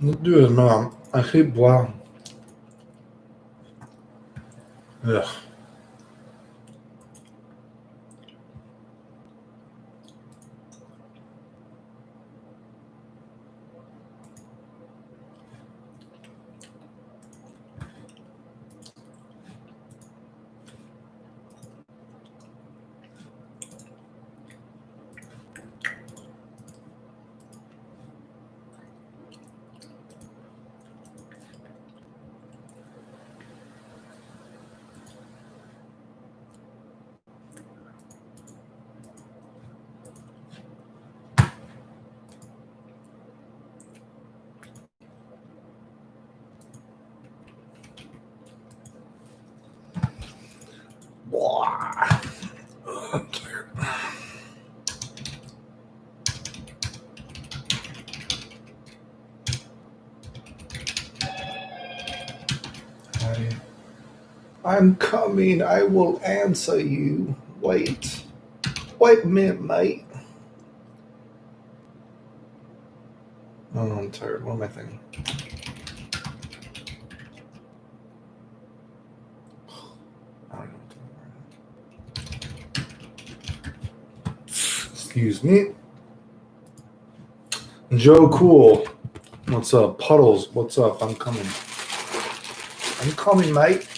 Dude, no, I hate wow. Ugh. Blah. I'm tired. I'm coming. I will answer you. Wait. Wait a minute, mate. Oh, I'm tired. What am I thinking? I don't know. Excuse me. Joe Cool. What's up? Puddles. What's up? I'm coming. I'm coming, mate.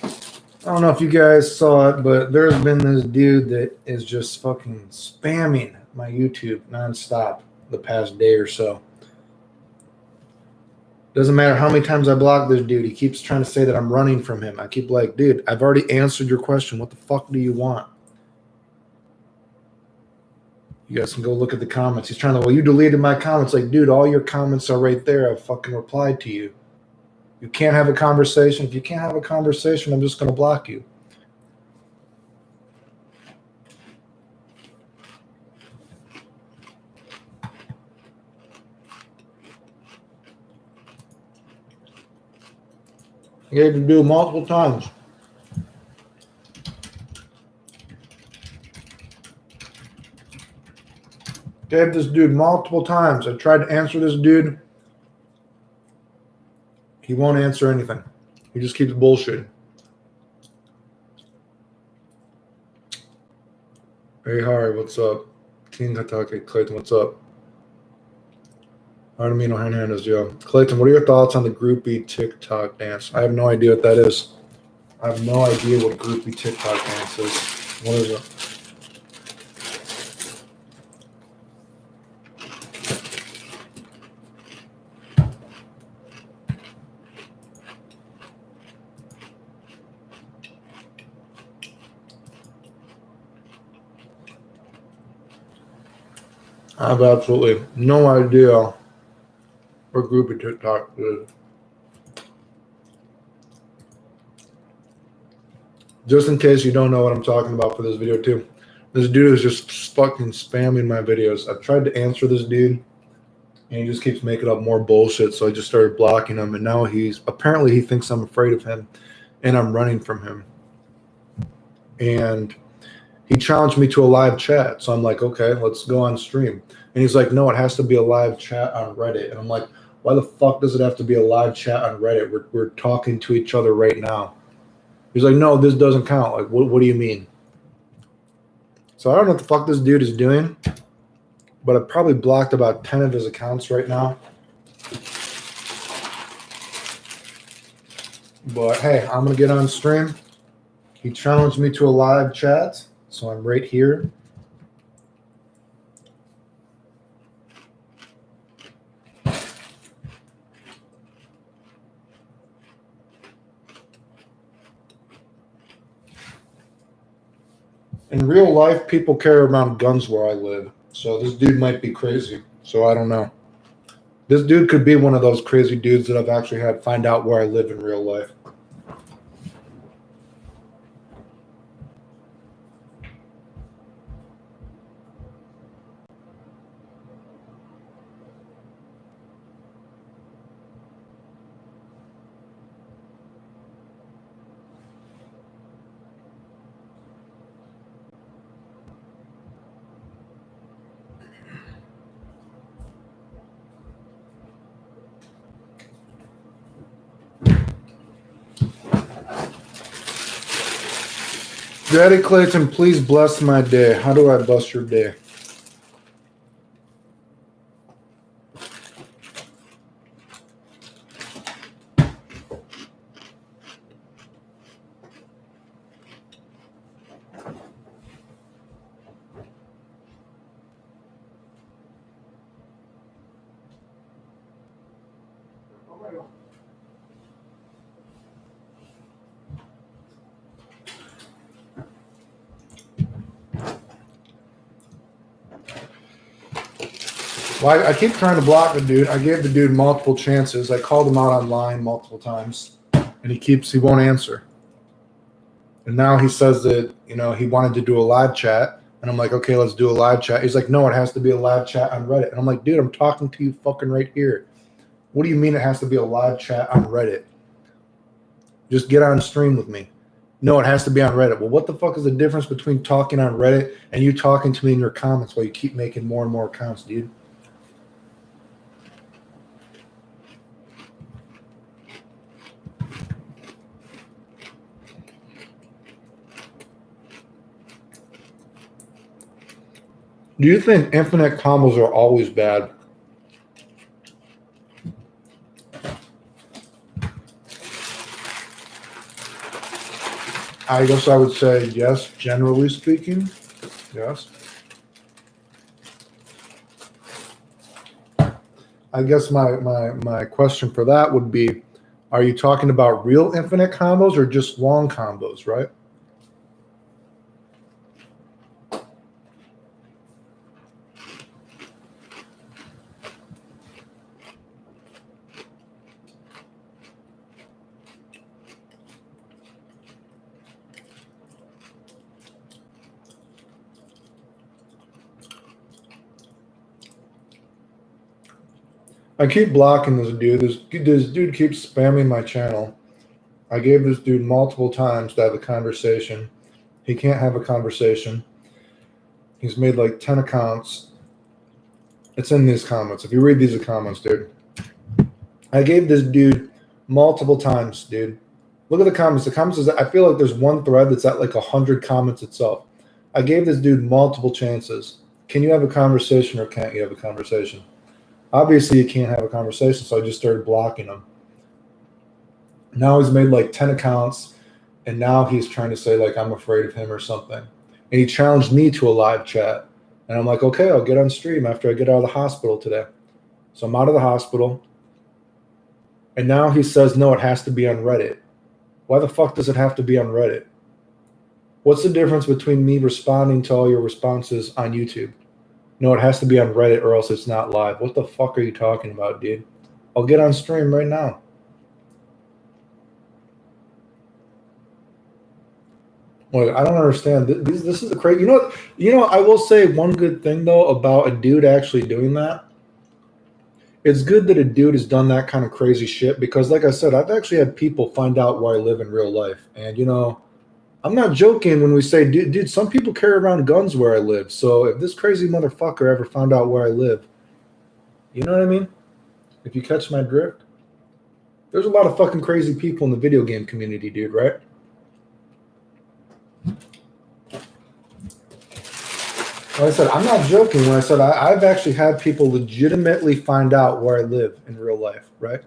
I don't know if you guys saw it, but there's been this dude that is just fucking spamming my YouTube nonstop the past day or so. Doesn't matter how many times I block this dude. He keeps trying to say that I'm running from him. I keep like, dude, I've already answered your question. What the fuck do you want? You guys can go look at the comments. He's trying to, well, you deleted my comments. Like, dude, all your comments are right there. I fucking replied to you. You can't have a conversation. If you can't have a conversation, I'm just going to block you. I gave the dude multiple times. Gave this dude multiple times. I tried to answer this dude. He won't answer anything. He just keeps bullshitting. Hey, Harry, what's up? King Hatake, Clayton, what's up? Artemino Hernandez, yo. Clayton, what are your thoughts on the groupie TikTok dance? I have no idea what that is. I have no idea what groupie TikTok dance is. What is it? I have absolutely no idea what groupie TikTok is. Just in case you don't know what I'm talking about for this video too. This dude is just fucking spamming my videos. I've tried to answer this dude and he just keeps making up more bullshit. So I just started blocking him and now he thinks I'm afraid of him and I'm running from him. And he challenged me to a live chat. So I'm like, okay, let's go on stream. And he's like, no, it has to be a live chat on Reddit. And I'm like, why the fuck does it have to be a live chat on Reddit? We're talking to each other right now. He's like, no, this doesn't count. Like, what do you mean? So I don't know what the fuck this dude is doing, but I've probably blocked about 10 of his accounts right now. But hey, I'm going to get on stream. He challenged me to a live chat, so I'm right here. In real life, people carry around guns where I live. So this dude might be crazy. So I don't know. This dude could be one of those crazy dudes that I've actually had find out where I live in real life. Daddy Clayton, please bless my day. How do I bless your day? Well, I keep trying to block the dude. I gave the dude multiple chances. I called him out online multiple times, and he won't answer. And now he says that, he wanted to do a live chat, and I'm like, okay, let's do a live chat. He's like, no, it has to be a live chat on Reddit. And I'm like, dude, I'm talking to you fucking right here. What do you mean it has to be a live chat on Reddit? Just get on stream with me. No, it has to be on Reddit. Well, what the fuck is the difference between talking on Reddit and you talking to me in your comments while you keep making more and more accounts, dude? Do you think infinite combos are always bad? I guess I would say yes, generally speaking. Yes. I guess my question for that would be, are you talking about real infinite combos or just long combos, right? I keep blocking this dude. This dude keeps spamming my channel. I gave this dude multiple times to have a conversation. He can't have a conversation. He's made like 10 accounts. It's in these comments. If you read these comments, dude. I gave this dude multiple times, dude. Look at the comments. The comments is I feel like there's one thread that's at like 100 comments itself. I gave this dude multiple chances. Can you have a conversation or can't you have a conversation? Obviously, you can't have a conversation, so I just started blocking him. Now he's made like 10 accounts, and now he's trying to say like I'm afraid of him or something. And he challenged me to a live chat. And I'm like, okay, I'll get on stream after I get out of the hospital today. So I'm out of the hospital. And now he says, no, it has to be on Reddit. Why the fuck does it have to be on Reddit? What's the difference between me responding to all your responses on YouTube? No, it has to be on Reddit or else it's not live. What the fuck are you talking about, dude? I'll get on stream right now. Well, I don't understand. This is a crazy. You know. I will say one good thing though about a dude actually doing that. It's good that a dude has done that kind of crazy shit because, like I said, I've actually had people find out where I live in real life, and I'm not joking when we say, dude, some people carry around guns where I live. So if this crazy motherfucker ever found out where I live, you know what I mean? If you catch my drift, there's a lot of fucking crazy people in the video game community, dude, right? Like I said, I'm not joking when I said I've actually had people legitimately find out where I live in real life, right?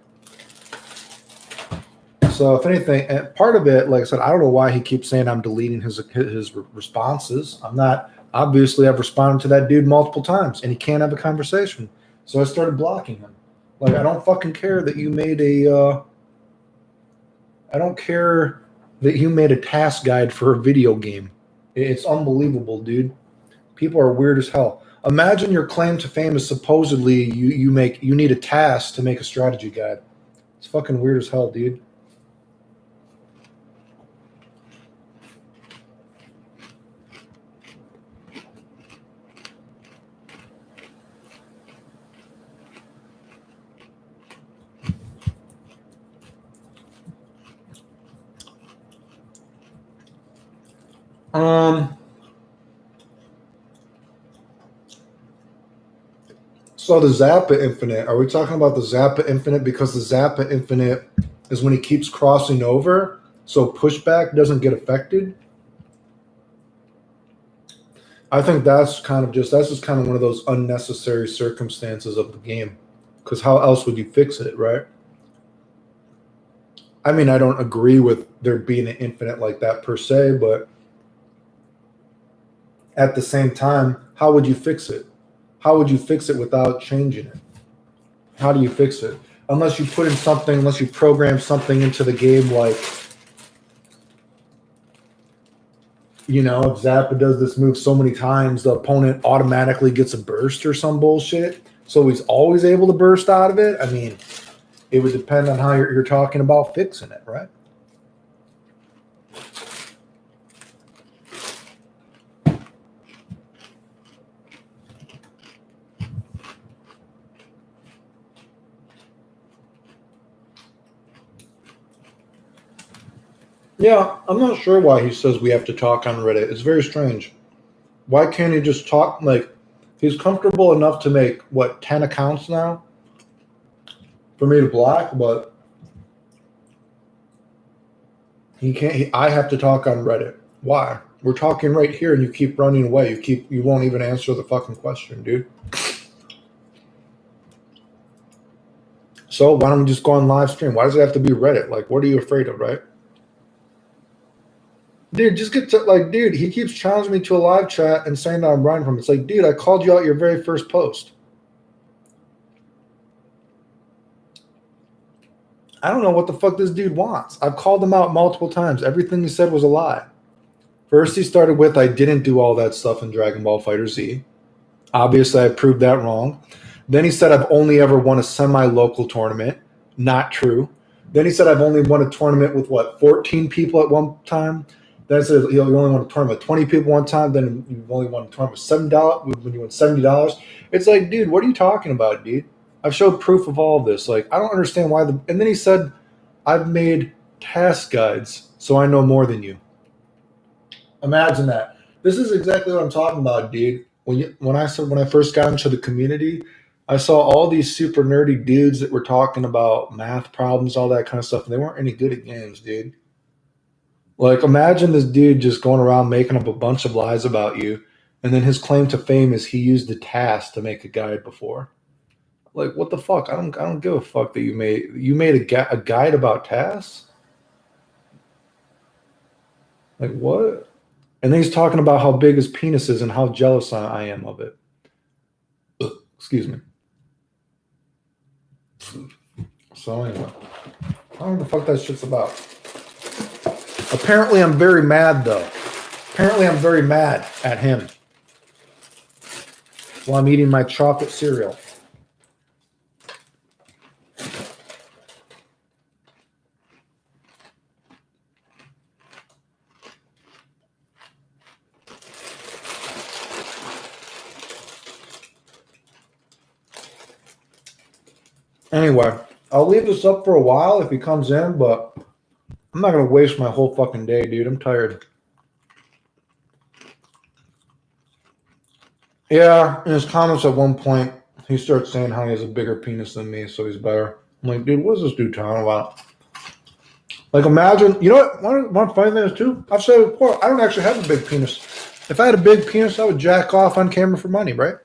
So if anything, and part of it, like I said, I don't know why he keeps saying I'm deleting his responses. I'm not. Obviously, I've responded to that dude multiple times, and he can't have a conversation. So I started blocking him. Like, I don't fucking care that you made a. I don't care that you made a task guide for a video game. It's unbelievable, dude. People are weird as hell. Imagine your claim to fame is supposedly you need a task to make a strategy guide. It's fucking weird as hell, dude. So the Zappa Infinite, are we talking about the Zappa Infinite? Because the Zappa Infinite is when he keeps crossing over, so pushback doesn't get affected. I think that's just kind of one of those unnecessary circumstances of the game. Because how else would you fix it, right? I mean, I don't agree with there being an infinite like that per se, but at the same time, how would you fix it? How would you fix it without changing it? How do you fix it? Unless you put in something, unless you program something into the game like, you know, if Zappa does this move so many times, the opponent automatically gets a burst or some bullshit. So he's always able to burst out of it. I mean, it would depend on how you're talking about fixing it, right? Yeah, I'm not sure why he says we have to talk on Reddit. It's very strange. Why can't he just talk? Like, he's comfortable enough to make, what, 10 accounts now for me to block, but he can't. I have to talk on Reddit. Why? We're talking right here and you keep running away. You won't even answer the fucking question, dude. So why don't we just go on live stream? Why does it have to be Reddit? Like, what are you afraid of, right? Dude, just get to, like, dude, he keeps challenging me to a live chat and saying that I'm running from it. It's like, dude, I called you out your very first post. I don't know what the fuck this dude wants. I've called him out multiple times. Everything he said was a lie. First, he started with, I didn't do all that stuff in Dragon Ball Fighter Z. Obviously, I proved that wrong. Then he said, I've only ever won a semi-local tournament. Not true. Then he said, I've only won a tournament with, 14 people at one time. Then I said, you only won a tournament with 20 people one time. Then you've only won a tournament with $7 when you won $70. It's like, dude, what are you talking about, dude? I've showed proof of all of this. Like, I don't understand why. And then he said, I've made task guides, so I know more than you. Imagine that. This is exactly what I'm talking about, dude. When I first got into the community, I saw all these super nerdy dudes that were talking about math problems, all that kind of stuff, and they weren't any good at games, dude. Like, imagine this dude just going around making up a bunch of lies about you, and then his claim to fame is he used a task to make a guide before. Like, what the fuck? I don't give a fuck that you made a guide about tasks. Like, what? And then he's talking about how big his penis is and how jealous I am of it. Excuse me. So anyway, I don't know what the fuck that shit's about. Apparently, I'm very mad, though. Apparently, I'm very mad at him while I'm eating my chocolate cereal. Anyway, I'll leave this up for a while if he comes in, but I'm not going to waste my whole fucking day, dude. I'm tired. Yeah, in his comments at one point, he starts saying how he has a bigger penis than me, so he's better. I'm like, dude, what is this dude talking about? Like, imagine, you know what? One funny thing is, too, I've said it before, I don't actually have a big penis. If I had a big penis, I would jack off on camera for money, right?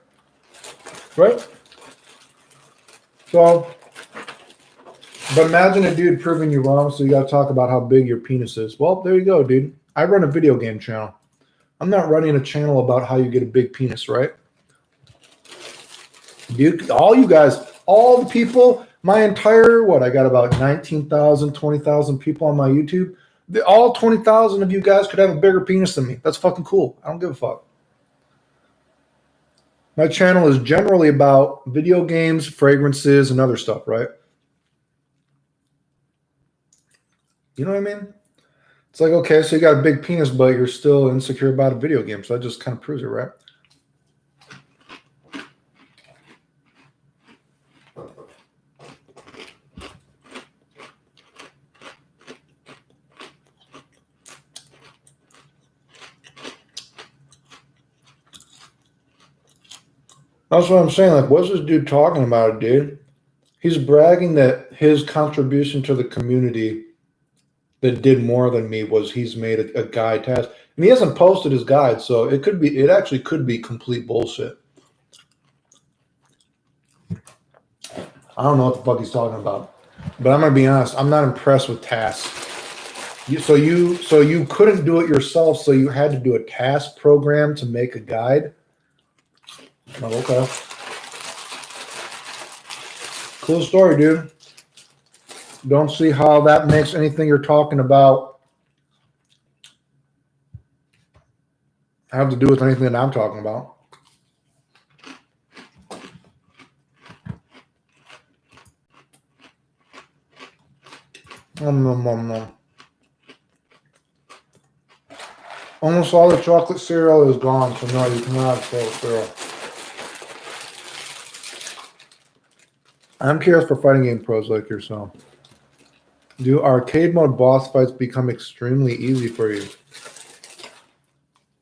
Right? So, but imagine a dude proving you wrong, so you got to talk about how big your penis is. Well, there you go, dude. I run a video game channel. I'm not running a channel about how you get a big penis, right? Dude, all you guys, all the people, my entire, I got about 19,000, 20,000 people on my YouTube. All 20,000 of you guys could have a bigger penis than me. That's fucking cool. I don't give a fuck. My channel is generally about video games, fragrances, and other stuff, right? You know what I mean? It's like, okay, so you got a big penis, but you're still insecure about a video game. So that just kind of proves it, right? That's what I'm saying. Like, what's this dude talking about, dude? He's bragging that his contribution to the community that did more than me was he's made a guide task. And he hasn't posted his guide, so it actually could be complete bullshit. I don't know what the fuck he's talking about. But I'm gonna be honest, I'm not impressed with tasks. So you couldn't do it yourself, so you had to do a task program to make a guide. Oh, okay. Cool story, dude. Don't see how that makes anything you're talking about have to do with anything that I'm talking about. Almost all the chocolate cereal is gone, so no, you cannot have cereal. I'm curious for fighting game pros like yourself. Do arcade mode boss fights become extremely easy for you?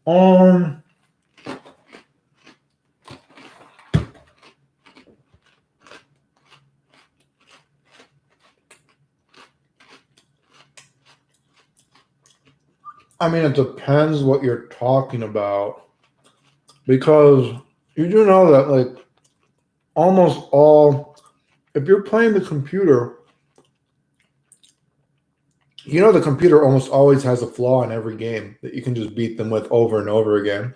I mean, it depends what you're talking about, because you do know that, like, almost all, if you're playing the computer, you know the computer almost always has a flaw in every game that you can just beat them with over and over again.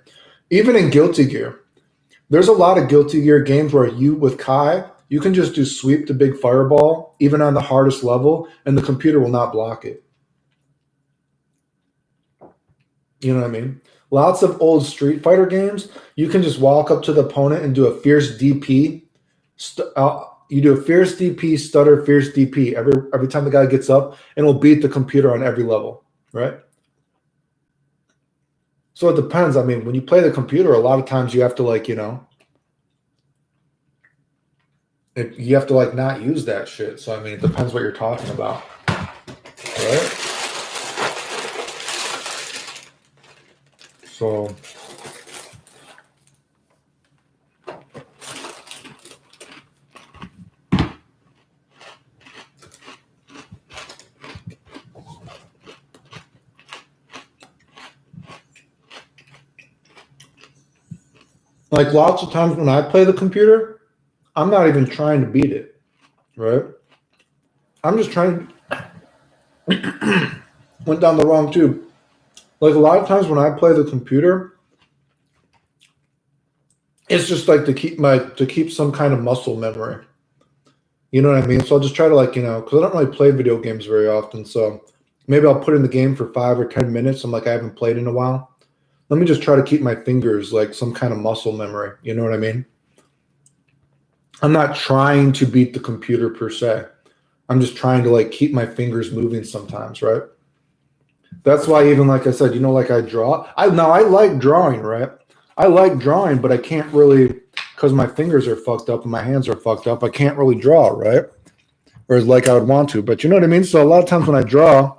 Even in Guilty Gear, there's a lot of Guilty Gear games where with Kai, you can just do sweep the big fireball, even on the hardest level, and the computer will not block it. You know what I mean? Lots of old Street Fighter games, you can just walk up to the opponent and do a fierce DP. You do a fierce DP, stutter, fierce DP every time the guy gets up, and it'll beat the computer on every level, right? So it depends. I mean, when you play the computer, a lot of times you have to, like, you have to, like, not use that shit. So, I mean, it depends what you're talking about, right? So, like, lots of times when I play the computer, I'm not even trying to beat it, right? I'm just trying to went down the wrong tube. Like, a lot of times when I play the computer, it's just like to keep some kind of muscle memory. You know what I mean? So I'll just try to, like, because I don't really play video games very often. So maybe I'll put in the game for 5 or 10 minutes. I'm like, I haven't played in a while. Let me just try to keep my fingers like some kind of muscle memory. You know what I mean? I'm not trying to beat the computer per se. I'm just trying to, like, keep my fingers moving sometimes, right? That's why, even like I said, like, I draw. I like drawing, right? I like drawing, but I can't really, because my fingers are fucked up and my hands are fucked up. I can't really draw, right? Whereas, like, I would want to, but you know what I mean? So a lot of times when I draw,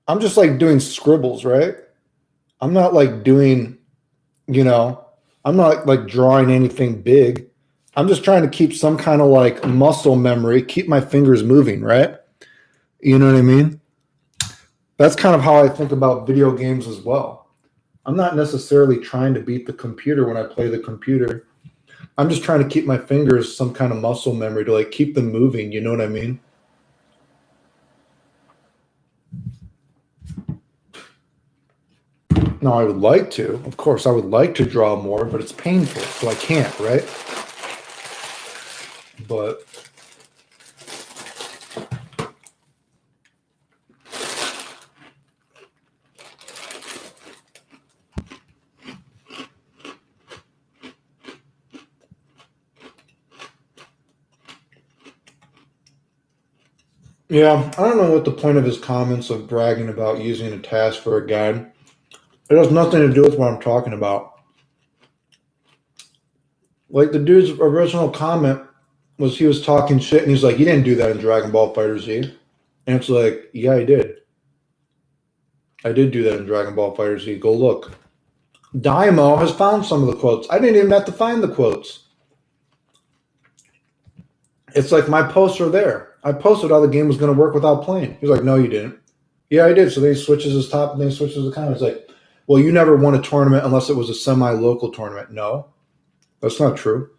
I'm just, like, doing scribbles, right? I'm not, like, doing, I'm not, like, drawing anything big. I'm just trying to keep some kind of, like, muscle memory, keep my fingers moving, right? You know what I mean? That's kind of how I think about video games as well. I'm not necessarily trying to beat the computer when I play the computer. I'm just trying to keep my fingers some kind of muscle memory to, like, keep them moving. You know what I mean? No, I would like to. Of course, I would like to draw more, but it's painful, so I can't, right? But yeah, I don't know what the point of his comments of bragging about using a task for a guide. It has nothing to do with what I'm talking about. Like, the dude's original comment was he was talking shit, and he's like, "You didn't do that in Dragon Ball FighterZ," and it's like, yeah, I did. I did do that in Dragon Ball FighterZ. Go look. Daimo has found some of the quotes. I didn't even have to find the quotes. It's like, my posts are there. I posted how the game was going to work without playing. He's like, no, you didn't. Yeah, I did. So they switches his top and then switches the comments. Like, well, you never won a tournament unless it was a semi-local tournament. No, that's not true.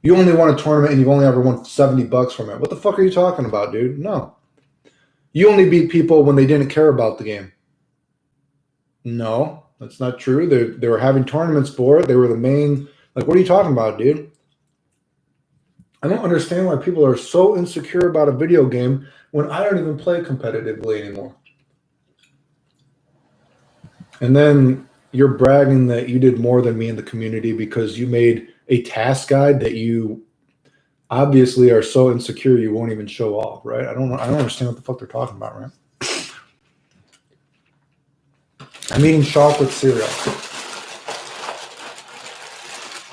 You only won a tournament and you've only ever won $70 from it. What the fuck are you talking about, dude? No. You only beat people when they didn't care about the game. No, that's not true. They were having tournaments for it. They were the main. Like, what are you talking about, dude? I don't understand why people are so insecure about a video game when I don't even play competitively anymore. And then you're bragging that you did more than me in the community because you made a task guide that you obviously are so insecure you won't even show off, right? I don't understand what the fuck they're talking about, right? I'm eating chocolate cereal.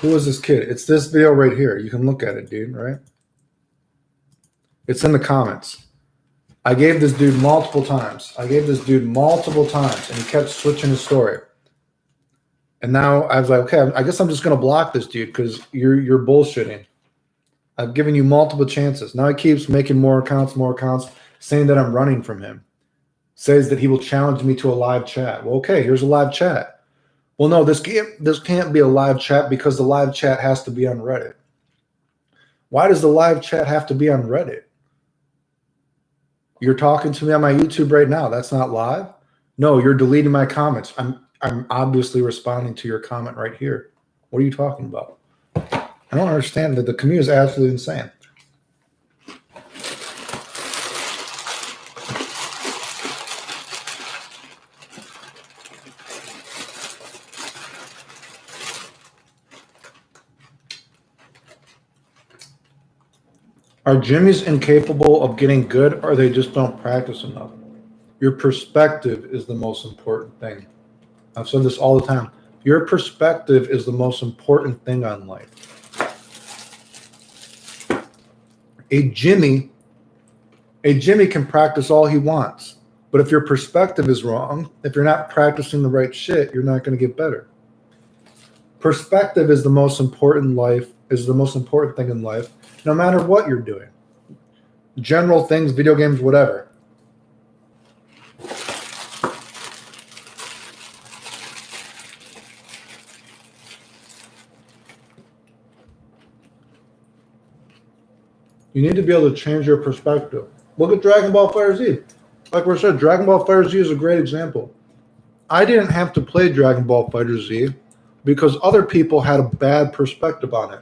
Who is this kid? It's this video right here. You can look at it, dude, right? It's in the comments. I gave this dude multiple times. And he kept switching his story. And now I was like, okay, I guess I'm just going to block this dude because you're bullshitting. I've given you multiple chances. Now he keeps making more accounts, saying that I'm running from him. Says that he will challenge me to a live chat. Well, okay, here's a live chat. Well, no, this can't be a live chat because the live chat has to be on Reddit. Why does the live chat have to be on Reddit? You're talking to me on my YouTube right now. That's not live? No, you're deleting my comments. I'm obviously responding to your comment right here. What are you talking about? I don't understand that the community is absolutely insane. Are Jimmys incapable of getting good or they just don't practice enough? Your perspective is the most important thing. I've said this all the time. Your perspective is the most important thing on life. A Jimmy can practice all he wants. But if your perspective is wrong, if you're not practicing the right shit, you're not going to get better. Perspective is the most important thing in life, no matter what you're doing. General things, video games, whatever. You need to be able to change your perspective. Look at Dragon Ball FireZ. Like we said, Dragon Ball FireZ is a great example. I didn't have to play Dragon Ball FighterZ because other people had a bad perspective on it.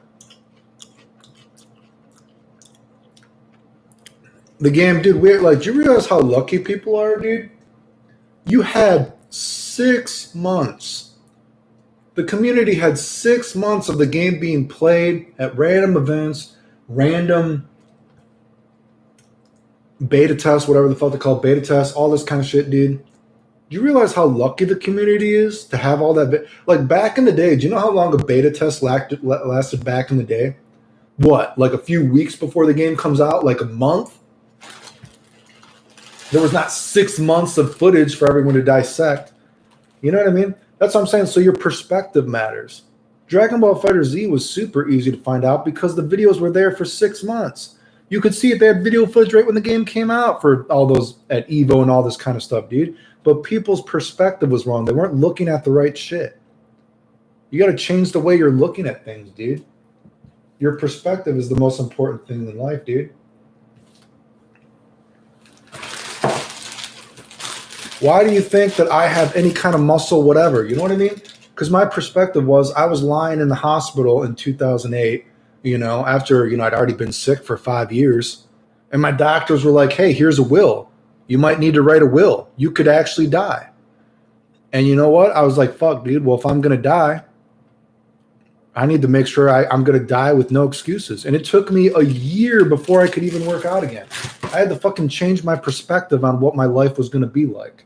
The game, dude, do you realize how lucky people are, dude? You had 6 months. The community had 6 months of the game being played at random events, random beta tests, whatever the fuck they call beta tests, all this kind of shit, dude. Do you realize how lucky the community is to have all that? Like back in the day, do you know how long a beta test lasted back in the day? What, like a few weeks before the game comes out? Like a month? There was not 6 months of footage for everyone to dissect. You know what I mean? That's what I'm saying. So your perspective matters. Dragon Ball FighterZ was super easy to find out because the videos were there for 6 months. You could see it. They had video footage right when the game came out for all those at Evo and all this kind of stuff, dude. But people's perspective was wrong. They weren't looking at the right shit. You got to change the way you're looking at things, dude. Your perspective is the most important thing in life, dude. Why do you think that I have any kind of muscle, whatever? You know what I mean? Because my perspective was I was lying in the hospital in 2008, after, I'd already been sick for 5 years. And my doctors were like, hey, here's a will. You might need to write a will. You could actually die. And you know what? I was like, fuck, dude. Well, if I'm going to die, I need to make sure I'm going to die with no excuses. And it took me a year before I could even work out again. I had to fucking change my perspective on what my life was going to be like.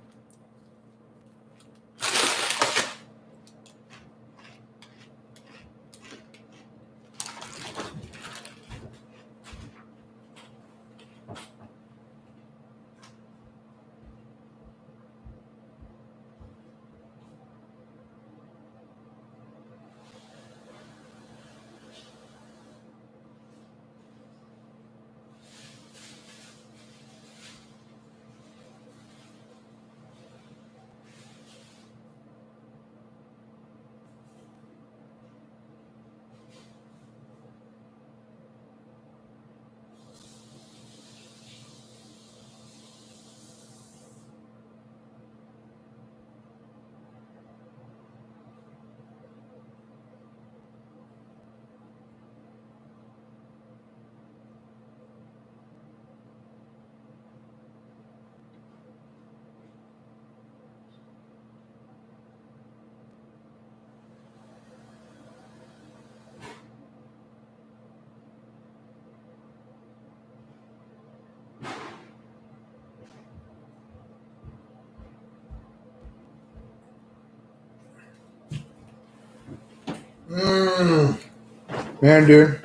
Man, dude.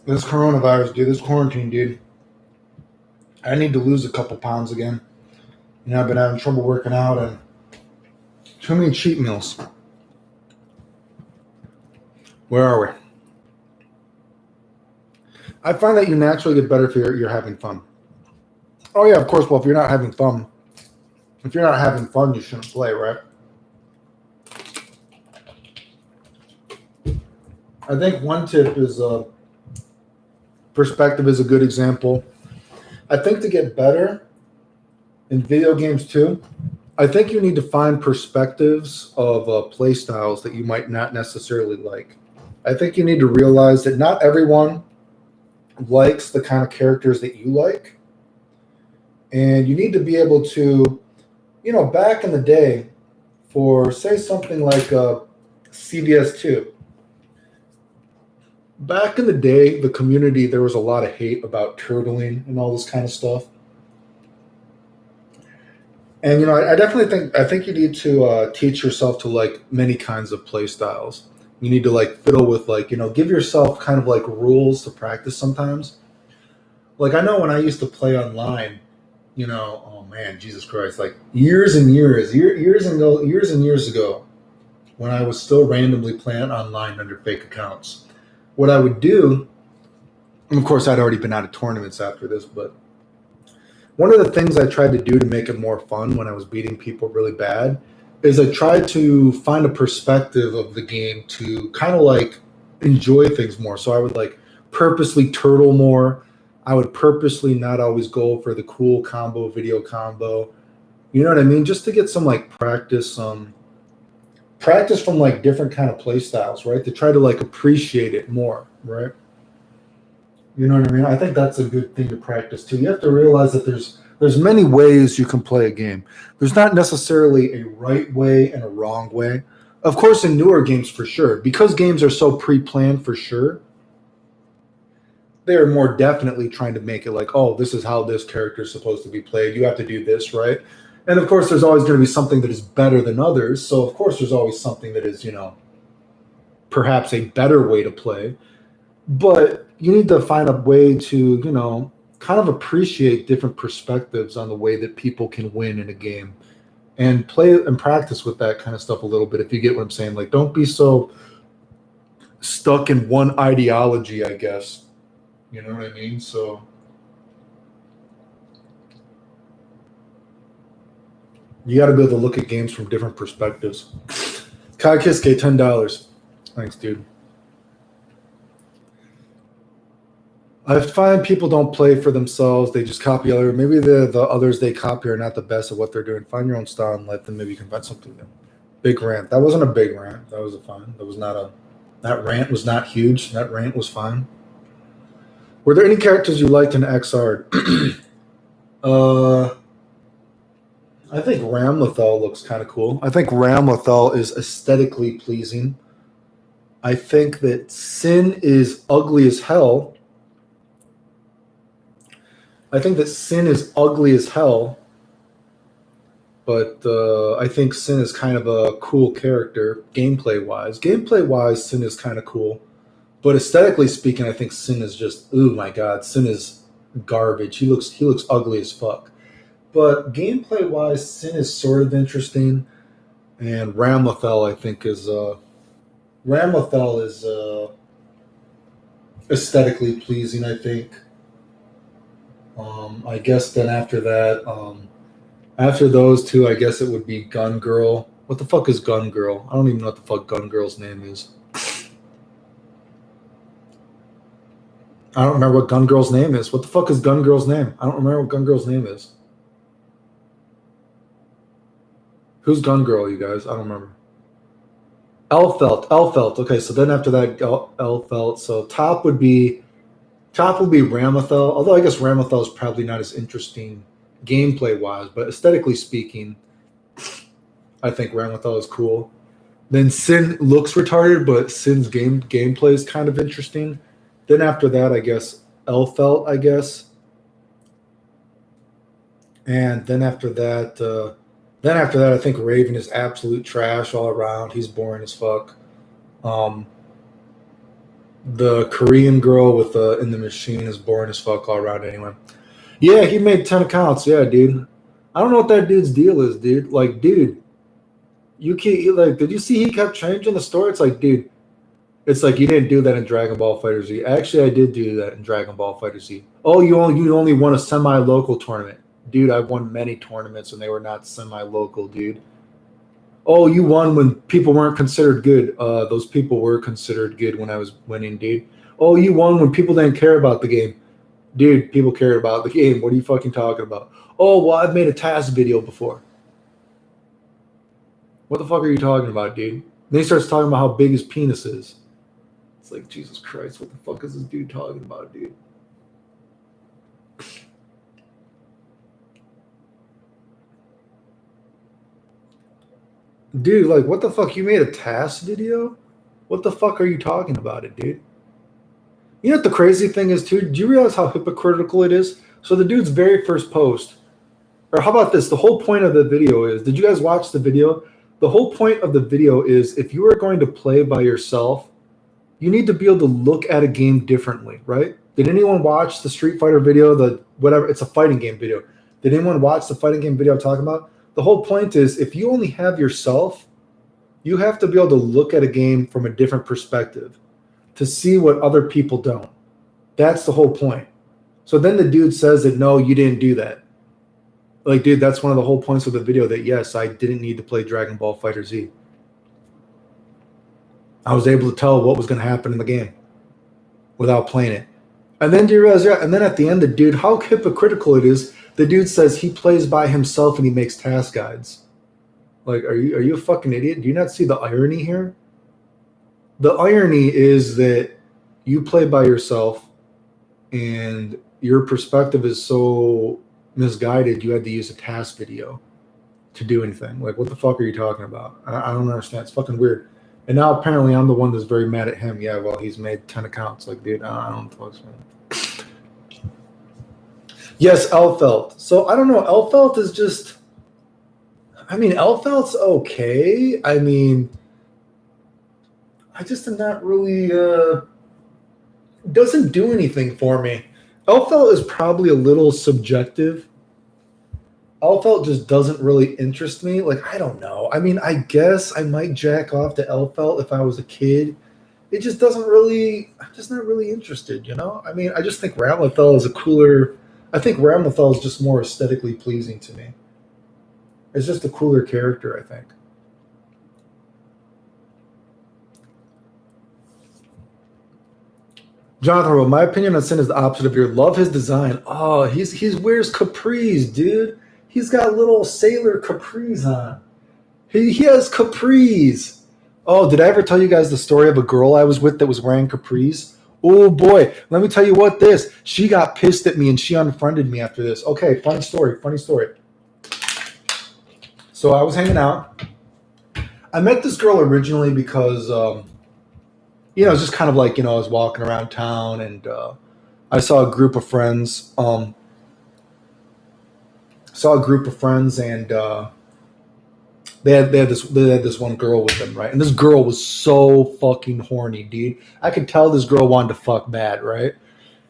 This coronavirus, dude. This quarantine, dude. I need to lose a couple pounds again. You know, I've been having trouble working out and too many cheat meals. Where are we? I find that you naturally get better if you're having fun. Oh yeah, of course. Well, if you're not having fun, you shouldn't play, right? I think one tip is perspective is a good example. I think to get better in video games too, I think you need to find perspectives of play styles that you might not necessarily like. I think you need to realize that not everyone likes the kind of characters that you like. And you need to be able to, back in the day, for say something like CVS2, back in the day, the community, there was a lot of hate about turtling and all this kind of stuff. And, I think you need to teach yourself to like many kinds of play styles. You need to like fiddle with like, give yourself kind of like rules to practice sometimes. Like I know when I used to play online, oh man, Jesus Christ, like years and years ago, when I was still randomly playing online under fake accounts, what I would do, and of course I'd already been out of tournaments after this, but one of the things I tried to do to make it more fun when I was beating people really bad is I tried to find a perspective of the game to kind of like enjoy things more. So I would like purposely turtle more. I would purposely not always go for the cool combo, video combo. You know what I mean? Just to get some like practice from like different kind of play styles, right? To try to like appreciate it more, right? You know what I mean? I think that's a good thing to practice too. You have to realize that there's many ways you can play a game. There's not necessarily a right way and a wrong way. Of course, in newer games for sure, because games are so pre-planned for sure, they're more definitely trying to make it like, oh, this is how this character is supposed to be played. You have to do this, right? And of course, there's always going to be something that is better than others. So of course, there's always something that is, perhaps a better way to play. But you need to find a way to, kind of appreciate different perspectives on the way that people can win in a game and play and practice with that kind of stuff a little bit. If you get what I'm saying, like, don't be so stuck in one ideology, I guess. You know what I mean? So you got to be able to look at games from different perspectives. Kai Kiske, $10. Thanks, dude. I find people don't play for themselves. They just copy others. Maybe the others they copy are not the best at what they're doing. Find your own style and let them. Maybe you can find something new. Big rant. That wasn't a big rant. That was a fine. That rant was not huge. That rant was fine. Were there any characters you liked in XR? I think Ramlethal looks kind of cool. I think Ramlethal is aesthetically pleasing. I think that Sin is ugly as hell. I think that Sin is ugly as hell, but I think Sin is kind of a cool character, gameplay-wise. Gameplay-wise, Sin is kind of cool, but aesthetically speaking, I think Sin is just, oh my god, Sin is garbage. He looks ugly as fuck. But gameplay-wise, Sin is sort of interesting, and Ramlethal, I think, is aesthetically pleasing, I think. I guess then after that, after those two, I guess it would be Gun Girl. What the fuck is Gun Girl? I don't even know what the fuck Gun Girl's name is. I don't remember what Gun Girl's name is. What the fuck is Gun Girl's name? I don't remember what Gun Girl's name is. Who's Gun Girl, you guys? I don't remember. Elfelt. Okay, so then after that, Elfelt. So top would be Ramlethal, although I guess Ramlethal is probably not as interesting gameplay-wise, but aesthetically speaking, I think Ramlethal is cool. Then Sin looks retarded, but Sin's gameplay is kind of interesting. Then after that, I guess Elfelt, I guess. And then after that, I think Raven is absolute trash all around. He's boring as fuck. The Korean girl with the in the machine is boring as fuck all around anyway. Yeah, he made 10 accounts. Yeah, dude. I don't know what that dude's deal is, dude. Like, dude, you can't like. Did you see he kept changing the story? It's like, dude, it's like you didn't do that in Dragon Ball Fighter Z. Actually, I did do that in Dragon Ball Fighter Z. Oh, you only won a semi-local tournament, dude. I won many tournaments and they were not semi-local, dude. Oh, you won when people weren't considered good. Those people were considered good when I was winning, dude. Oh, you won when people didn't care about the game. Dude, people cared about the game. What are you fucking talking about? Oh, well, I've made a task video before. What the fuck are you talking about, dude? Then he starts talking about how big his penis is. It's like, Jesus Christ, what the fuck is this dude talking about, dude? Dude, like, what the fuck? You made a task video? What the fuck are you talking about it, dude? You know what the crazy thing is, too? Do you realize how hypocritical it is? So the dude's very first post, or how about this? The whole point of the video is, did you guys watch the video? The whole point of the video is if you are going to play by yourself, you need to be able to look at a game differently, right? Did anyone watch the Street Fighter video, the whatever, it's a fighting game video. Did anyone watch the fighting game video I'm talking about? The whole point is if you only have yourself, you have to be able to look at a game from a different perspective to see what other people don't. That's the whole point. So then the dude says that, no, you didn't do that. Like, dude, that's one of the whole points of the video, that yes, I didn't need to play Dragon Ball Fighter Z. I was able to tell what was going to happen in the game without playing it. And then do you realize, yeah, and then at the end, the dude, how hypocritical it is. The dude says he plays by himself and he makes task guides. Like, are you a fucking idiot? Do you not see the irony here? The irony is that you play by yourself and your perspective is so misguided, you had to use a task video to do anything. Like, what the fuck are you talking about? I don't understand. It's fucking weird. And now apparently I'm the one that's very mad at him. Yeah, well, he's made 10 accounts. Like, dude, I don't know. Yes, Elfelt. So I don't know. Elfelt is just, I mean, Elfelt's okay. I mean, I just am not really, doesn't do anything for me. Elfelt is probably a little subjective. Elfelt just doesn't really interest me. Like, I don't know. I mean, I guess I might jack off to Elfelt if I was a kid. It just doesn't really, I'm just not really interested, you know? I mean, I just think Ramlethal is a cooler, I think Ramlethal is just more aesthetically pleasing to me. It's just a cooler character, I think. Jonathan, well, my opinion on Sin is the opposite of your. Love his design. Oh, he wears capris, dude. He's got little sailor capris on. He has capris. Oh, did I ever tell you guys the story of a girl I was with that was wearing capris? Oh boy, let me tell you what this. She got pissed at me and she unfriended me after this. Okay, funny story. So I was hanging out. I met this girl originally because, it's just kind of like, I was walking around town and I saw a group of friends. And they had this one girl with them, right? And this girl was so fucking horny, dude. I could tell this girl wanted to fuck bad, right?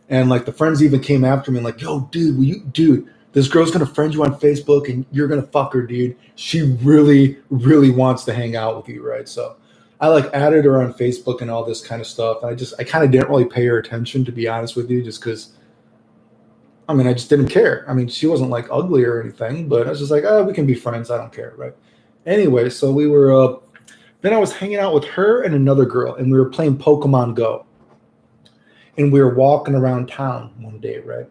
And like the friends even came after me and like, yo, dude, this girl's gonna friend you on Facebook and you're gonna fuck her, dude. She really, really wants to hang out with you, right? So I like added her on Facebook and all this kind of stuff. And I kind of didn't really pay her attention, to be honest with you, just because, I mean, I just didn't care. I mean, she wasn't like ugly or anything, but I was just like, oh, we can be friends. I don't care, right? Anyway, so we were, then I was hanging out with her and another girl, and we were playing Pokemon Go. And we were walking around town one day, right?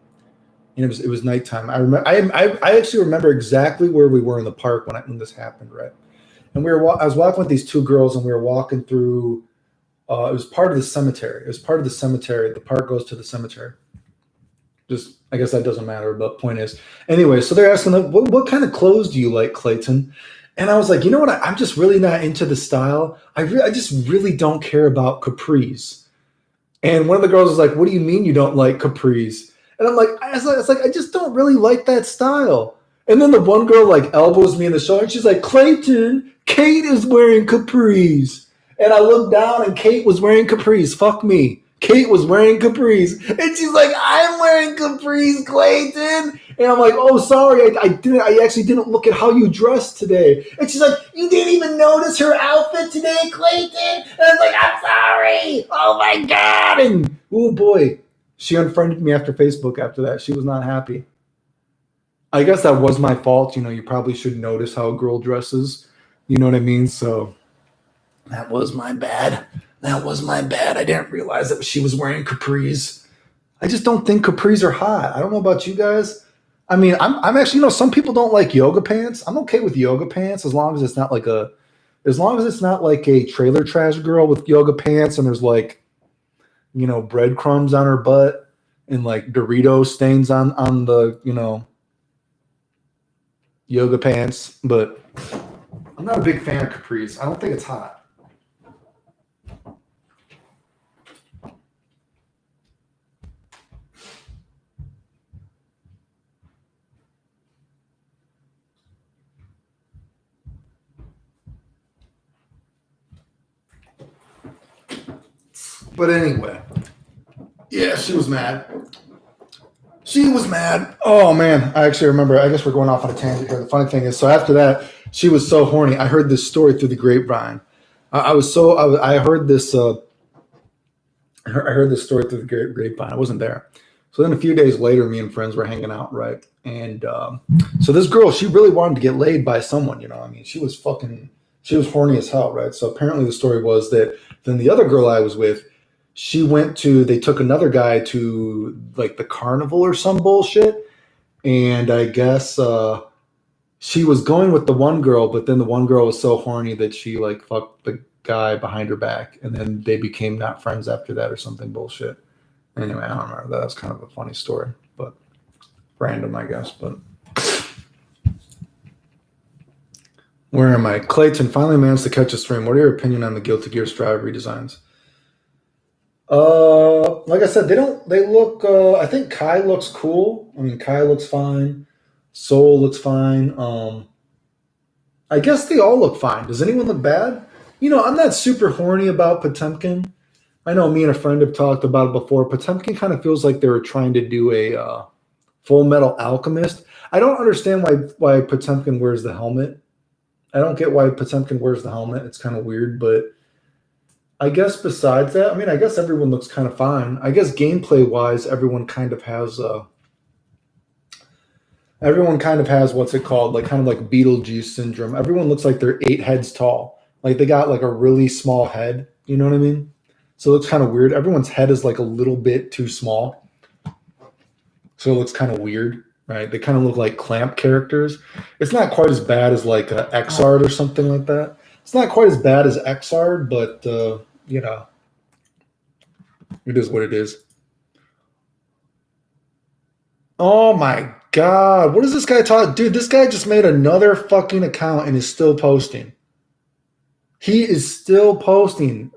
And it was nighttime. I actually remember exactly where we were in the park when this happened, right? And I was walking with these two girls, and we were walking through. It was part of the cemetery. The park goes to the cemetery. Just, I guess that doesn't matter, but point is, anyway. So they're asking, like, what kind of clothes do you like, Clayton? And I was like, you know what? I'm just really not into the style. I just really don't care about capris. And one of the girls was like, what do you mean you don't like capris? And I'm like, I just don't really like that style. And then the one girl like elbows me in the shoulder and she's like, Clayton, Kate is wearing capris. And I looked down and Kate was wearing capris. Fuck me. Kate was wearing capris. And she's like, I'm wearing capris, Clayton. And I'm like, oh, sorry. I actually didn't look at how you dressed today. And she's like, you didn't even notice her outfit today, Clayton? And I was like, I'm sorry. Oh, my God. And, oh, boy. She unfriended me after Facebook after that. She was not happy. I guess that was my fault. You probably should notice how a girl dresses. You know what I mean? So that was my bad. I didn't realize that she was wearing capris. I just don't think capris are hot. I don't know about you guys. I mean, I'm actually, some people don't like yoga pants. I'm okay with yoga pants as long as it's not like a trailer trash girl with yoga pants and there's like, breadcrumbs on her butt and like Dorito stains on the, yoga pants. But I'm not a big fan of capris. I don't think it's hot. But anyway, yeah, she was mad. Oh, man. I actually remember. I guess we're going off on a tangent here. The funny thing is, so after that, she was so horny. I heard this story through the grapevine. I heard this story through the grapevine. I wasn't there. So then a few days later, me and friends were hanging out, right? And so this girl, she really wanted to get laid by someone, I mean, she was horny as hell, right? So apparently the story was that then the other girl I was with, they took another guy to like the carnival or some bullshit. And I guess she was going with the one girl, but then the one girl was so horny that she like fucked the guy behind her back. And then they became not friends after that or something bullshit. Anyway, I don't remember. That was kind of a funny story, but random, I guess. But where am I? Clayton finally managed to catch a stream. What are your opinion on the Guilty Gear Strive redesigns? Like I said, they look, I think Kai looks cool. I mean, Kai looks fine. Soul looks fine. I guess they all look fine. Does anyone look bad? I'm not super horny about Potemkin. I know me and a friend have talked about it before. Potemkin kind of feels like they were trying to do a Full Metal Alchemist. I don't understand why Potemkin wears the helmet. I don't get why Potemkin wears the helmet. It's kind of weird, but I guess besides that, I mean, I guess everyone looks kind of fine. I guess gameplay-wise, everyone kind of has what's it called? Like kind of like Beetlejuice syndrome. Everyone looks like they're 8 heads tall. Like they got like a really small head. You know what I mean? So it looks kind of weird. Everyone's head is like a little bit too small. So it looks kind of weird, right? They kind of look like Clamp characters. It's not quite as bad as like Xrd or something like that. It's not quite as bad as Xrd, but, it is what it is. Oh, my God. What is this guy talking? Dude, this guy just made another fucking account and is still posting. He is still posting.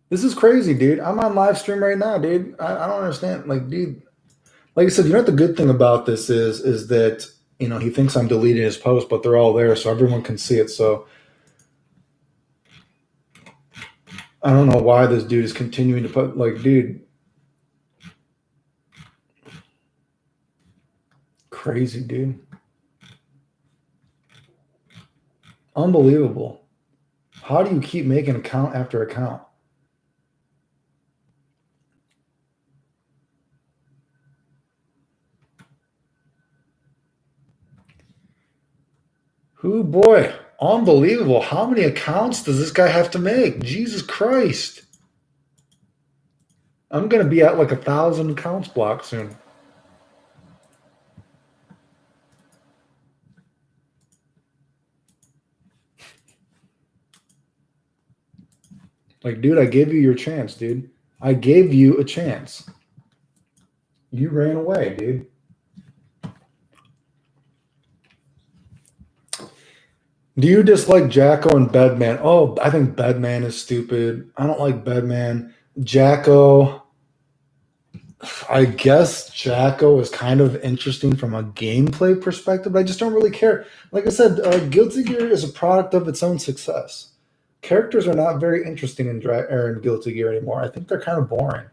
This is crazy, dude. I'm on live stream right now, dude. I don't understand. Like, dude, like I said, what the good thing about this is that, he thinks I'm deleting his posts, but they're all there so everyone can see it. So I don't know why this dude is continuing to put, like, dude. Crazy, dude. Unbelievable. How do you keep making account after account? Who, boy, unbelievable. How many accounts does this guy have to make? Jesus Christ. I'm going to be at like 1,000 accounts blocked soon. Like, dude, I gave you your chance, dude. I gave you a chance. You ran away, dude. Do you dislike Jacko and Bedman? Oh, I think Bedman is stupid. I don't like Bedman. Jacko, I guess Jacko is kind of interesting from a gameplay perspective, but I just don't really care. Like I said, Guilty Gear is a product of its own success. Characters are not very interesting in Guilty Gear anymore. I think they're kind of boring.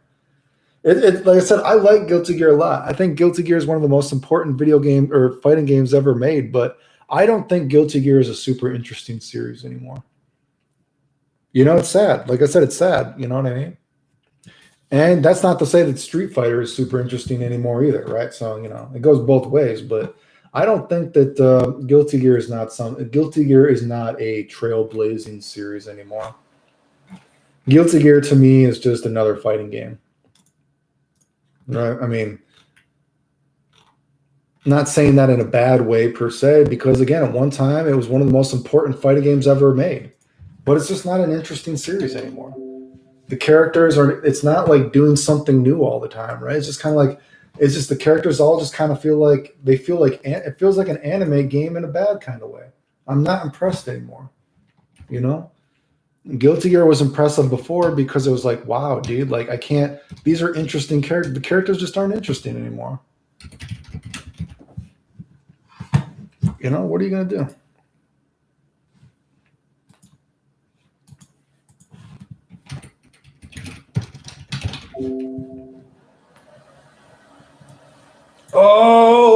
Like I said, I like Guilty Gear a lot. I think Guilty Gear is one of the most important video game or fighting games ever made, but I don't think Guilty Gear is a super interesting series anymore. You know, it's sad. Like I said, it's sad. You know what I mean? And that's not to say that Street Fighter is super interesting anymore either, right? So, you know, it goes both ways, but I don't think that Guilty Gear is not a trailblazing series anymore. Guilty Gear to me is just another fighting game. Right? I mean, not saying that in a bad way per se, because again, at one time it was one of the most important fighting games ever made. But it's just not an interesting series anymore. The characters it's not like doing something new all the time, right? It's just kind of like, it's just the characters all just kind of it feels like an anime game in a bad kind of way. I'm not impressed anymore, you know? Guilty Gear was impressive before because it was like, wow, dude, like these are interesting characters. The characters just aren't interesting anymore. You know, what are you going to do? Oh!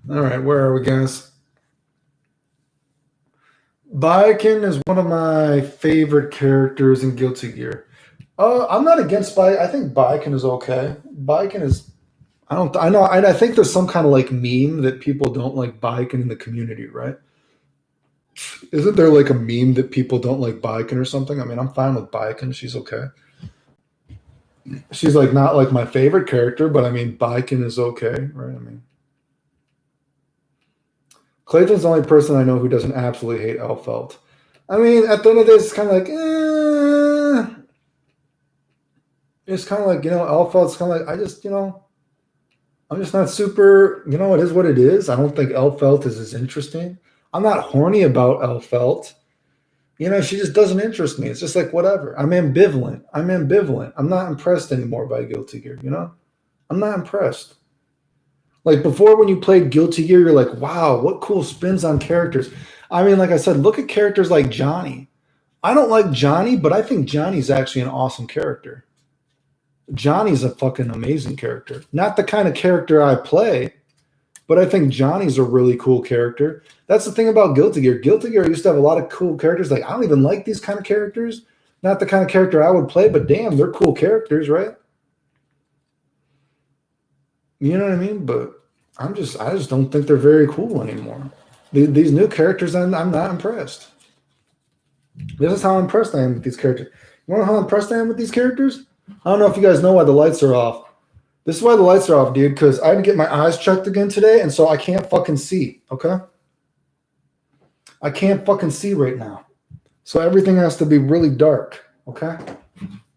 All right, where are we, guys? Baiken is one of my favorite characters in Guilty Gear. I'm not against Baiken. I think Baiken is okay. Baiken is. I think there's some kind of like meme that people don't like Baiken in the community, right? Isn't there like a meme that people don't like Baiken or something? I mean, I'm fine with Baiken. She's okay. She's like not like my favorite character, but I mean, Baiken is okay, right? I mean, Clayton's the only person I know who doesn't absolutely hate Elfelt. I mean, at the end of this, it's kind of like, it's kind of like, you know, Elfelt's kind of like, I'm just not super, you know, it is what it is. I don't think Elfelt is as interesting. I'm not horny about Elfelt. You know, she just doesn't interest me. It's just like, whatever. I'm ambivalent. I'm not impressed anymore by Guilty Gear, you know? I'm not impressed. Like before, when you played Guilty Gear, you're like, wow, what cool spins on characters. I mean, like I said, look at characters like Johnny. I don't like Johnny, but I think Johnny's actually an awesome character. Johnny's a fucking amazing character. Not the kind of character I play, but I think Johnny's a really cool character. That's the thing about Guilty Gear. Guilty Gear used to have a lot of cool characters. Like, I don't even like these kind of characters. Not the kind of character I would play, but damn, they're cool characters, right? You know what I mean? But I just don't think they're very cool anymore. These new characters, I'm not impressed. This is how impressed I am with these characters. You want to know how impressed I am with these characters? I don't know if you guys know why the lights are off. This is why the lights are off, dude, because I had to get my eyes checked again today, and so I can't fucking see, okay? I can't fucking see right now. So everything has to be really dark, okay?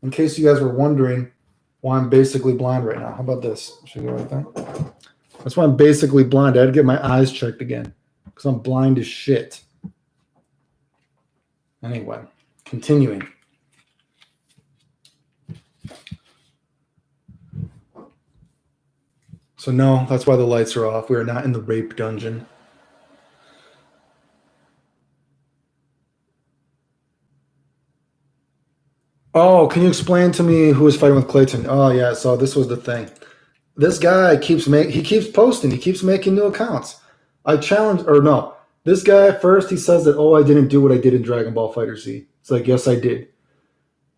In case you guys were wondering why I'm basically blind right now. How about this? Should I go right there? That's why I'm basically blind. I had to get my eyes checked again because I'm blind as shit. Anyway, continuing. So no, that's why the lights are off. We are not in the rape dungeon. Oh, can you explain to me who was fighting with Clayton? Oh yeah, so this was the thing. This guy keeps posting, he keeps making new accounts. This guy first he says that, oh, I didn't do what I did in Dragon Ball Fighter Z. It's like, yes, I did.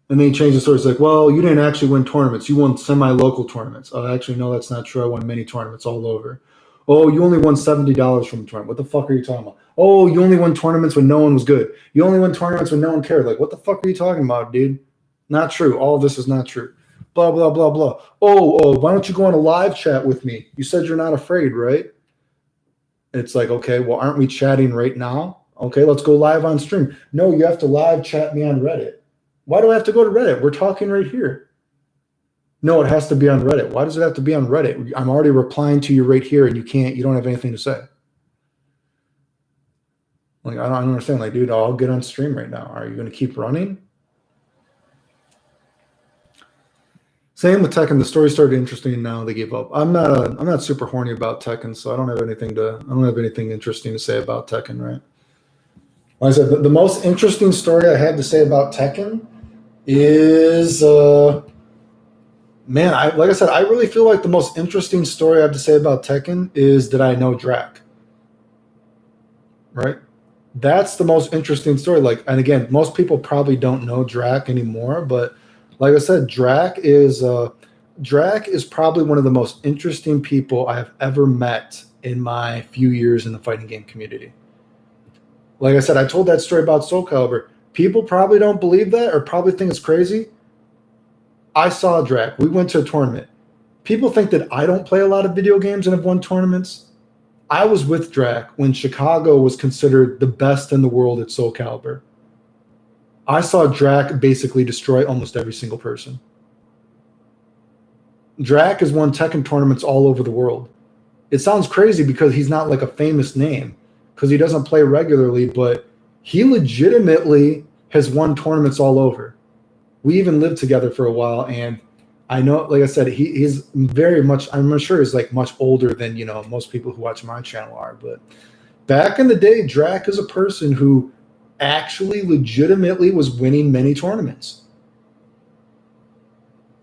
And then he changed the story. It's like, well, you didn't actually win tournaments. You won semi-local tournaments. Oh, actually, no, that's not true. I won many tournaments all over. Oh, you only won $70 from the tournament. What the fuck are you talking about? Oh, you only won tournaments when no one was good. You only won tournaments when no one cared. Like, what the fuck are you talking about, dude? Not true. All of this is not true. Blah, blah, blah, blah. Oh, why don't you go on a live chat with me? You said you're not afraid, right? It's like, okay, well, aren't we chatting right now? Okay, let's go live on stream. No, you have to live chat me on Reddit. Why do I have to go to Reddit? We're talking right here. No, it has to be on Reddit. Why does it have to be on Reddit? I'm already replying to you right here and you don't have anything to say. Like, I don't understand. Like, dude, I'll get on stream right now. Are you going to keep running? Same with Tekken. The story started interesting, and now they gave up. I'm not super horny about Tekken, so I don't have anything interesting to say about Tekken, right? Like I said, the most interesting story I have to say about Tekken is man, like I said, I really feel like the most interesting story I have to say about Tekken is that I know Drac. Right? That's the most interesting story. Like, and again, most people probably don't know Drac anymore, but like I said, Drac is probably one of the most interesting people I have ever met in my few years in the fighting game community. Like I said, I told that story about Soul Calibur. People probably don't believe that or probably think it's crazy. I saw Drac. We went to a tournament. People think that I don't play a lot of video games and have won tournaments. I was with Drac when Chicago was considered the best in the world at Soul Calibur. I saw Drac basically destroy almost every single person. Drac has won Tekken tournaments all over the world. It sounds crazy because he's not like a famous name because he doesn't play regularly, but he legitimately has won tournaments all over. We even lived together for a while, and I know, like I said, he's very much, I'm sure he's like much older than, most people who watch my channel are. But back in the day, Drac is a person who actually legitimately was winning many tournaments.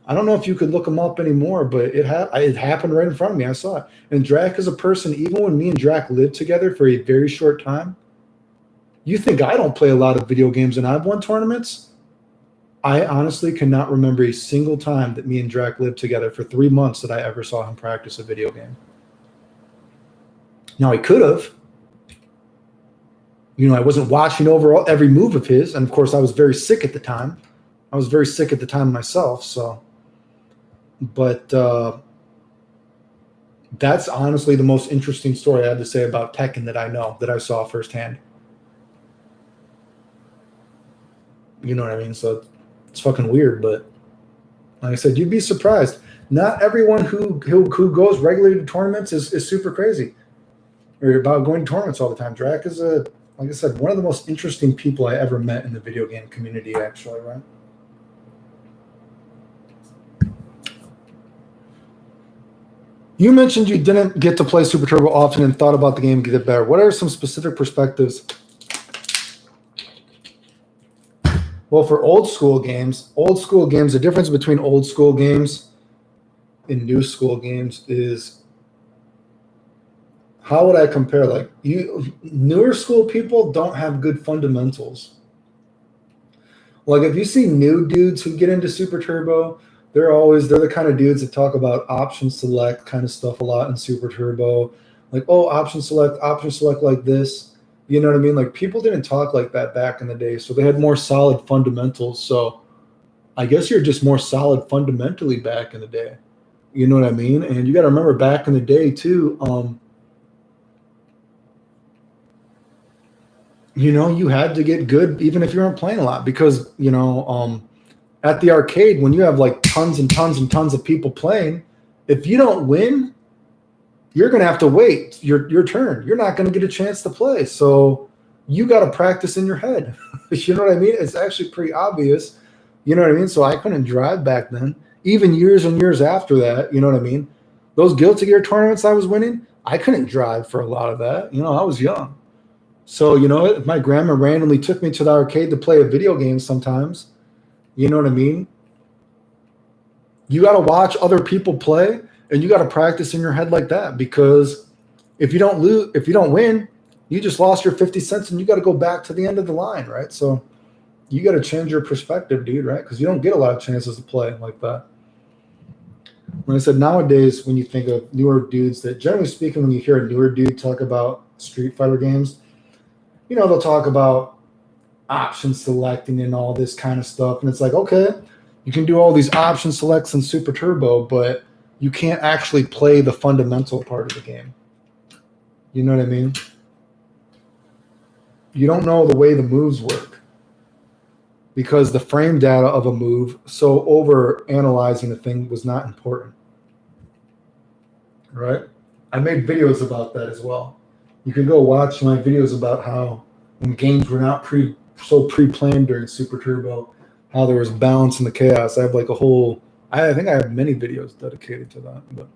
I don't know if you could look him up anymore, but it happened right in front of me. I saw it. And Drac is a person, even when me and Drac lived together for a very short time, you think I don't play a lot of video games and I've won tournaments? I honestly cannot remember a single time that me and Drac lived together for 3 months that I ever saw him practice a video game. Now, he could have. I wasn't watching over every move of his. And, of course, I was very sick at the time. I was very sick at the time myself. So, but that's honestly the most interesting story I have to say about Tekken that I know, that I saw firsthand. You know what I mean? So it's fucking weird, but like I said, you'd be surprised. Not everyone who goes regularly to tournaments is super crazy or about going to tournaments all the time. Drac is like I said, one of the most interesting people I ever met in the video game community, actually, right? You mentioned you didn't get to play Super Turbo often and thought about the game to get it better. What are some specific perspectives? Well, for old school games, the difference between old school games and new school games is, how would I compare? Like, newer school people don't have good fundamentals. Like, if you see new dudes who get into Super Turbo, they're the kind of dudes that talk about option select kind of stuff a lot in Super Turbo. Like, oh, option select like this. You know what I mean? Like, people didn't talk like that back in the day, so they had more solid fundamentals. So I guess you're just more solid fundamentally back in the day. You know what I mean? And you got to remember back in the day too, you had to get good even if you weren't playing a lot because, at the arcade, when you have like tons and tons and tons of people playing, if you don't win, you're going to have to wait your turn. You're not going to get a chance to play. So you got to practice in your head. You know what I mean? It's actually pretty obvious. You know what I mean? So I couldn't drive back then. Even years and years after that, you know what I mean? Those Guilty Gear tournaments I was winning, I couldn't drive for a lot of that. I was young. So, if my grandma randomly took me to the arcade to play a video game sometimes, you know what I mean? You got to watch other people play. And you got to practice in your head like that because if you don't win, you just lost your 50 cents and you got to go back to the end of the line, right? So you got to change your perspective, dude, right? Because you don't get a lot of chances to play like that. When I said nowadays, when you think of newer dudes, that generally speaking, when you hear a newer dude talk about Street Fighter games, they'll talk about option selecting and all this kind of stuff. And it's like, okay, you can do all these option selects in Super Turbo, but you can't actually play the fundamental part of the game. You know what I mean? You don't know the way the moves work because the frame data of a move, so over analyzing a thing was not important. Right? I made videos about that as well. You can go watch my videos about how when games were not pre-planned during Super Turbo, how there was balance in the chaos. I have like a whole I think I have many videos dedicated to that. But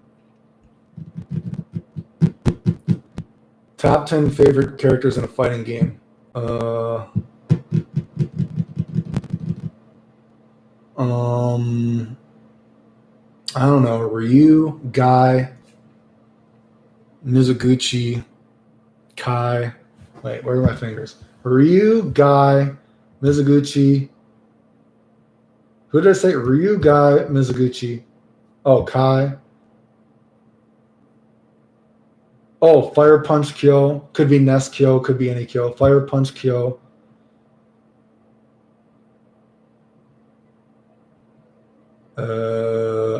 top 10 favorite characters in a fighting game. I don't know. Ryu, Guy, Mizuguchi, Kai. Wait, where are my fingers? Ryu, Guy, Mizuguchi. Who did I say? Ryu, Guy, Mizuguchi. Oh, Kai. Oh, Fire Punch Kyo. Could be Ness Kyo. Could be any Kyo. Fire Punch Kyo.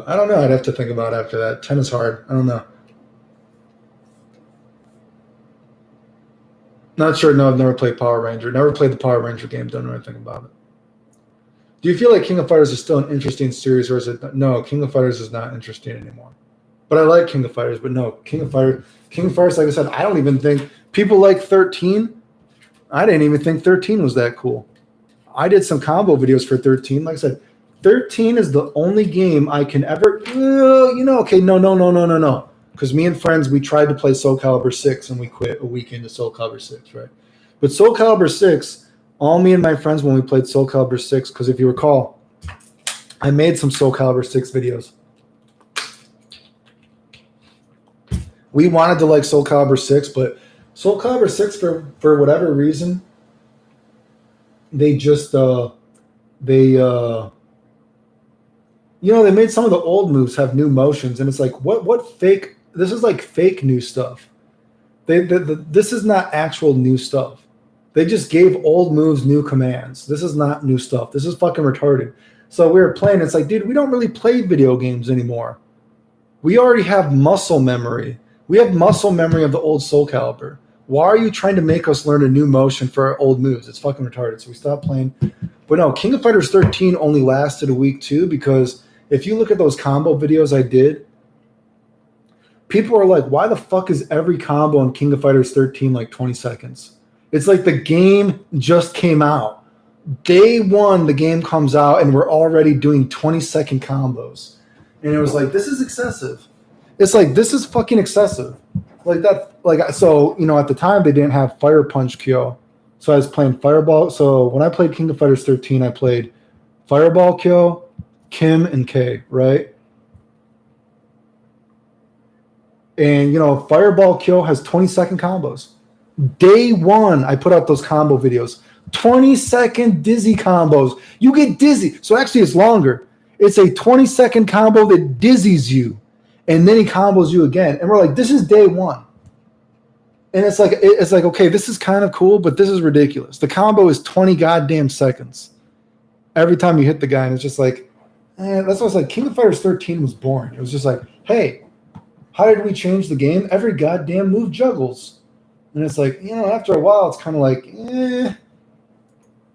I don't know. I'd have to think about it after that. 10 is hard. I don't know. Not sure. No, I've never played Power Ranger. Never played the Power Ranger game. Don't know anything about it. Do you feel like King of Fighters is still an interesting series, or is it? No, King of Fighters is not interesting anymore. But I like King of Fighters. But no, King of Fighters, like I said, I don't even think people like 13. I didn't even think 13 was that cool. I did some combo videos for 13. Like I said, 13 is the only game I can ever, okay, no. Because me and friends, we tried to play Soul Calibur 6 and we quit a week into Soul Calibur 6, right? But Soul Calibur 6, all me and my friends when we played Soul Calibur 6, because if you recall, I made some Soul Calibur 6 videos. We wanted to like Soul Calibur 6, but Soul Calibur 6, for whatever reason, they just, they made some of the old moves have new motions, and it's like, what fake, this is like fake new stuff. This is not actual new stuff. They just gave old moves new commands. This is not new stuff. This is fucking retarded. So we were playing, it's like, dude, we don't really play video games anymore. We already have muscle memory. We have muscle memory of the old Soul Calibur. Why are you trying to make us learn a new motion for our old moves? It's fucking retarded. So we stopped playing. But no, King of Fighters 13 only lasted a week too, because if you look at those combo videos I did, people are like, why the fuck is every combo in King of Fighters 13 like 20 seconds? It's like the game just came out. Day one, the game comes out and we're already doing 20-second combos. And it was like, this is excessive. It's like, this is fucking excessive. Like that, so, at the time they didn't have Fire Punch Kyo. So I was playing Fireball. So when I played King of Fighters 13, I played Fireball Kyo, Kim, and K, right? And, Fireball Kyo has 20-second combos. Day one, I put out those combo videos. 20-second dizzy combos. You get dizzy. So actually, it's longer. It's a 20-second combo that dizzies you. And then he combos you again. And we're like, this is day one. And it's like, okay, this is kind of cool, but this is ridiculous. The combo is 20 goddamn seconds every time you hit the guy. And it's just like, that's what I was like. King of Fighters 13 was boring. It was just like, hey, how did we change the game? Every goddamn move juggles. And it's like, after a while, it's kind of like,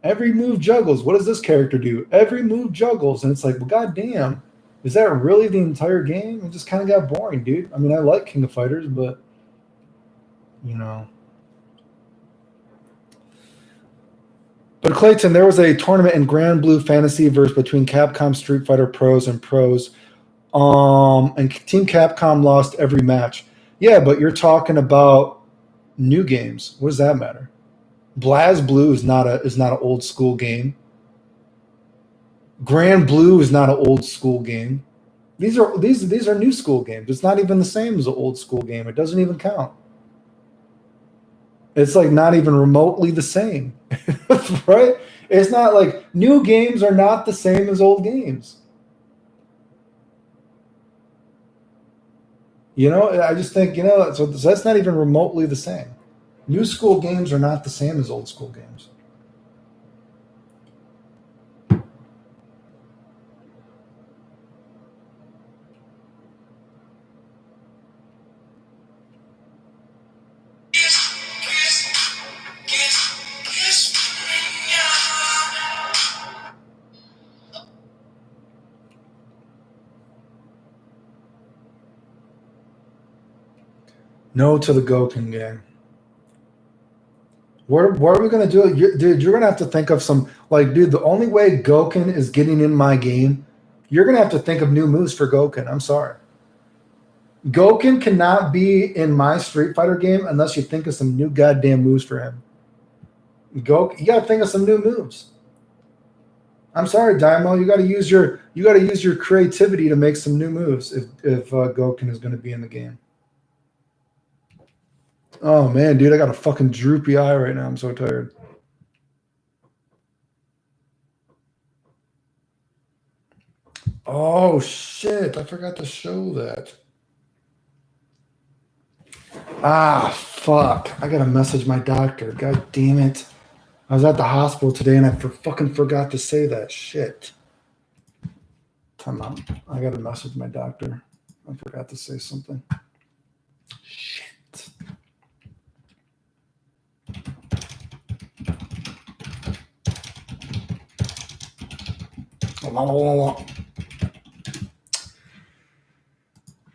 every move juggles. What does this character do? Every move juggles. And it's like, well, goddamn, is that really the entire game? It just kind of got boring, dude. I mean, I like King of Fighters, but, But Clayton, there was a tournament in Grand Blue Fantasy verse between Capcom Street Fighter Pros and Pros. And Team Capcom lost every match. Yeah, but you're talking about new games. What does that matter? BlazBlue is not an old school game. Grand Blue is not an old school game. These are new school games. It's not even the same as an old school game. It doesn't even count. It's like not even remotely the same, right? It's not like new games are not the same as old games. I just think, so that's not even remotely the same. New school games are not the same as old school games. No to the Goken game. What are we going to do? Dude, you're going to have to think of some, dude, the only way Goken is getting in my game You're going to have to think of new moves for Goken. I'm sorry. Goken cannot be in my Street Fighter game unless you think of some new goddamn moves for him. You got to think of some new moves. I'm sorry, Daimo. You got to use your creativity to make some new moves if Goken is going to be in the game. Oh man, dude, I got a fucking droopy eye right now. I'm so tired. Oh shit, I forgot to show that. Ah, fuck. I gotta message my doctor. God damn it. I was at the hospital today and I fucking forgot to say that shit. Time out. I gotta message my doctor. I forgot to say something. Shit.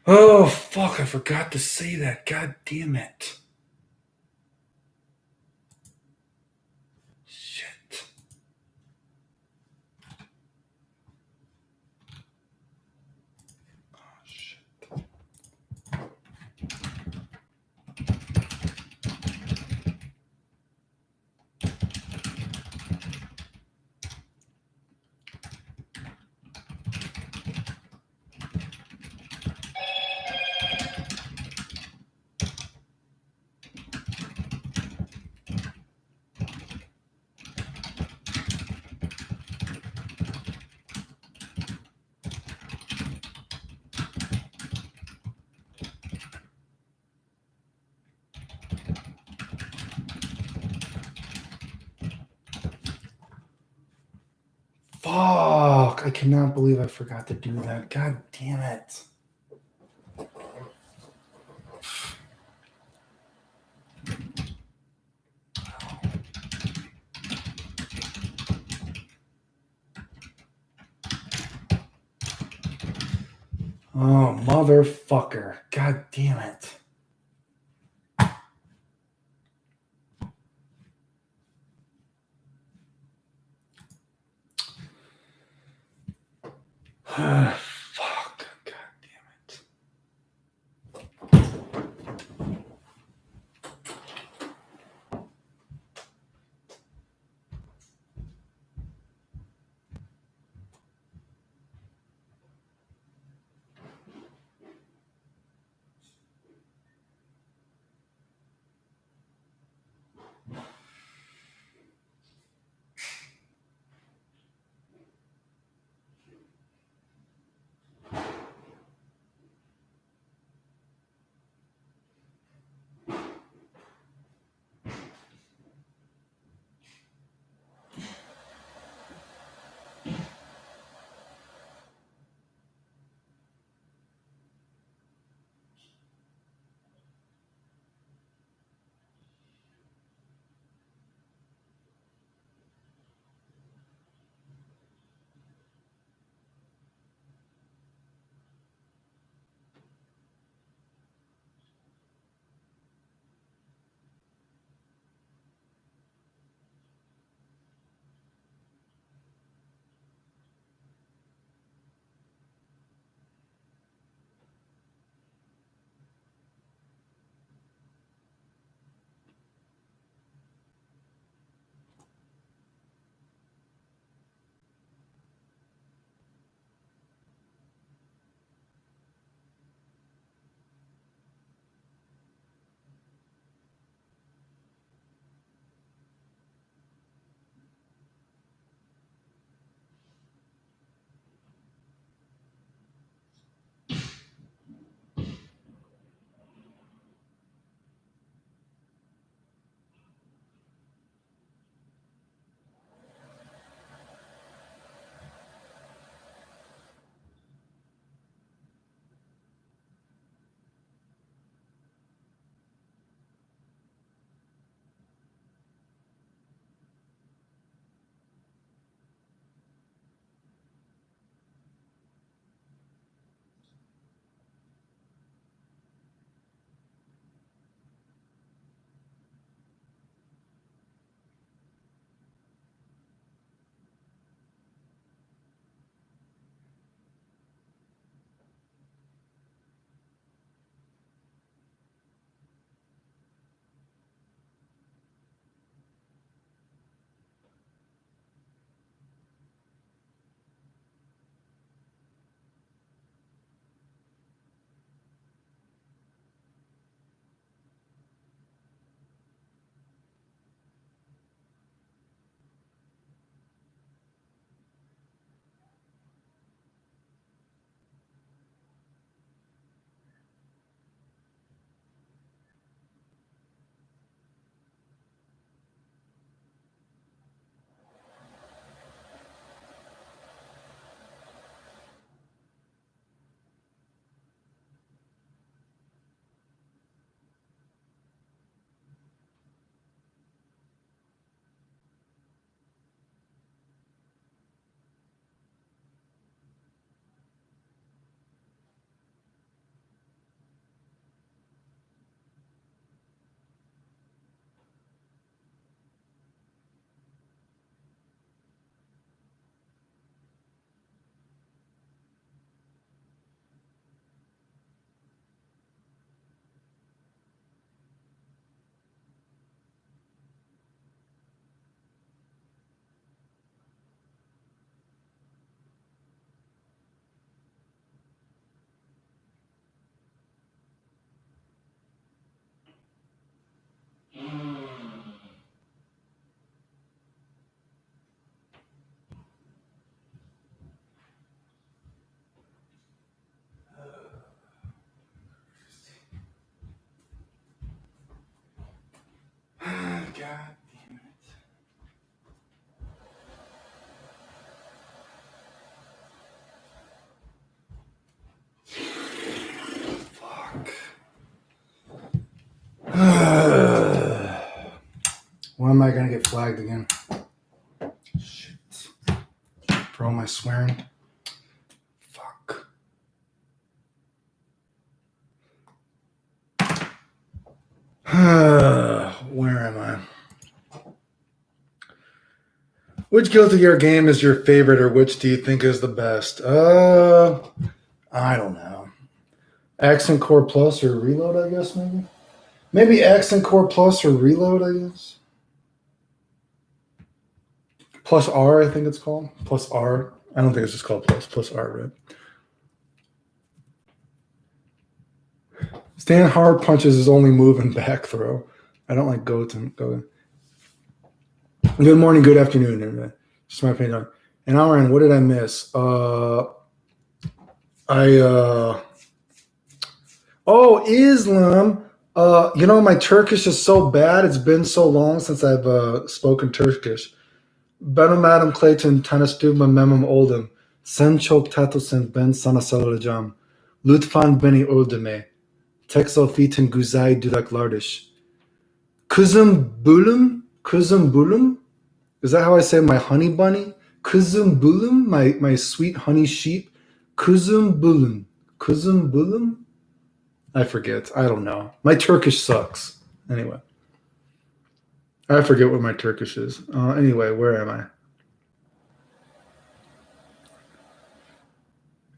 Oh, fuck. I forgot to say that. God damn it. Shit. Oh, shit. Fuck. I cannot believe I forgot to do that. God damn it. Oh, motherfucker. God damn it. Fuck. God damn it. flagged again. Shit. Bro, am I swearing? Fuck. Where am I? Which Guilty Gear game is your favorite, or which do you think is the best? I don't know. Accent Core Plus or Reload, I guess, maybe? Maybe Accent Core Plus or Reload, I guess. Plus R, I think it's called. Plus R. I don't think it's just called Plus. Plus R, right? Stan hard punches his only move in back throw. I don't like Goten. Good morning, good afternoon, everybody. Just my opinion. An hour in, what did I miss? Islam. My Turkish is so bad. It's been so long since I've spoken Turkish. Benim adım Clayton, tanıştığıma memnun oldum. Sen çok tatlısın, ben sana sarılacağım. Lütfen beni öldürme. Tek sofitin güzel dudaklardır. Kızım Bulum? Kızım Bulum? Is that how I say my honey bunny? Kızım Bulum? My sweet honey sheep? Kızım Bulum? Kızım Bulum? I forget. I don't know. My Turkish sucks. Anyway. I forget what my Turkish is. Anyway, where am I?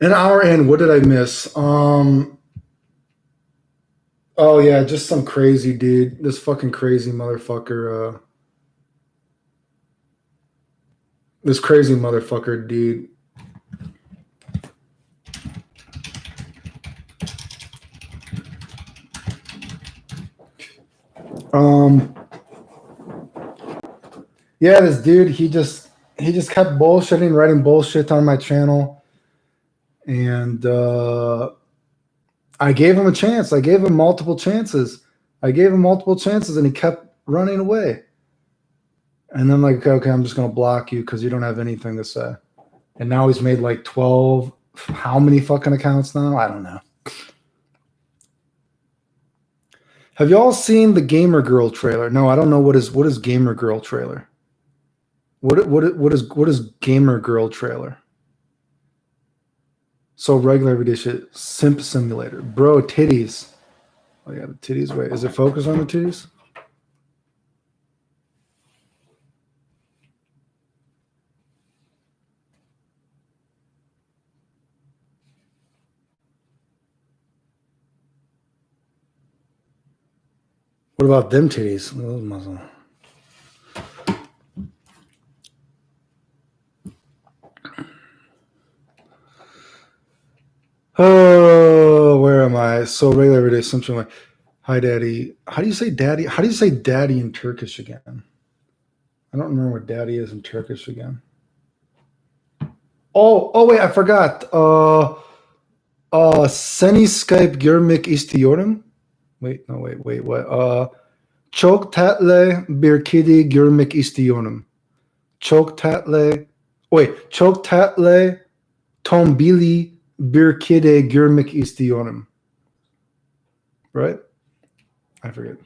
An hour in, what did I miss? Oh yeah, just some crazy dude. This fucking crazy motherfucker. This crazy motherfucker dude. Yeah, this dude, he just kept bullshitting, writing bullshit on my channel. And I gave him a chance. I gave him multiple chances. And he kept running away. And then like, okay, I'm just going to block you because you don't have anything to say. And now he's made like 12, how many fucking accounts now? I don't know. Have y'all seen the Gamer Girl trailer? No, I don't know what is Gamer Girl trailer. What is Gamer Girl trailer? So regular everyday shit. Simp Simulator. Bro, titties. Oh yeah, the titties. Wait, is it focused on the titties? What about them titties? Those muscle. Oh, where am I? So regular everyday something like, hi, daddy. How do you say daddy? How do you say daddy in Turkish again? I don't remember what daddy is in Turkish again. Oh wait, I forgot. Seni Skype görmek istiyorum. Wait, what? Çok tatlı bir kedi görmek istiyorum. Çok tatlı tombili bir kedi görmek istiyorum. Right? I forget.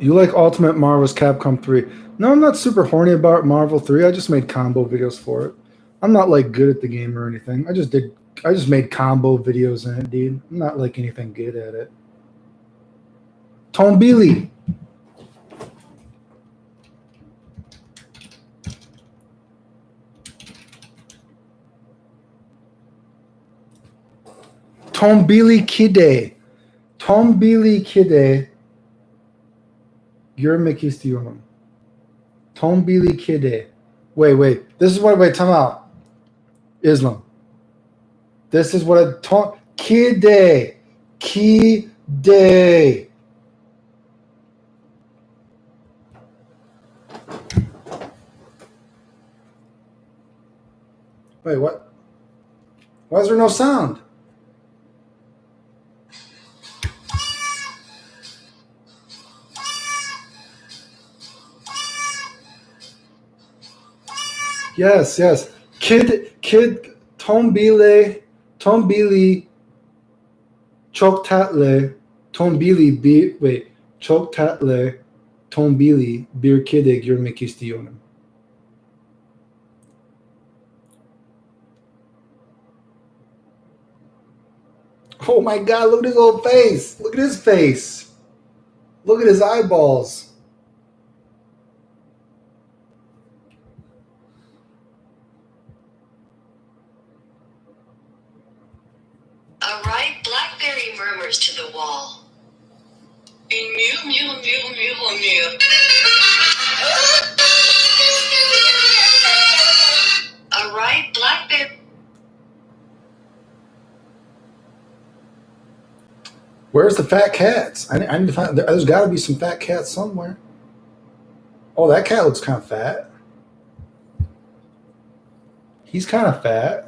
You like Ultimate Marvel's Capcom 3? No, I'm not super horny about Marvel 3. I just made combo videos for it. I'm not like good at the game or anything. I just made combo videos in it, dude. I'm not like anything good at it. Tombili. Tombili kide. Görmek istiyorum. Tombili kide. Wait. This is what. Wait, time out. Islam. This is what a kide. Wait, what? Why is there no sound? Yes. Kid, tombili, Çok tatlı tombili çok tatlı tombili bir kedi görmek istiyorum. Oh my God, look at his old face. Look at his face. Look at his eyeballs. A right blackberry murmurs to the wall. Mew, mew, mew, mew, mew. A right blackberry. Where's the fat cats? I need to find. There's got to be some fat cats somewhere. Oh, that cat looks kind of fat. He's kind of fat.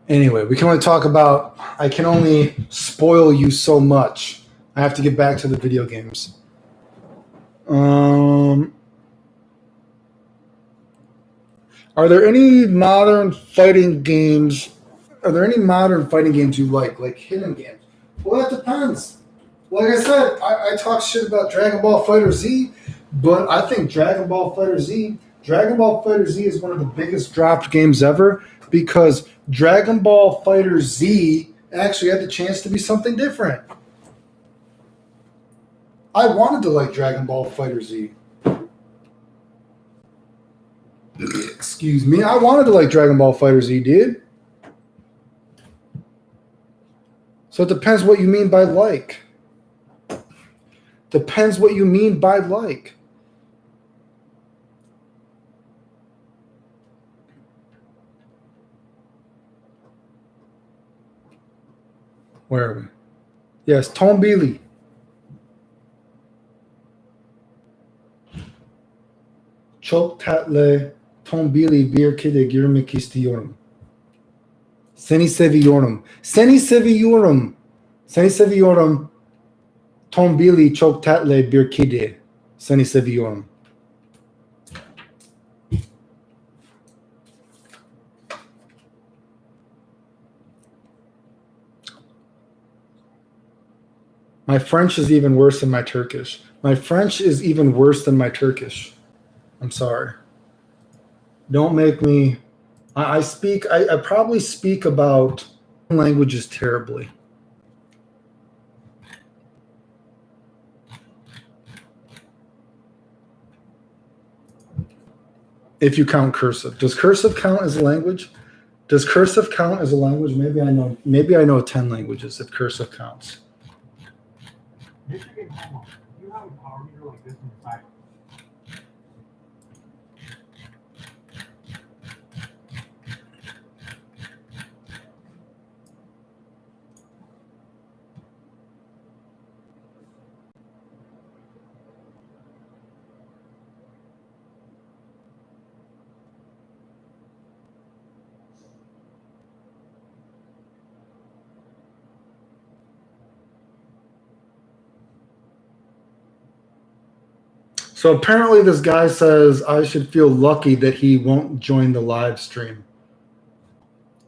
Anyway, we can only talk about. I can only spoil you so much. I have to get back to the video games. Are there any modern fighting games? Are there any modern fighting games you like hidden games? Well, that depends. Like I said, I talk shit about Dragon Ball Fighter Z, but I think Dragon Ball Fighter Z is one of the biggest dropped games ever because Dragon Ball Fighter Z actually had the chance to be something different. I wanted to like Dragon Ball Fighter Z. Excuse me. I wanted to like Dragon Ball Fighter Z, dude. So it depends what you mean by like. Depends what you mean by like. Where are we? Yes, Tombili. Çok tatlı tombili bir kedi görmek istiyorum. Seni seviyorum. Seni seviyorum. Seni seviyorum. Tombili çok tatlı bir kedi. Seni seviyorum. My French is even worse than my Turkish. My French is even worse than my Turkish. I'm sorry. Don't make me. I probably speak about languages terribly. If you count cursive. Does cursive count as a language? Does cursive count as a language? Maybe I know 10 languages if cursive counts. You have a power meter like this inside. So apparently this guy says I should feel lucky that he won't join the live stream.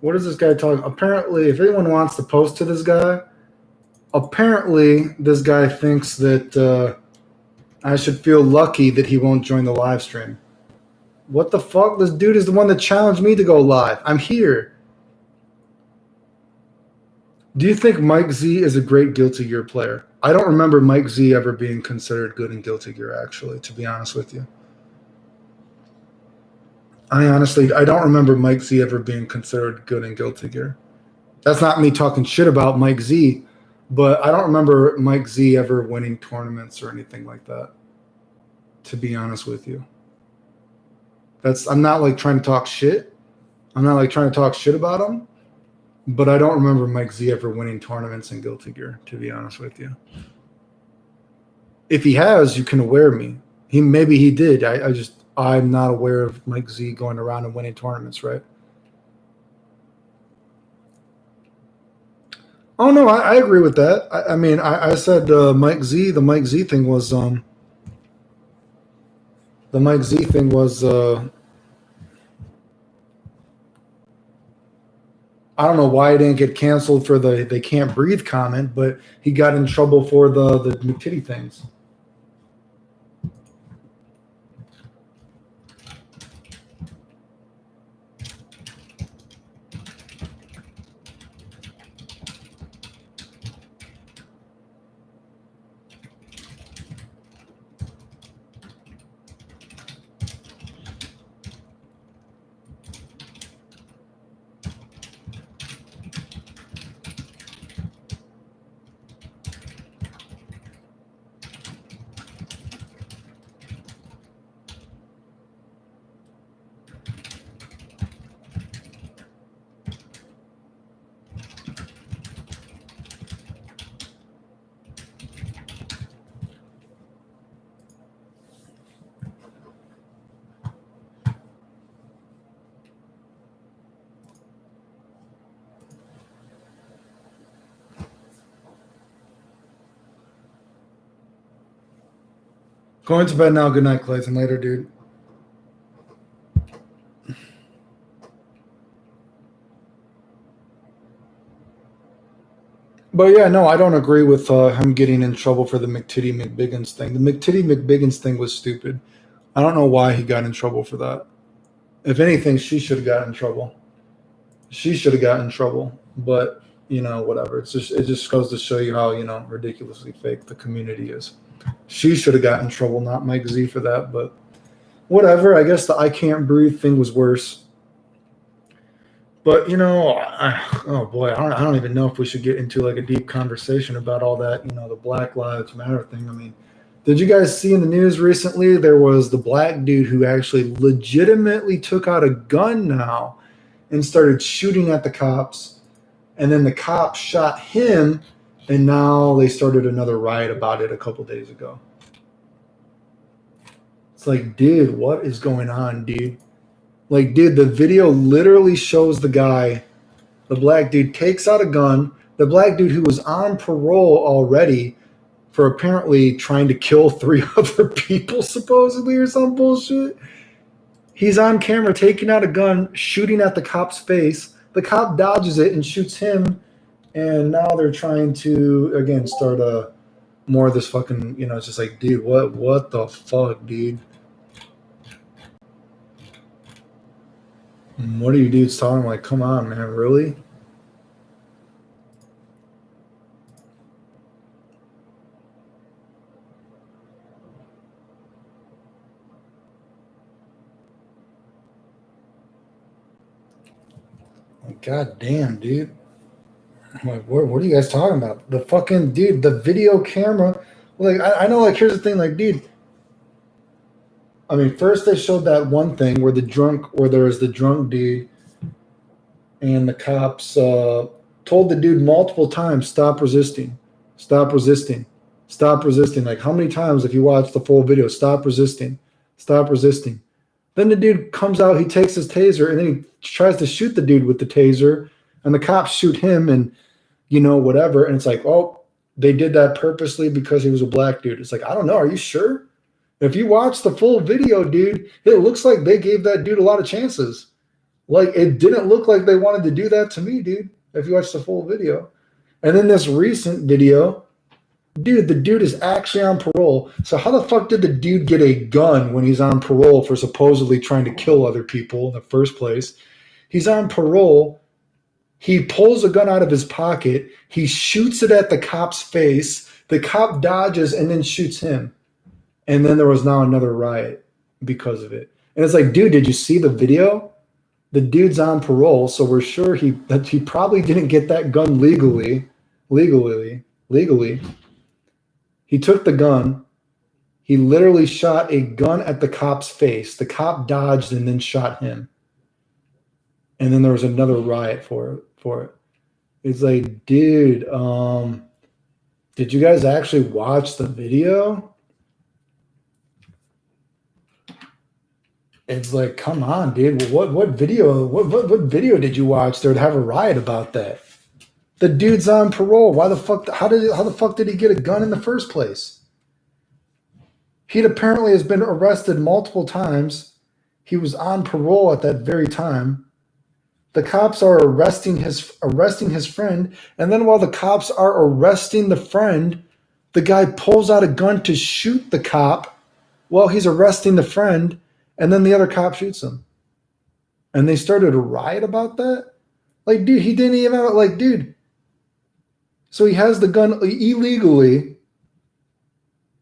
What is this guy talking? Apparently, if anyone wants to post to this guy, apparently this guy thinks that I should feel lucky that he won't join the live stream. What the fuck? This dude is the one that challenged me to go live. I'm here. Do you think Mike Z is a great Guilty Gear player? I don't remember Mike Z ever being considered good in Guilty Gear, actually, to be honest with you. I don't remember Mike Z ever being considered good in Guilty Gear. That's not me talking shit about Mike Z, but I don't remember Mike Z ever winning tournaments or anything like that, to be honest with you. I'm not like trying to talk shit. I'm not like trying to talk shit about him. But I don't remember Mike Z ever winning tournaments in Guilty Gear, to be honest with you. If he has, you can aware me. Maybe he did. I'm not aware of Mike Z going around and winning tournaments, right? Oh no, I agree with that. I said Mike Z. The Mike Z thing was The Mike Z thing was, I don't know why it didn't get canceled for the "they can't breathe" comment, but he got in trouble for the McTitty things. Going to bed now. Good night, Clayton. Later, dude. But yeah, no, I don't agree with him getting in trouble for the McTitty McBiggins thing. The McTitty McBiggins thing was stupid. I don't know why he got in trouble for that. If anything, she should have gotten in trouble. She should have gotten in trouble. But you know, whatever. It just goes to show you how ridiculously fake the community is. She should have gotten in trouble, not Mike Z for that. But whatever. I guess the "I can't breathe" thing was worse. But oh boy, I don't even know if we should get into like a deep conversation about all that. The Black Lives Matter thing. I mean, did you guys see in the news recently? There was the black dude who actually legitimately took out a gun now and started shooting at the cops, and then the cops shot him, and now they started another riot about it a couple days ago. It's like, dude, what is going on, dude? Like, dude, the video literally shows the guy, the black dude, takes out a gun. The black dude who was on parole already for apparently trying to kill 3 other people, supposedly, or some bullshit. He's on camera taking out a gun, shooting at the cop's face. The cop dodges it and shoots him. And now they're trying to, again, start more of this fucking, it's just like, dude, what the fuck, dude? What are you dudes talking like? Come on, man, really? God damn, dude. I'm like, what are you guys talking about? The fucking dude, the video camera. Like, I know, like, here's the thing, like, dude. I mean, first they showed that one thing where there was the drunk dude, and the cops told the dude multiple times, stop resisting, stop resisting, stop resisting. Like, how many times, if you watch the full video, stop resisting, stop resisting. Then the dude comes out, he takes his taser, and then he tries to shoot the dude with the taser, and the cops shoot him, and whatever. And it's like, oh, they did that purposely because he was a black dude. It's like, I don't know. Are you sure? If you watch the full video, dude, it looks like they gave that dude a lot of chances. Like, it didn't look like they wanted to do that to me, dude, if you watch the full video. And then this recent video, dude, the dude is actually on parole. So how the fuck did the dude get a gun when he's on parole for supposedly trying to kill other people in the first place? He's on parole. He pulls a gun out of his pocket. He shoots it at the cop's face. The cop dodges and then shoots him. And then there was now another riot because of it. And it's like, dude, did you see the video? The dude's on parole, so we're sure that he probably didn't get that gun legally. He took the gun. He literally shot a gun at the cop's face. The cop dodged and then shot him. And then there was another riot for it. It's like, dude, did you guys actually watch the video? It's like, come on, dude. What video did you watch that would have a riot about that? The dude's on parole. Why the fuck? How the fuck did he get a gun in the first place? He apparently has been arrested multiple times. He was on parole at that very time. The cops are arresting his friend, and then while the cops are arresting the friend, the guy pulls out a gun to shoot the cop while he's arresting the friend, and then the other cop shoots him. And they started a riot about that? Like, dude, he didn't even have, like, dude. So he has the gun illegally.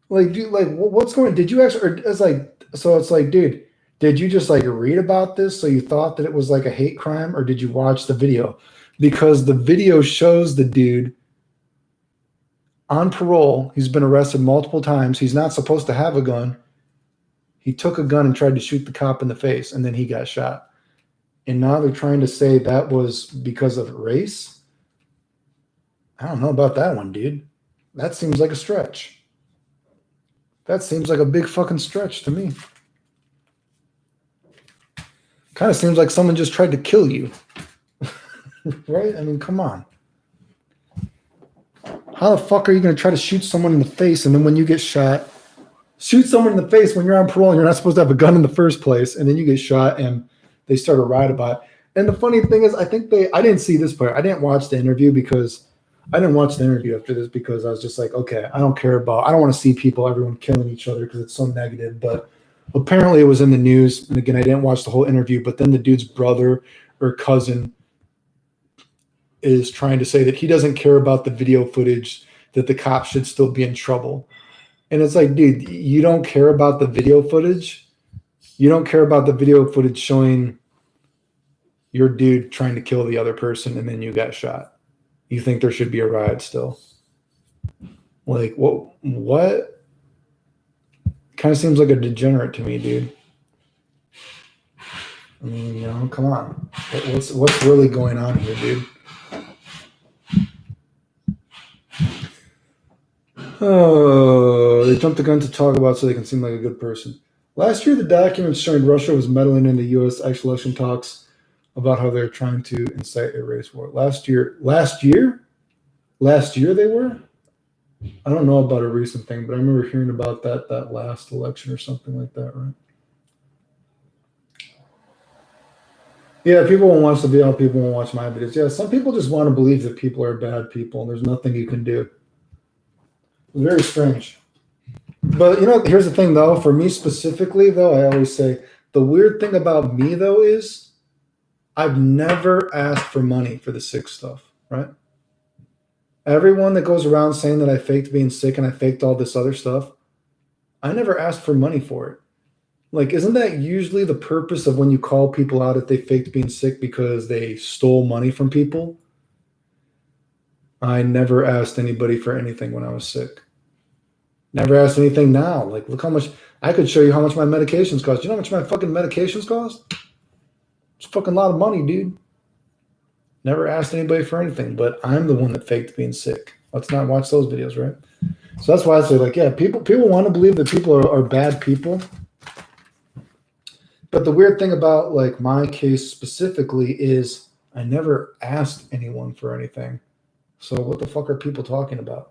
Like, dude, like, what's going on? Did you actually, or it's like, so it's like, dude, did you just like read about this so you thought that it was like a hate crime, or did you watch the video? Because the video shows the dude on parole. He's been arrested multiple times. He's not supposed to have a gun. He took a gun and tried to shoot the cop in the face, and then he got shot. And now they're trying to say that was because of race. I don't know about that one, dude. That seems like a stretch. That seems like a big fucking stretch to me. Kind of seems like someone just tried to kill you. Right? I mean, come on. How the fuck are you going to try to shoot someone in the face, and then when you get shot, shoot someone in the face when you're on parole and you're not supposed to have a gun in the first place, and then you get shot and they start a riot about it. And the funny thing is, I didn't see this part. I didn't watch the interview after this because I was just like, okay, I don't want to see everyone killing each other because it's so negative. But apparently it was in the news. And again, I didn't watch the whole interview, but then the dude's brother or cousin is trying to say that he doesn't care about the video footage, that the cops should still be in trouble. And it's like, dude, you don't care about the video footage? You don't care about the video footage showing your dude trying to kill the other person and then you got shot. You think there should be a riot still? Like, what? Kind of seems like a degenerate to me, dude. I mean, come on. What's really going on here, dude? Oh, they jumped the gun to talk about so they can seem like a good person. Last year, the documents showing Russia was meddling in the U.S. election talks about how they're trying to incite a race war. Last year they were? I don't know about a recent thing, but I remember hearing about that last election or something like that, right? Yeah, people won't watch the video, people won't watch my videos. Yeah, some people just want to believe that people are bad people and there's nothing you can do. Very strange. But here's the thing though, for me specifically though, I always say the weird thing about me though is I've never asked for money for the sick stuff, right? Everyone that goes around saying that I faked being sick and I faked all this other stuff, I never asked for money for it. Like, isn't that usually the purpose of when you call people out if they faked being sick because they stole money from people? I never asked anybody for anything when I was sick. Never asked anything now. Like, look how much, I could show you how much my medications cost. You know how much my fucking medications cost? It's a fucking lot of money, dude. Never asked anybody for anything, but I'm the one that faked being sick. Let's not watch those videos, right? So that's why I say, like, yeah, people want to believe that people are bad people. But the weird thing about, like, my case specifically is I never asked anyone for anything. So what the fuck are people talking about?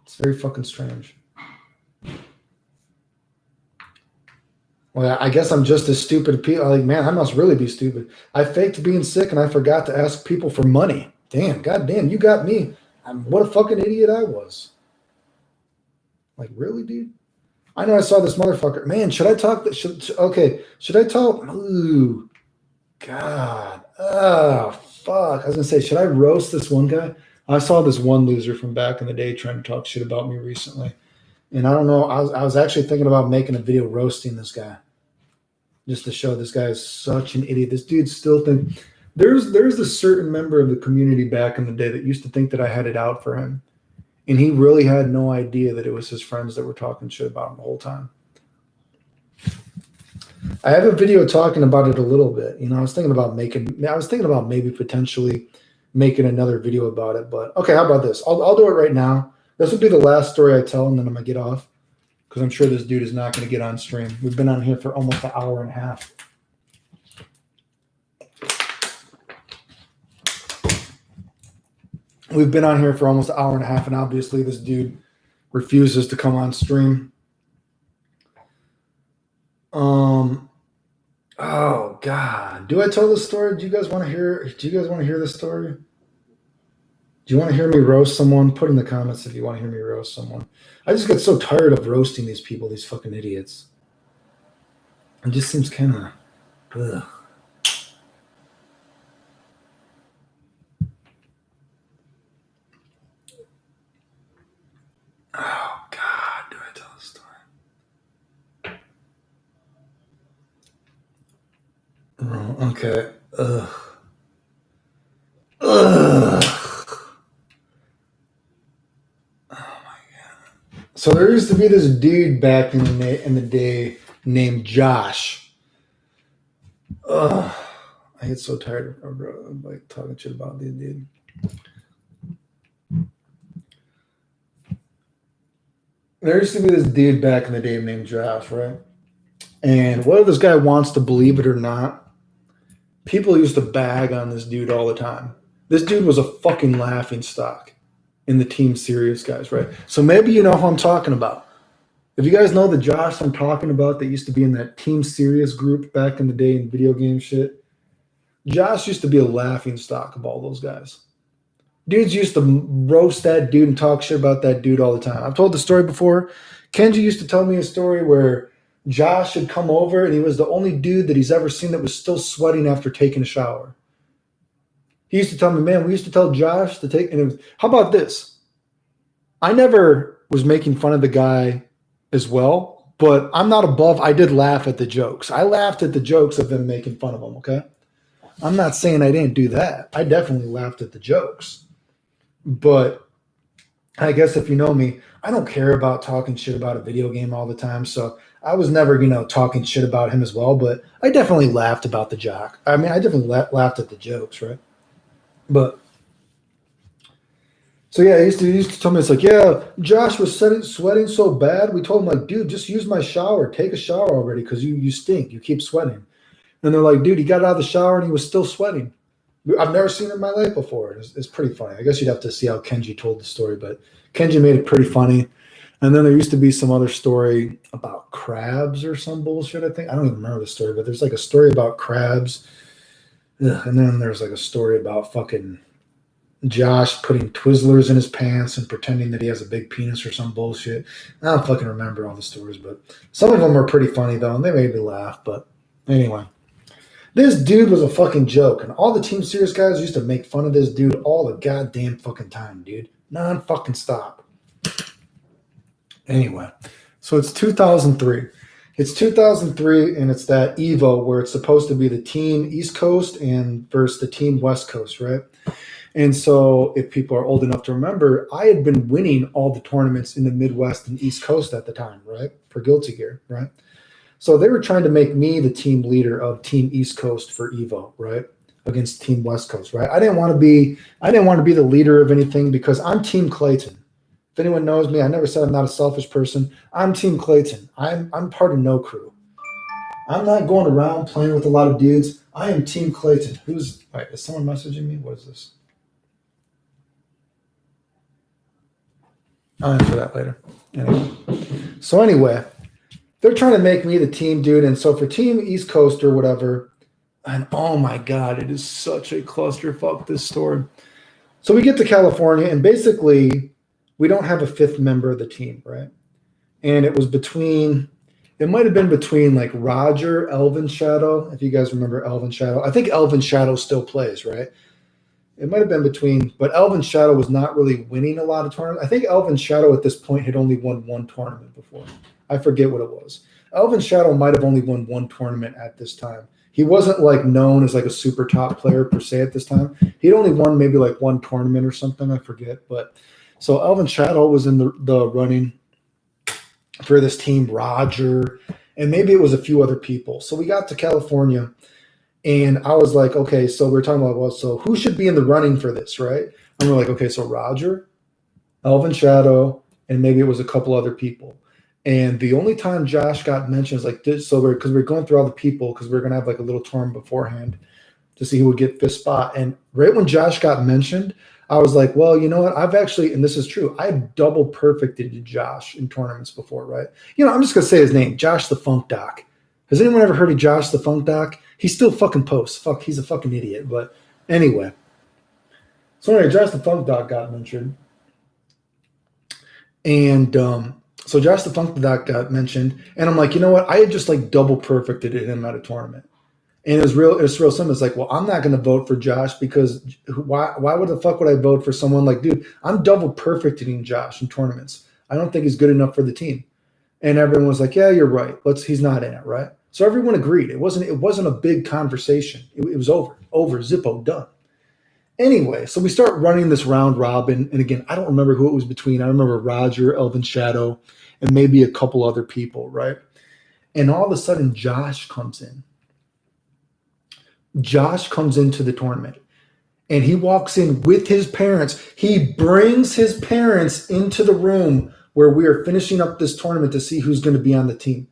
It's very fucking strange. Well, I guess I'm just as stupid. Like, man, I must really be stupid. I faked being sick and I forgot to ask people for money. Damn, goddamn, you got me. What a fucking idiot I was. Like, really, dude? I know I saw this motherfucker. Man, should I talk? Should I talk? Ooh, God. Oh, fuck. I was going to say, should I roast this one guy? I saw this one loser from back in the day trying to talk shit about me recently. And I don't know. I was actually thinking about making a video roasting this guy. Just to show this guy is such an idiot. This dude still thinks there's a certain member of the community back in the day that used to think that I had it out for him. And he really had no idea that it was his friends that were talking shit about him the whole time. I have a video talking about it a little bit. I was thinking about maybe potentially making another video about it. But okay, how about this? I'll do it right now. This will be the last story I tell, and then I'm going to get off. Because I'm sure this dude is not going to get on stream. We've been on here for almost an hour and a half. We've been on here for almost an hour and a half, and obviously this dude refuses to come on stream. Oh God, do I tell this story? Do you guys want to hear? Do you guys want to hear this story? Do you want to hear me roast someone? Put in the comments if you want to hear me roast someone. I just get so tired of roasting these people, these fucking idiots. It just seems kind of, ugh. Oh God, do I tell this story? Oh, okay. Ugh. Ugh. Oh my God. So there used to be this dude back in the day named Josh. Ugh. I get so tired of like talking shit about this dude. There used to be this dude back in the day named Josh, right? And whether this guy wants to believe it or not, people used to bag on this dude all the time. This dude was a fucking laughing stock in the Team Serious guys, right? So maybe you know who I'm talking about. If you guys know the Josh I'm talking about that used to be in that Team Serious group back in the day in video game shit, Josh used to be a laughing stock of all those guys. Dudes used to roast that dude and talk shit about that dude all the time. I've told the story before. Kenji used to tell me a story where Josh had come over and he was the only dude that he's ever seen that was still sweating after taking a shower. He used to tell me, man, we used to tell Josh to take, and it was, how about this? I never was making fun of the guy as well, but I'm not above, I did laugh at the jokes. I laughed at the jokes of them making fun of him, okay? I'm not saying I didn't do that. I definitely laughed at the jokes. But I guess if you know me, I don't care about talking shit about a video game all the time. So I was never, talking shit about him as well. But I definitely laughed about the jock. I mean, I definitely laughed at the jokes, right? But so yeah, he used to tell me, it's like, yeah, Josh was sweating so bad. We told him, like, dude, just use my shower. Take a shower already because you stink. You keep sweating. And they're like, dude, he got out of the shower and he was still sweating. I've never seen it in my life before. It's pretty funny. I guess you'd have to see how Kenji told the story, but Kenji made it pretty funny. And then there used to be some other story about crabs or some bullshit, I think. I don't even remember the story, but there's like a story about crabs. Ugh, and then there's like a story about fucking Josh putting Twizzlers in his pants and pretending that he has a big penis or some bullshit. I don't fucking remember all the stories, but some of them are pretty funny, though, and they made me laugh. But anyway. This dude was a fucking joke, and all the Team Serious guys used to make fun of this dude all the goddamn fucking time, dude. Non-fucking stop. Anyway, so it's 2003. It's 2003, and it's that Evo where it's supposed to be the Team East Coast and versus the Team West Coast, right? And so if people are old enough to remember, I had been winning all the tournaments in the Midwest and East Coast at the time, right? For Guilty Gear, right? So they were trying to make me the team leader of Team East Coast for Evo, right? Against Team West Coast, right? I didn't want to be the leader of anything because I'm Team Clayton. If anyone knows me, I never said I'm not a selfish person. I'm Team Clayton. I'm part of no crew. I'm not going around playing with a lot of dudes. I am Team Clayton. Wait, is someone messaging me? What is this? I'll answer that later. Anyway. They're trying to make me the team, dude. And so for Team East Coast or whatever, and oh my God, it is such a clusterfuck, this story. So we get to California, and basically we don't have a fifth member of the team, right? And it might have been between like Roger, Elvin Shadow, if you guys remember Elvin Shadow. I think Elvin Shadow still plays, right? It might have been between, but Elvin Shadow was not really winning a lot of tournaments. I think Elvin Shadow at this point had only won one tournament before. I forget what it was. Elvin Shadow might have only won one tournament at this time. He wasn't like known as like a super top player per se at this time. He'd only won maybe like one tournament or something. I forget. But so Elvin Shadow was in the running for this team, Roger, and maybe it was a few other people. So we got to California, and I was like, okay, so we're talking about, well, so who should be in the running for this, right? And we're like, okay, so Roger, Elvin Shadow, and maybe it was a couple other people. And the only time Josh got mentioned is like this. So because we're going through all the people, because we're going to have like a little tournament beforehand to see who would get fifth spot. And right when Josh got mentioned, I was like, well, you know what? I've actually, and this is true, I've double perfected Josh in tournaments before, right? I'm just gonna say his name, Josh the Funk Doc. Has anyone ever heard of Josh the Funk Doc? He still fucking posts. Fuck, he's a fucking idiot. But anyway. So anyway, Josh the Funk Doc got mentioned. And so Josh the Funk Doc got mentioned. And I'm like, you know what? I had just like double perfected him at a tournament. And it was real simple. It's like, well, I'm not going to vote for Josh because why would the fuck would I vote for someone like, dude, I'm double perfecting Josh in tournaments. I don't think he's good enough for the team. And everyone was like, yeah, you're right. He's not in it, right? So everyone agreed. It wasn't a big conversation. It was over, Zippo, done. Anyway, so we start running this round robin. And again, I don't remember who it was between. I remember Roger, Elvin Shadow, and maybe a couple other people, right? And all of a sudden, Josh comes in. Josh comes into the tournament and he walks in with his parents. He brings his parents into the room where we are finishing up this tournament to see who's going to be on the team.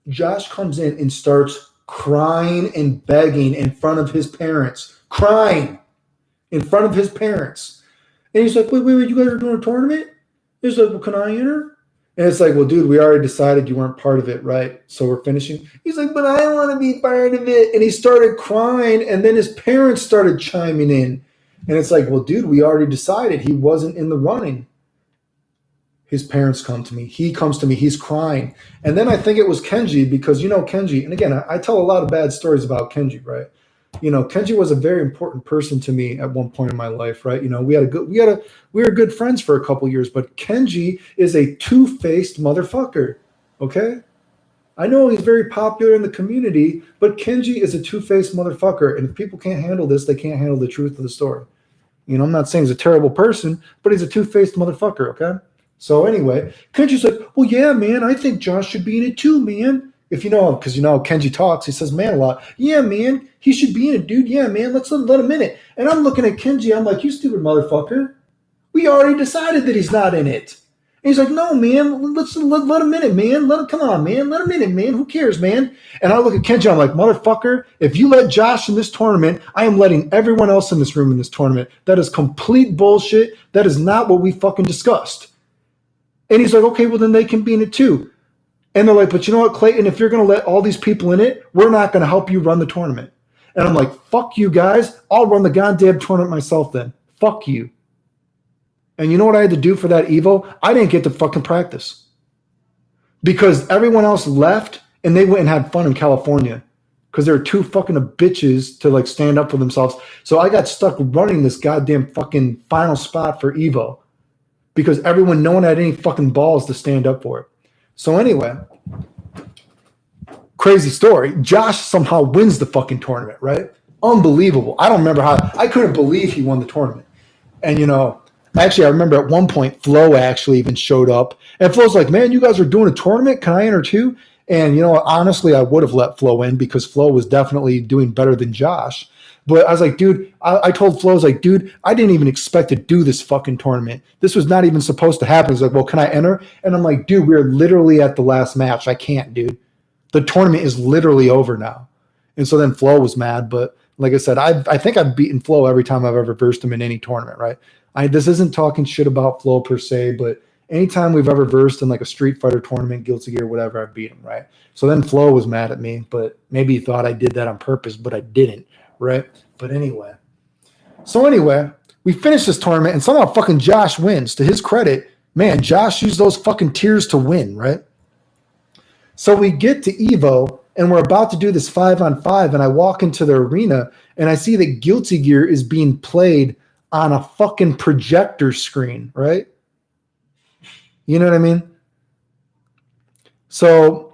Josh comes in and starts crying and begging in front of his parents, crying in front of his parents. And he's like, wait, you guys are doing a tournament? He's like, well, can I enter? And it's like, well, dude, we already decided you weren't part of it, right? So we're finishing. He's like, but I want to be part of it. And he started crying, and then his parents started chiming in. And it's like, well, dude, we already decided he wasn't in the running. His parents come to me. He comes to me. He's crying. And then I think it was Kenji because, Kenji, and again, I tell a lot of bad stories about Kenji, right? Kenji was a very important person to me at one point in my life, right? We were good friends for a couple years, but Kenji is a two-faced motherfucker, okay? I know he's very popular in the community, but Kenji is a two-faced motherfucker, and if people can't handle this, they can't handle the truth of the story. I'm not saying he's a terrible person, but he's a two-faced motherfucker, okay? So anyway, Kenji's like, well, yeah, man, I think Josh should be in it too, man. If because Kenji talks, he says man a lot. Yeah, man, he should be in it, dude. Yeah, man, let's let him in it. And I'm looking at Kenji, I'm like, you stupid motherfucker. We already decided that he's not in it. And he's like, no, man, let him in it, man. Come on, man. Let him in it, man. Who cares, man? And I look at Kenji, I'm like, motherfucker, if you let Josh in this tournament, I am letting everyone else in this room in this tournament. That is complete bullshit. That is not what we fucking discussed. And he's like, okay, well, then they can be in it too. And they're like, but you know what, Clayton, if you're going to let all these people in it, we're not going to help you run the tournament. And I'm like, fuck you guys. I'll run the goddamn tournament myself then. Fuck you. And you know what I had to do for that Evo? I didn't get to fucking practice. Because everyone else left and they went and had fun in California. Because they were too fucking bitches to like stand up for themselves. So I got stuck running this goddamn fucking final spot for Evo. Because no one had any fucking balls to stand up for it. So anyway, crazy story. Josh somehow wins the fucking tournament, right? Unbelievable. I don't remember how. I couldn't believe he won the tournament. And, actually, I remember at one point, Flo actually even showed up. And Flo's like, man, you guys are doing a tournament. Can I enter too? And, honestly, I would have let Flo in because Flo was definitely doing better than Josh. But I was like, dude, I told Flo, I was like, dude, I didn't even expect to do this fucking tournament. This was not even supposed to happen. He's like, well, can I enter? And I'm like, dude, we're literally at the last match. I can't, dude. The tournament is literally over now. And so then Flo was mad. But like I said, I think I've beaten Flo every time I've ever versed him in any tournament, right? This isn't talking shit about Flo per se, but anytime we've ever versed in like a Street Fighter tournament, Guilty Gear, whatever, I've beat him, right? So then Flo was mad at me, but maybe he thought I did that on purpose, but I didn't. Right? But anyway. So anyway, we finished this tournament and somehow fucking Josh wins. To his credit, man, Josh used those fucking tears to win, right? So we get to Evo and we're about to do this 5-on-5 and I walk into the arena and I see that Guilty Gear is being played on a fucking projector screen, right? You know what I mean? So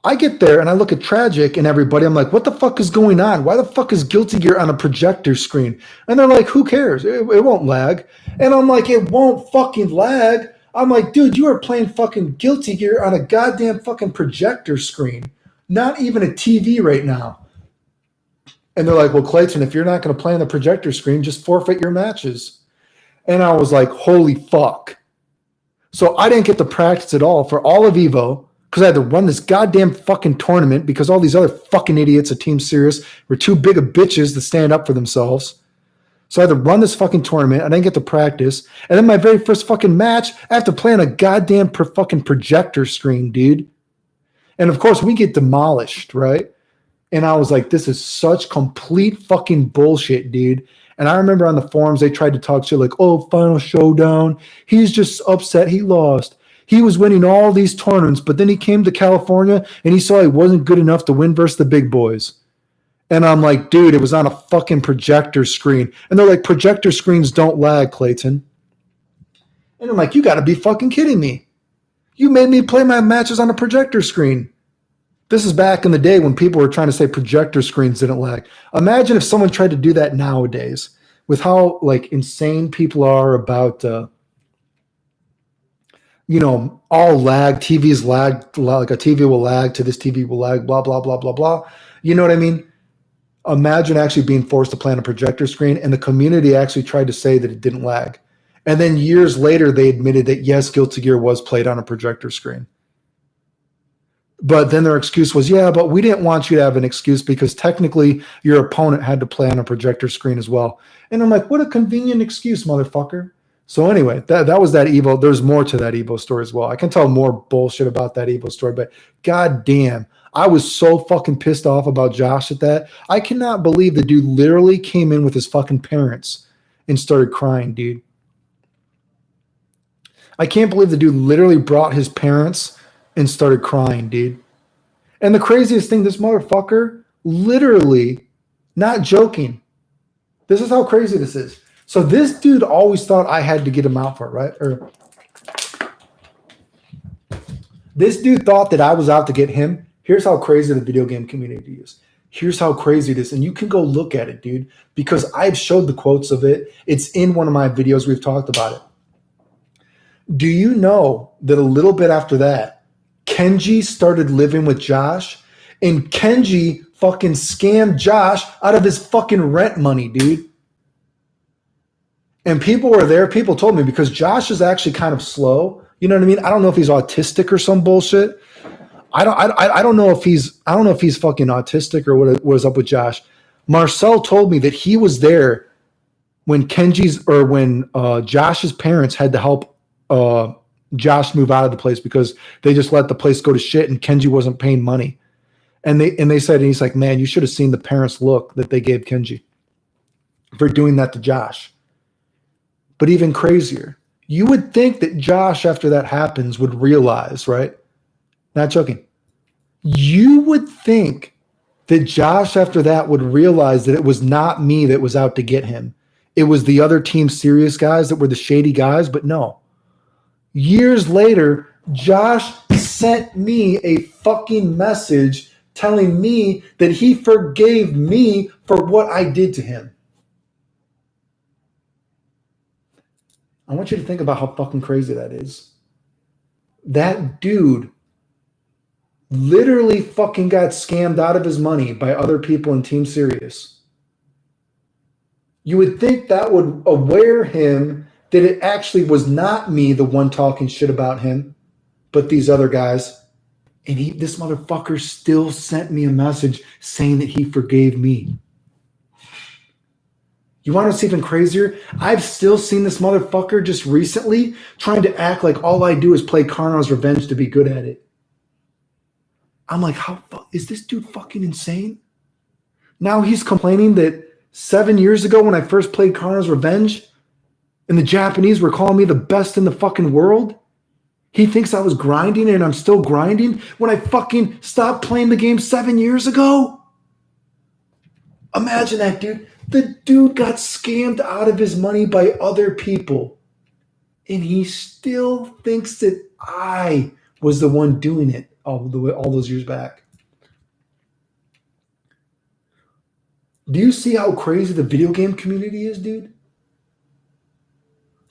I get there and I look at Tragic and everybody. I'm like, what the fuck is going on? Why the fuck is Guilty Gear on a projector screen? And they're like, who cares? It won't lag. And I'm like, it won't fucking lag. I'm like, dude, you are playing fucking Guilty Gear on a goddamn fucking projector screen. Not even a TV right now. And they're like, well, Clayton, if you're not going to play on the projector screen, just forfeit your matches. And I was like, holy fuck. So I didn't get to practice at all for all of Evo. Because I had to run this goddamn fucking tournament because all these other fucking idiots at Team Serious were too big of bitches to stand up for themselves. So I had to run this fucking tournament. I didn't get to practice. And then my very first fucking match, I have to play on a goddamn fucking projector screen, dude. And of course, we get demolished, right? And I was like, this is such complete fucking bullshit, dude. And I remember on the forums, they tried to talk shit like, oh, final showdown. He's just upset he lost. He was winning all these tournaments, but then he came to California and he saw he wasn't good enough to win versus the big boys. And I'm like, dude, it was on a fucking projector screen. And they're like, projector screens don't lag, Clayton. And I'm like, you got to be fucking kidding me. You made me play my matches on a projector screen. This is back in the day when people were trying to say projector screens didn't lag. Imagine if someone tried to do that nowadays with how like insane people are about, all lag. TVs lag, like a TV will lag to this TV will lag, blah, blah, blah, blah, blah. You know what I mean? Imagine actually being forced to play on a projector screen, and the community actually tried to say that it didn't lag. And then years later, they admitted that, yes, Guilty Gear was played on a projector screen. But then their excuse was, yeah, but we didn't want you to have an excuse because technically your opponent had to play on a projector screen as well. And I'm like, what a convenient excuse, motherfucker. So anyway, that was that Evo. There's more to that Evo story as well. I can tell more bullshit about that Evo story, but goddamn, I was so fucking pissed off about Josh at that. I cannot believe the dude literally came in with his fucking parents and started crying, dude. I can't believe the dude literally brought his parents and started crying, dude. And the craziest thing, this motherfucker literally, not joking. This is how crazy this is. So this dude always thought I had to get him out for it, right? Or this dude thought that I was out to get him. Here's how crazy the video game community is. Here's how crazy it is. And you can go look at it, dude, because I've showed the quotes of it. It's in one of my videos. We've talked about it. Do you know that a little bit after that, Kenji started living with Josh, and Kenji fucking scammed Josh out of his fucking rent money, dude? And people were there. People told me because Josh is actually kind of slow. You know what I mean? I don't know if he's autistic or some bullshit. I don't know if he's fucking autistic or what was up with Josh. Marcel told me that he was there when Josh's parents had to help Josh move out of the place because they just let the place go to shit and Kenji wasn't paying money. And they said, and he's like, man, you should have seen the parents' look that they gave Kenji for doing that to Josh. But even crazier, you would think that Josh, after that happens, would realize, right? Not joking. You would think that Josh, after that, would realize that it was not me that was out to get him. It was the other Team Serious guys that were the shady guys, but no. Years later, Josh sent me a fucking message telling me that he forgave me for what I did to him. I want you to think about how fucking crazy that is. That dude literally fucking got scammed out of his money by other people in Team Serious. You would think that would aware him that it actually was not me, the one talking shit about him, but these other guys. And this motherfucker still sent me a message saying that he forgave me. You want to see even crazier? I've still seen this motherfucker just recently trying to act like all I do is play Karna's Revenge to be good at it. I'm like, is this dude fucking insane? Now he's complaining that 7 years ago when I first played Karna's Revenge and the Japanese were calling me the best in the fucking world, he thinks I was grinding and I'm still grinding when I fucking stopped playing the game 7 years ago? Imagine that, dude. The dude got scammed out of his money by other people. And he still thinks that I was the one doing it all those years back. Do you see how crazy the video game community is, dude?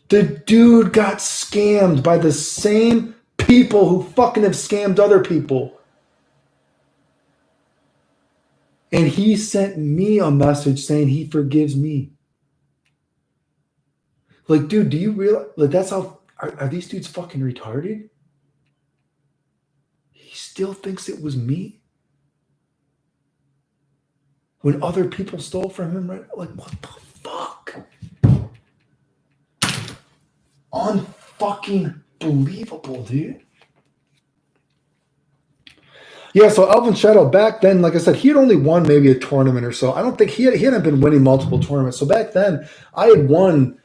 The dude got scammed by the same people who fucking have scammed other people. And he sent me a message saying he forgives me. Like, dude, do you realize, like, that's how, are these dudes fucking retarded? He still thinks it was me? When other people stole from him, right? Like, what the fuck? Unfucking believable, dude. Yeah, so Alvin Shadow back then, like I said, he had only won maybe a tournament or so. I don't think he hadn't been winning multiple tournaments. So back then, I had won,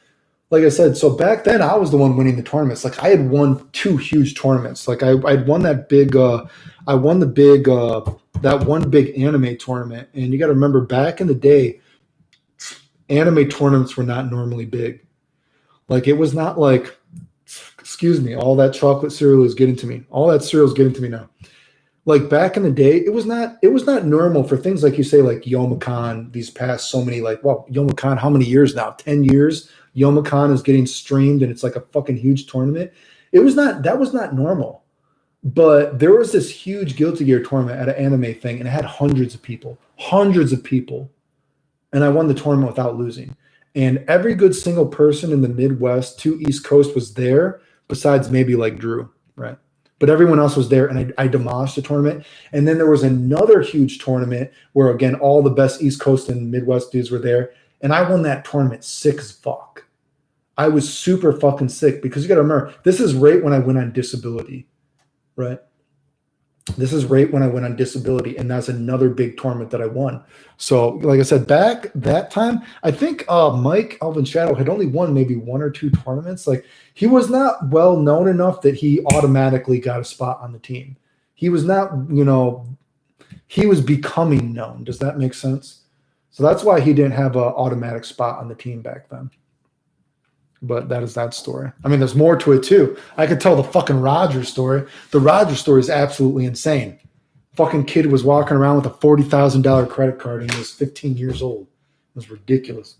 like I said, so back then I was the one winning the tournaments. Like I had won 2 huge tournaments. Like I'd won that big, I won the big, that one big anime tournament. And you got to remember, back in the day, anime tournaments were not normally big. Like it was not like, excuse me, all that chocolate cereal is getting to me. All that cereal is getting to me now. Like back in the day, it was not normal for things like you say, like Youmacon, these past so many, like, well, Youmacon, how many years now? 10 years. Youmacon is getting streamed and it's like a fucking huge tournament. That was not normal. But there was this huge Guilty Gear tournament at an anime thing, and it had hundreds of people. Hundreds of people. And I won the tournament without losing. And every good single person in the Midwest to East Coast was there, besides maybe like Drew, right? But everyone else was there, and I demolished the tournament. And then there was another huge tournament where, again, all the best East Coast and Midwest dudes were there. And I won that tournament sick as fuck. I was super fucking sick because you got to remember, this is right when I went on disability, right? This is right when I went on disability, and that's another big tournament that I won. So, like I said, back that time, I think Mike Alvin Shadow had only won maybe 1 or 2 tournaments. Like he was not well known enough that he automatically got a spot on the team. He was not, he was becoming known. Does that make sense? So that's why he didn't have an automatic spot on the team back then. But that is that story. I mean, there's more to it too. I could tell the fucking Rogers story. The Rogers story is absolutely insane. Fucking kid was walking around with a $40,000 credit card and he was 15 years old. It was ridiculous.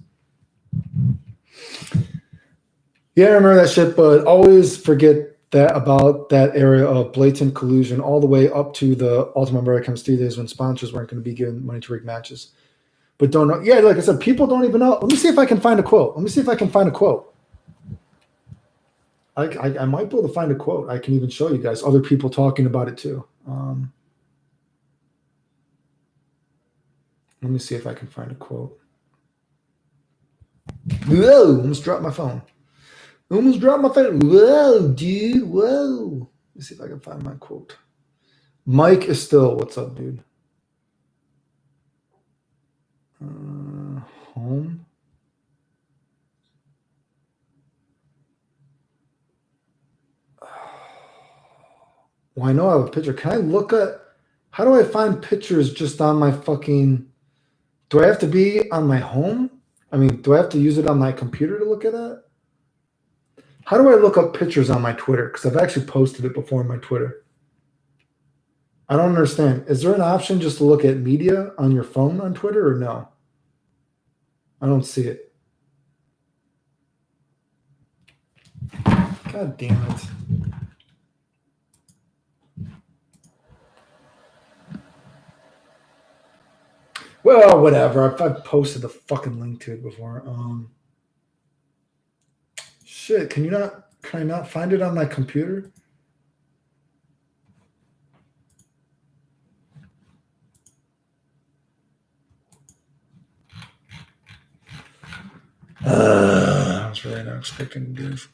Yeah, I remember that shit, but always forget that about that area of blatant collusion all the way up to the Ultimate American 3 days when sponsors weren't going to be giving money to rig matches. But don't know. Yeah, like I said, people don't even know. Let me see if I can find a quote. I might be able to find a quote. I can even show you guys other people talking about it too. Let me see if I can find a quote. Whoa, almost dropped my phone. Whoa, dude. Whoa. Let me see if I can find my quote. Mike is still, what's up, dude? Home. Well, I know I have a picture. Can I look at, how do I find pictures just on my fucking, do I have to be on my home? I mean, do I have to use it on my computer to look at it? How do I look up pictures on my Twitter? Because I've actually posted it before on my Twitter. I don't understand. Is there an option just to look at media on your phone on Twitter or no? I don't see it. God damn it. Well, whatever. I've posted the fucking link to it before. Shit, can I not find it on my computer? I was really not expecting to do this.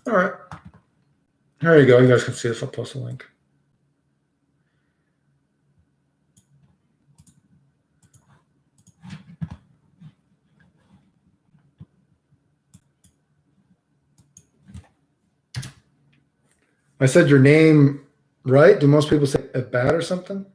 All right. There you go. You guys can see this. I'll post a link. I said your name right. Do most people say at bat or something?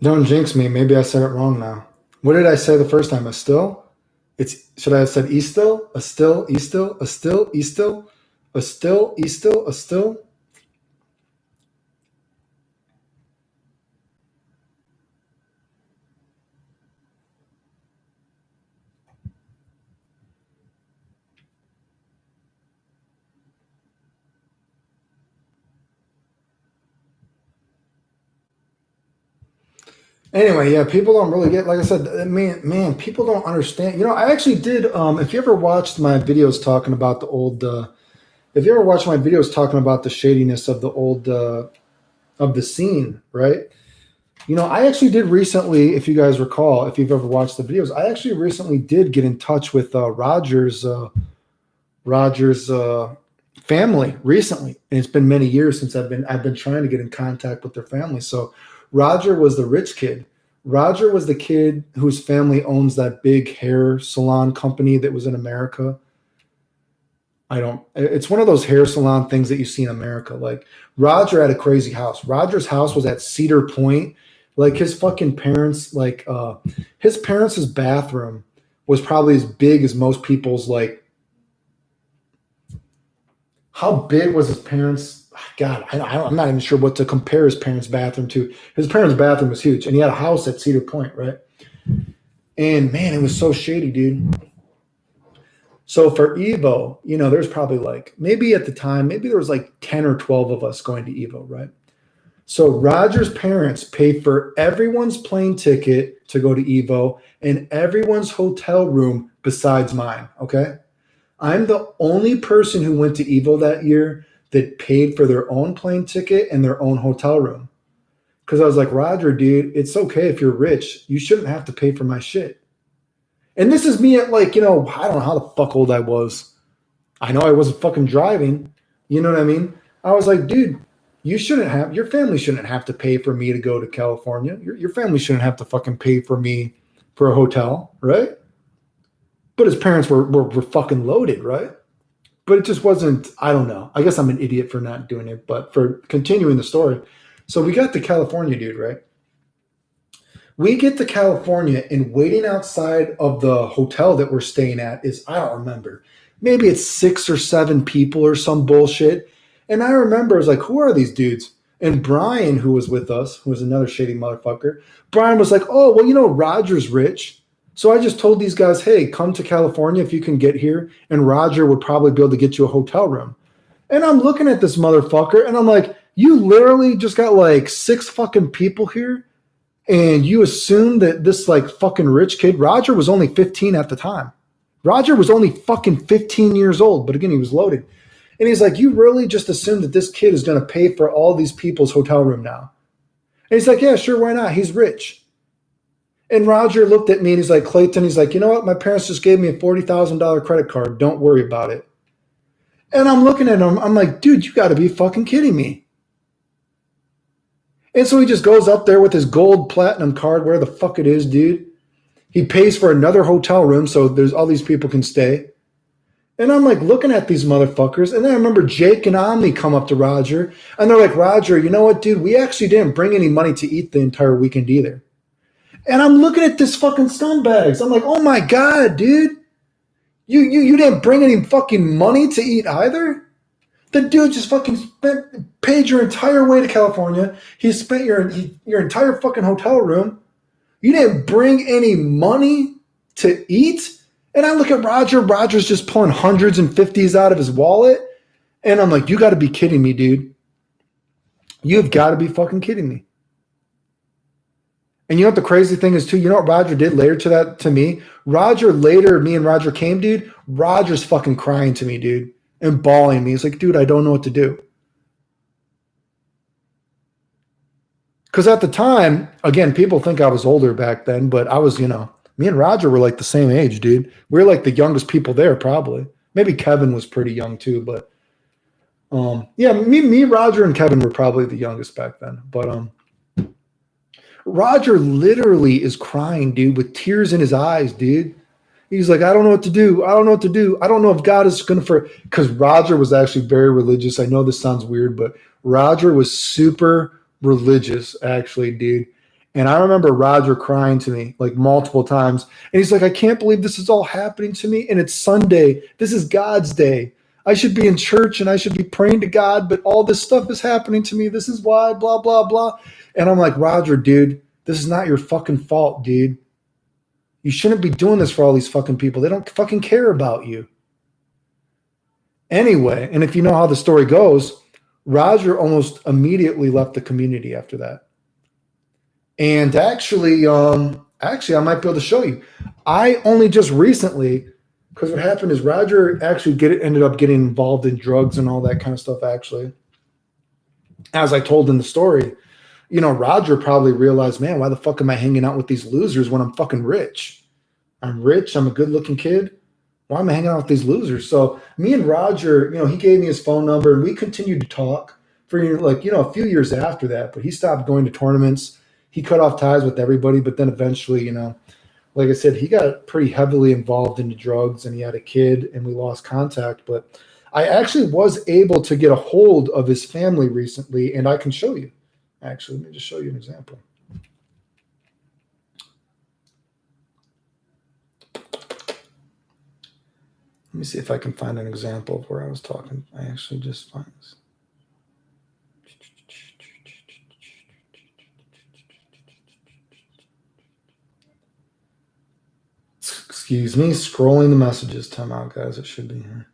Don't jinx me. Maybe I said it wrong now. What did I say the first time? A still? Should I have said e still? A still, e still, a still, e still, a still, e still, a still? Anyway, yeah, people don't really get, like I said, man, people don't understand. You know, I actually did, if you ever watched my videos talking about the old, if you ever watched my videos talking about the shadiness of the old, of the scene, right? You know, I actually did recently, if you guys recall, if you've ever watched the videos, I actually recently did get in touch with Roger's family recently, and it's been many years since I've been trying to get in contact with their family. So Roger was the rich kid. Roger was the kid whose family owns that big hair salon company that was in America. It's one of those hair salon things that you see in America. Like Roger had a crazy house. Roger's house was at Cedar Point. Like his fucking parents, like his parents' bathroom was probably as big as most people's. Like, how big was his parents? God, I'm not even sure what to compare his parents' bathroom to. His parents' bathroom was huge, and he had a house at Cedar Point, right? And man, it was so shady, dude. So for Evo, you know, there's probably like, maybe at the time, maybe there was like 10 or 12 of us going to Evo, right? So Roger's parents paid for everyone's plane ticket to go to Evo and everyone's hotel room besides mine, okay? I'm the only person who went to Evo that year that paid for their own plane ticket and their own hotel room. Because I was like, Roger, dude, it's okay if you're rich. You shouldn't have to pay for my shit. And this is me at like, you know, I don't know how the fuck old I was. I know I wasn't fucking driving. You know what I mean? I was like, dude, your family shouldn't have to pay for me to go to California. Your family shouldn't have to fucking pay for me for a hotel, right? But his parents were fucking loaded, right? But it just wasn't, I don't know. I guess I'm an idiot for not doing it, but for continuing the story. So we got to California, dude, right? We get to California and waiting outside of the hotel that we're staying at is, I don't remember, maybe it's 6 or 7 people or some bullshit. And I remember I was like, who are these dudes? And Brian, who was with us, who was another shady motherfucker, Brian was like, oh, well, you know, Roger's rich. So I just told these guys, hey, come to California if you can get here, and Roger would probably be able to get you a hotel room. And I'm looking at this motherfucker, and I'm like, you literally just got like 6 fucking people here, and you assume that this like fucking rich kid, Roger was only 15 at the time. Roger was only fucking 15 years old, but again, he was loaded. And he's like, you really just assume that this kid is going to pay for all these people's hotel room now? And he's like, yeah, sure, why not? He's rich. And Roger looked at me and he's like, Clayton, he's like, you know what? My parents just gave me a $40,000 credit card. Don't worry about it. And I'm looking at him. I'm like, dude, you got to be fucking kidding me. And so he just goes up there with his gold platinum card, where the fuck it is, dude. He pays for another hotel room so there's all these people can stay. And I'm like looking at these motherfuckers. And then I remember Jake and Omni come up to Roger. And they're like, Roger, you know what, dude? We actually didn't bring any money to eat the entire weekend either. And I'm looking at this fucking scumbags. I'm like, oh my God, dude. You didn't bring any fucking money to eat either? The dude just fucking paid your entire way to California. He spent your entire fucking hotel room. You didn't bring any money to eat? And I look at Roger. Roger's just pulling hundreds and 50s out of his wallet. And I'm like, you got to be kidding me, dude. You've got to be fucking kidding me. And you know what the crazy thing is too? You know what Roger did later to me? Me and Roger came, dude. Roger's fucking crying to me, dude, and bawling me. He's like, dude, I don't know what to do. Because at the time, again, people think I was older back then, but I was, you know, me and Roger were like the same age, dude. We were like the youngest people there, probably. Maybe Kevin was pretty young too, but yeah, me, Roger, and Kevin were probably the youngest back then. But Roger literally is crying, dude, with tears in his eyes, dude. He's like, I don't know what to do. I don't know what to do. I don't know if God is going to because Roger was actually very religious. I know this sounds weird, but Roger was super religious, actually, dude. And I remember Roger crying to me like multiple times. And he's like, I can't believe this is all happening to me. And it's Sunday. This is God's day. I should be in church and I should be praying to God, but all this stuff is happening to me. This is why, blah, blah, blah. And I'm like, Roger, dude, this is not your fucking fault, dude. You shouldn't be doing this for all these fucking people. They don't fucking care about you. Anyway, and if you know how the story goes, Roger almost immediately left the community after that. And actually, I might be able to show you. I only just recently, because what happened is Roger actually ended up getting involved in drugs and all that kind of stuff, actually. As I told in the story, you know, Roger probably realized, man, why the fuck am I hanging out with these losers when I'm fucking rich? I'm rich. I'm a good-looking kid. Why am I hanging out with these losers? So me and Roger, you know, he gave me his phone number, and we continued to talk for, like, you know, a few years after that. But he stopped going to tournaments. He cut off ties with everybody. But then eventually, you know, like I said, he got pretty heavily involved into drugs, and he had a kid, and we lost contact. But I actually was able to get a hold of his family recently, and I can show you. Actually, let me just show you an example. Let me see if I can find an example of where I was talking. I actually just find this. Excuse me, scrolling the messages. Time out, guys. It should be here.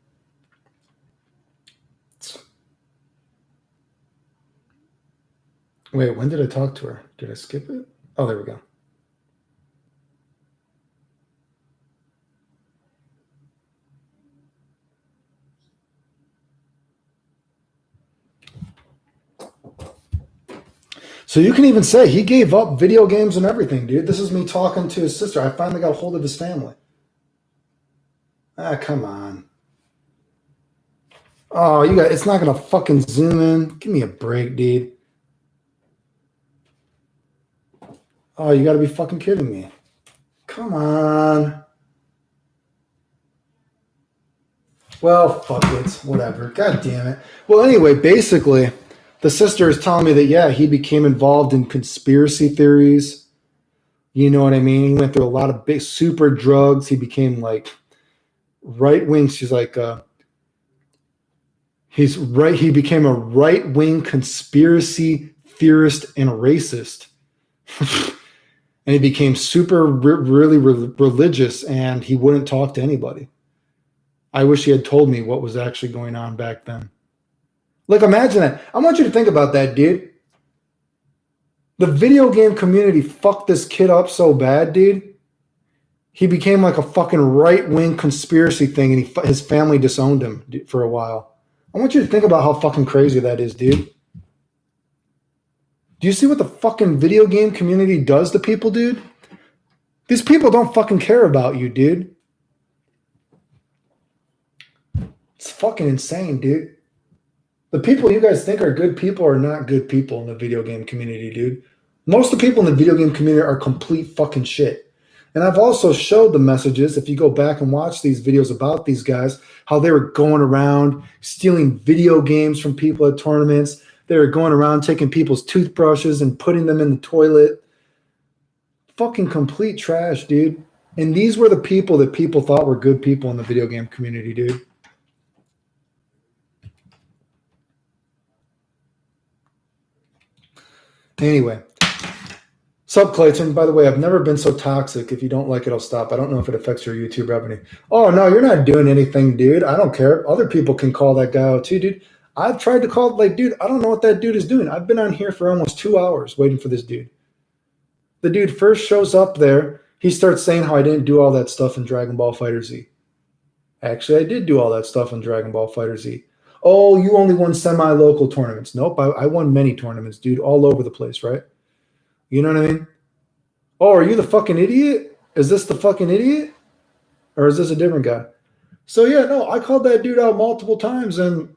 Wait, when did I talk to her? Did I skip it? Oh, there we go. So you can even say he gave up video games and everything, dude. This is me talking to his sister. I finally got a hold of his family. Ah, come on. Oh, you got, it's not going to fucking zoom in. Give me a break, dude. Oh, you got to be fucking kidding me. Come on. Well, fuck it. Whatever. God damn it. Well, anyway, basically, the sister is telling me that, yeah, he became involved in conspiracy theories. You know what I mean? He went through a lot of big super drugs. He became like right-wing. She's like, he became a right-wing conspiracy theorist and a racist. And he became super, really religious, and he wouldn't talk to anybody. I wish he had told me what was actually going on back then. Like, imagine that. I want you to think about that, dude. The video game community fucked this kid up so bad, dude. He became like a fucking right-wing conspiracy thing, and his family disowned him for a while. I want you to think about how fucking crazy that is, dude. Do you see what the fucking video game community does to people, dude? These people don't fucking care about you, dude. It's fucking insane, dude. The people you guys think are good people are not good people in the video game community, dude. Most of the people in the video game community are complete fucking shit. And I've also showed the messages, if you go back and watch these videos about these guys, how they were going around stealing video games from people at tournaments. They were going around taking people's toothbrushes and putting them in the toilet. Fucking complete trash, dude. And these were the people that people thought were good people in the video game community, dude. Anyway. Sup, Clayton. By the way, I've never been so toxic. If you don't like it, I'll stop. I don't know if it affects your YouTube revenue. Oh, no, you're not doing anything, dude. I don't care. Other people can call that guy out too, dude. I've tried to call, like, dude, I don't know what that dude is doing. I've been on here for almost 2 hours waiting for this dude. The dude first shows up there. He starts saying how I didn't do all that stuff in Dragon Ball FighterZ. Actually, I did do all that stuff in Dragon Ball FighterZ. Oh, you only won semi-local tournaments. Nope, I won many tournaments, dude, all over the place, right? You know what I mean? Oh, are you the fucking idiot? Is this the fucking idiot? Or is this a different guy? So, yeah, no, I called that dude out multiple times, and,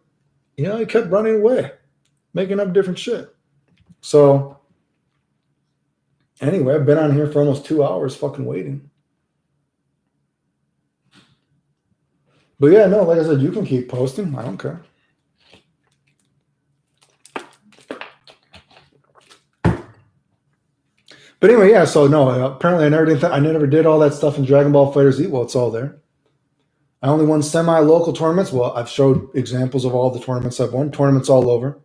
you know, he kept running away, making up different shit. So, anyway, I've been on here for almost 2 hours fucking waiting. But, yeah, no, like I said, you can keep posting. I don't care. But anyway, yeah. So no, apparently I never did all that stuff in Dragon Ball FighterZ. Well, it's all there. I only won semi-local tournaments. Well, I've showed examples of all the tournaments I've won. Tournaments all over.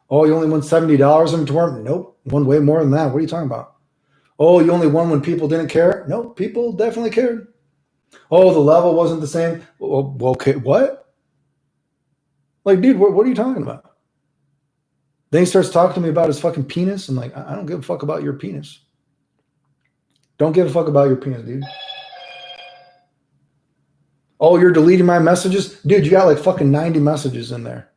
Oh, you only won $70 in a tournament? Nope. Won way more than that. What are you talking about? Oh, you only won when people didn't care? Nope. People definitely cared. Oh, the level wasn't the same. Well, okay, what? Like, dude, what are you talking about? Then he starts talking to me about his fucking penis. I'm like, I don't give a fuck about your penis. Don't give a fuck about your penis, dude. Oh, you're deleting my messages? Dude, you got like fucking 90 messages in there.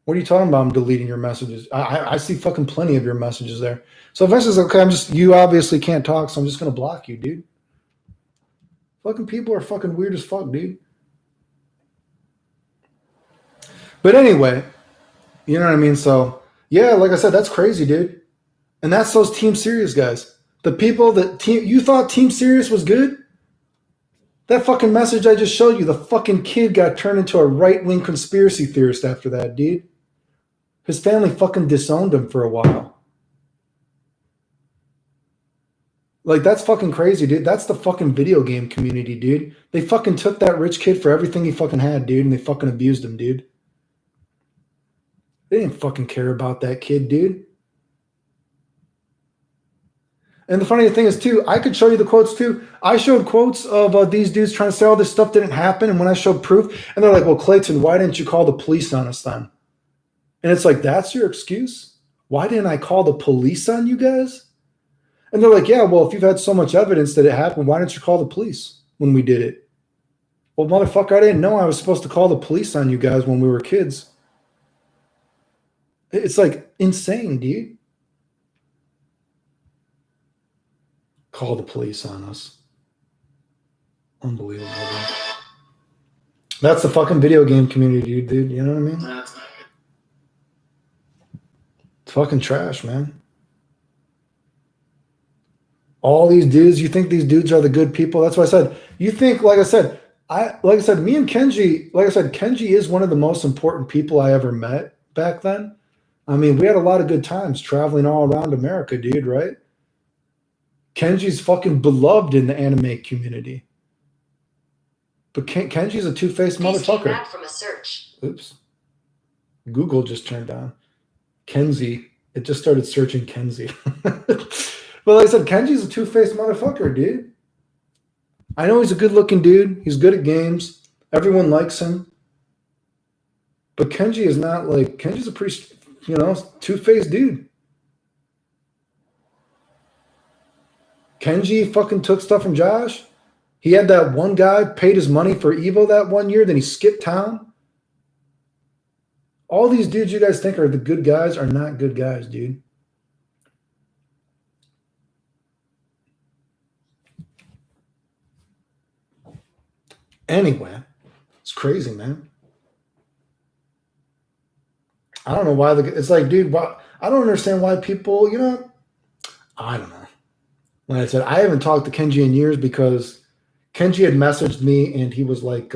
What are you talking about? I'm deleting your messages. I see fucking plenty of your messages there. So if I says, okay, you obviously can't talk, so I'm just going to block you, dude. Fucking people are fucking weird as fuck, dude. But anyway, you know what I mean? So, yeah, like I said, that's crazy, dude. And that's those Team Serious guys. The people that you thought Team Serious was good? That fucking message I just showed you, the fucking kid got turned into a right-wing conspiracy theorist after that, dude. His family fucking disowned him for a while. Like, that's fucking crazy, dude. That's the fucking video game community, dude. They fucking took that rich kid for everything he fucking had, dude, and they fucking abused him, dude. They didn't fucking care about that kid, dude. And the funny thing is, too, I could show you the quotes, too. I showed quotes of these dudes trying to say all this stuff didn't happen, and when I showed proof, and they're like, well, Clayton, why didn't you call the police on us then? And it's like, that's your excuse? Why didn't I call the police on you guys? And they're like, yeah, well, if you've had so much evidence that it happened, why didn't you call the police when we did it? Well, motherfucker, I didn't know I was supposed to call the police on you guys when we were kids. It's like insane, dude. Call the police on us. Unbelievable, dude. That's the fucking video game community, dude. You know what I mean? That's not good. It's fucking trash, man. All these dudes, you think these dudes are the good people? That's why I said, you think, me and Kenji, Kenji is one of the most important people I ever met back then. I mean, we had a lot of good times traveling all around America, dude, right? Kenji's fucking beloved in the anime community. But Kenji's a two-faced motherfucker. Came back from a search. Oops. Google just turned on. Kenzie. It just started searching Kenzie. But like I said, Kenji's a two-faced motherfucker, dude. I know he's a good-looking dude. He's good at games. Everyone likes him. But Kenji is not like... Kenji's a pretty, two-faced dude. Kenji fucking took stuff from Josh. He had that one guy paid his money for Evo that one year, then he skipped town. All these dudes you guys think are the good guys are not good guys, dude. Anyway, it's crazy, man. I don't know why it's like, dude, I don't understand why people, I don't know. Like I said, I haven't talked to Kenji in years because Kenji had messaged me and he was like,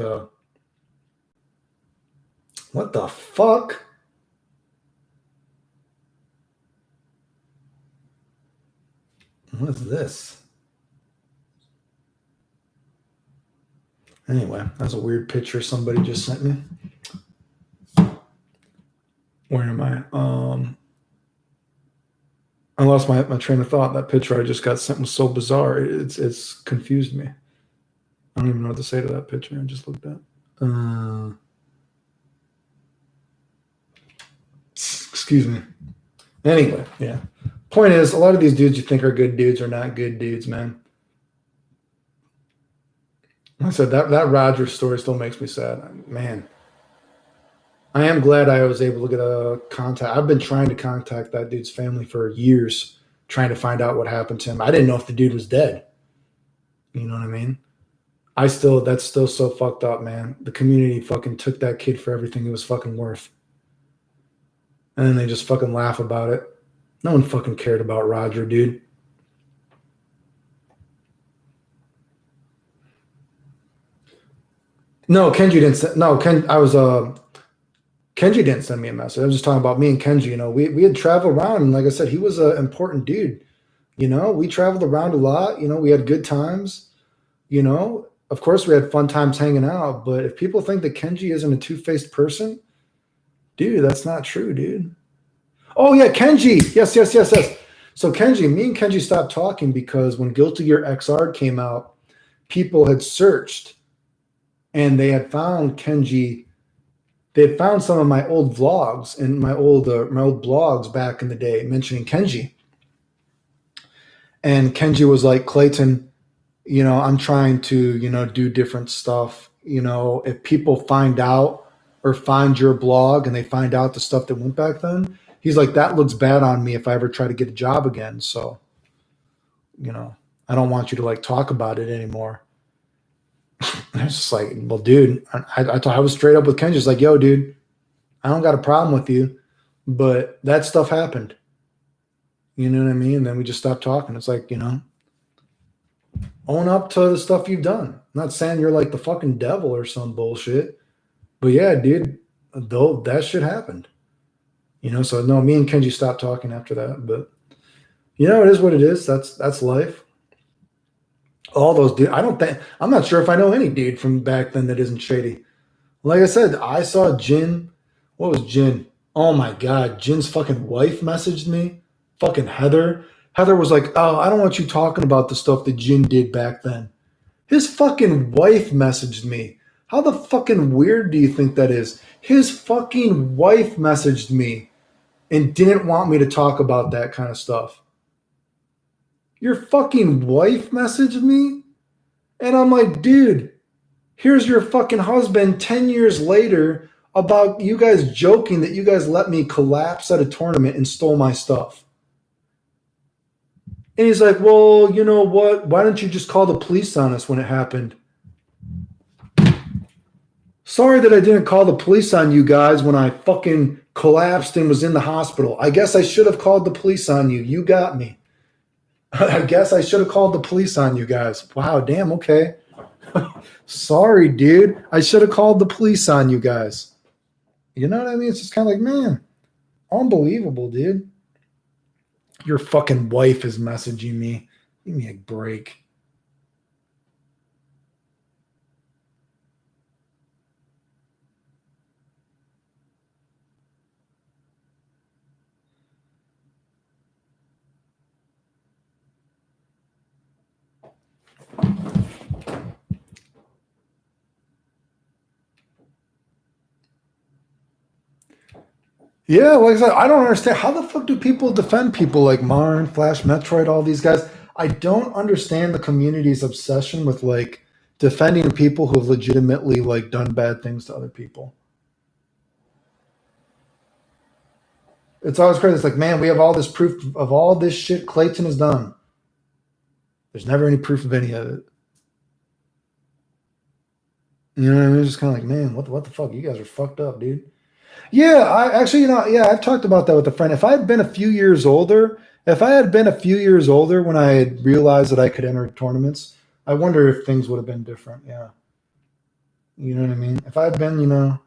what the fuck? What is this? Anyway, that's a weird picture somebody just sent me. Where am I? I lost my train of thought. That picture I just got sent was so bizarre. It's confused me. I don't even know what to say to that picture I just looked at. Excuse me. Anyway, yeah. Point is, a lot of these dudes you think are good dudes are not good dudes, man. Like I said, that Rogers story still makes me sad. Man. I am glad I was able to get a contact. I've been trying to contact that dude's family for years, trying to find out what happened to him. I didn't know if the dude was dead. You know what I mean? That's still so fucked up, man. The community fucking took that kid for everything he was fucking worth. And then they just fucking laugh about it. No one fucking cared about Roger, dude. No, Kenji didn't. Kenji didn't send me a message. I was just talking about me and Kenji. We had traveled around, and like I said, he was an important dude. You know, we traveled around a lot. You know, we had good times. You know, of course, we had fun times hanging out. But if people think that Kenji isn't a two-faced person, dude, that's not true, dude. Oh yeah, Kenji. Yes, yes, yes, yes. So Kenji, me and Kenji stopped talking because when Guilty Gear XR came out, people had searched and they had found Kenji. They had found some of my old vlogs and my old blogs back in the day mentioning Kenji. And Kenji was like, Clayton, you know, I'm trying to, you know, do different stuff. You know, if people find out or find your blog and they find out the stuff that went back then, he's like, that looks bad on me if I ever try to get a job again. So, you know, I don't want you to like talk about it anymore. And I was just like, well, dude, I was straight up with Kenji. Just like, yo, dude, I don't got a problem with you, but that stuff happened. You know what I mean? And then we just stopped talking. It's like, you know, own up to the stuff you've done. I'm not saying you're like the fucking devil or some bullshit, but yeah, dude, though that shit happened. You know, so no, me and Kenji stopped talking after that. But you know, it is what it is. That's life. All those dude, I'm not sure if I know any dude from back then that isn't shady. Like I said, I saw Jin. What was Jin? Oh my god, Jin's fucking wife messaged me. Fucking Heather. Heather was like, oh, I don't want you talking about the stuff that Jin did back then. His fucking wife messaged me. How the fucking weird do you think that is? His fucking wife messaged me and didn't want me to talk about that kind of stuff. Your fucking wife messaged me? And I'm like, dude, here's your fucking husband 10 years later about you guys joking that you guys let me collapse at a tournament and stole my stuff. And he's like, well, you know what? Why don't you just call the police on us when it happened? Sorry that I didn't call the police on you guys when I fucking collapsed and was in the hospital. I guess I should have called the police on you. You got me. I guess I should have called the police on you guys. Wow, damn, okay. Sorry, dude. I should have called the police on you guys. You know what I mean? It's just kind of like, man, unbelievable, dude. Your fucking wife is messaging me. Give me a break. Yeah, like I said, I don't understand. How the fuck do people defend people like Marn, Flash, Metroid, all these guys? I don't understand the community's obsession with like defending people who have legitimately like done bad things to other people. It's always crazy. It's like, man, we have all this proof of all this shit Clayton has done. There's never any proof of any of it. You know what I mean? It's just kind of like, man, what the fuck? You guys are fucked up, dude. Yeah, I actually, you know, yeah, I've talked about that with a friend. If I had been a few years older, when I had realized that I could enter tournaments, I wonder if things would have been different. Yeah. You know what I mean? If I had been, you know,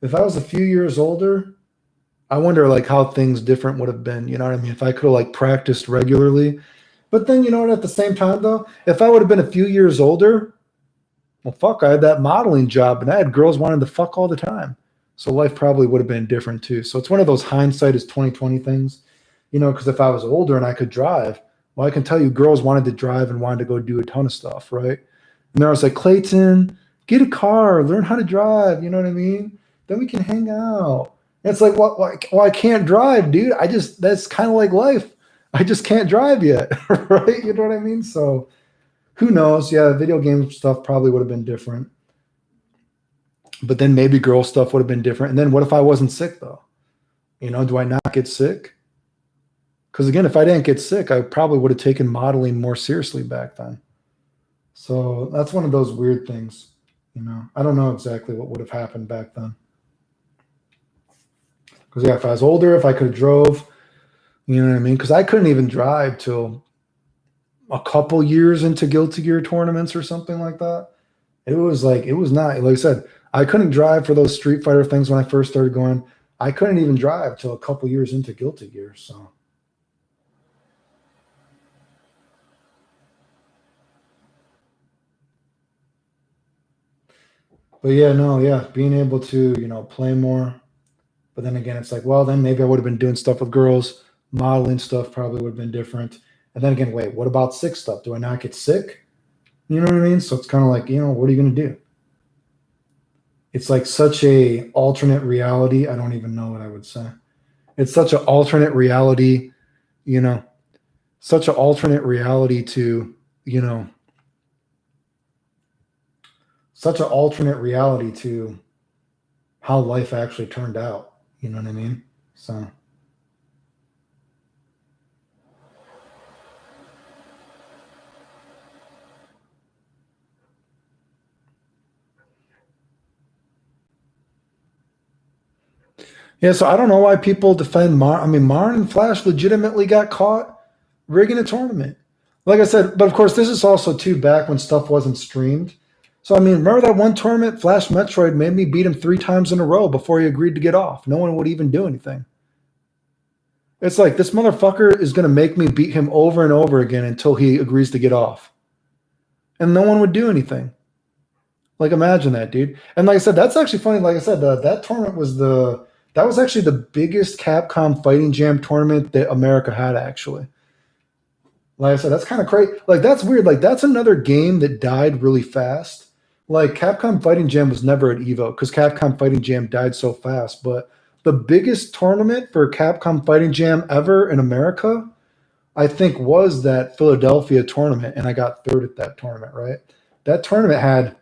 if I was a few years older, I wonder like how things different would have been. You know what I mean? If I could have like practiced regularly. But then, you know what, at the same time though, if I would have been a few years older, well, fuck, I had that modeling job and I had girls wanting to fuck all the time. So life probably would have been different too. So it's one of those hindsight is 2020 things, you know, because if I was older and I could drive, well, I can tell you girls wanted to drive and wanted to go do a ton of stuff, right? And then I was like, Clayton, get a car, learn how to drive, you know what I mean? Then we can hang out. And it's like, well, I can't drive, dude. That's kind of like life. I just can't drive yet, right? You know what I mean? So who knows? Yeah, video game stuff probably would have been different. But then maybe girl stuff would have been different. And then what if I wasn't sick though? You know, do I not get sick? Because again, if I didn't get sick, I probably would have taken modeling more seriously back then. So that's one of those weird things. You know, I don't know exactly what would have happened back then. Because yeah, if I was older, if I could have drove, you know what I mean? Because I couldn't even drive till a couple years into Guilty Gear tournaments or something like that. It was not, like I said, I couldn't drive for those Street Fighter things when I first started going. I couldn't even drive till a couple years into Guilty Gear. So, But yeah, no, yeah, being able to, play more. But then again, it's like, well, then maybe I would have been doing stuff with girls. Modeling stuff probably would have been different. And then again, wait, what about sick stuff? Do I not get sick? You know what I mean? So it's kind of like, what are you going to do? It's like such a alternate reality. I don't even know what I would say. It's such an alternate reality, you know, such an alternate reality to, you know, such an alternate reality to how life actually turned out. You know what I mean? So, yeah, so I don't know why people defend Mar. I mean, Marn and Flash legitimately got caught rigging a tournament. Like I said, but of course, this is also too back when stuff wasn't streamed. So I mean, remember that one tournament, Flash Metroid made me beat him 3 times in a row before he agreed to get off. No one would even do anything. It's like this motherfucker is going to make me beat him over and over again until he agrees to get off, and no one would do anything. Like imagine that, dude. And like I said, that's actually funny. Like I said, that tournament was that was actually the biggest Capcom Fighting Jam tournament that America had actually. Like I said, that's kind of crazy. Like that's weird. Like that's another game that died really fast. Like Capcom Fighting Jam was never at Evo because Capcom Fighting Jam died so fast. But the biggest tournament for Capcom Fighting Jam ever in America, I think, was that Philadelphia tournament, and I got third at that tournament. Right? That tournament had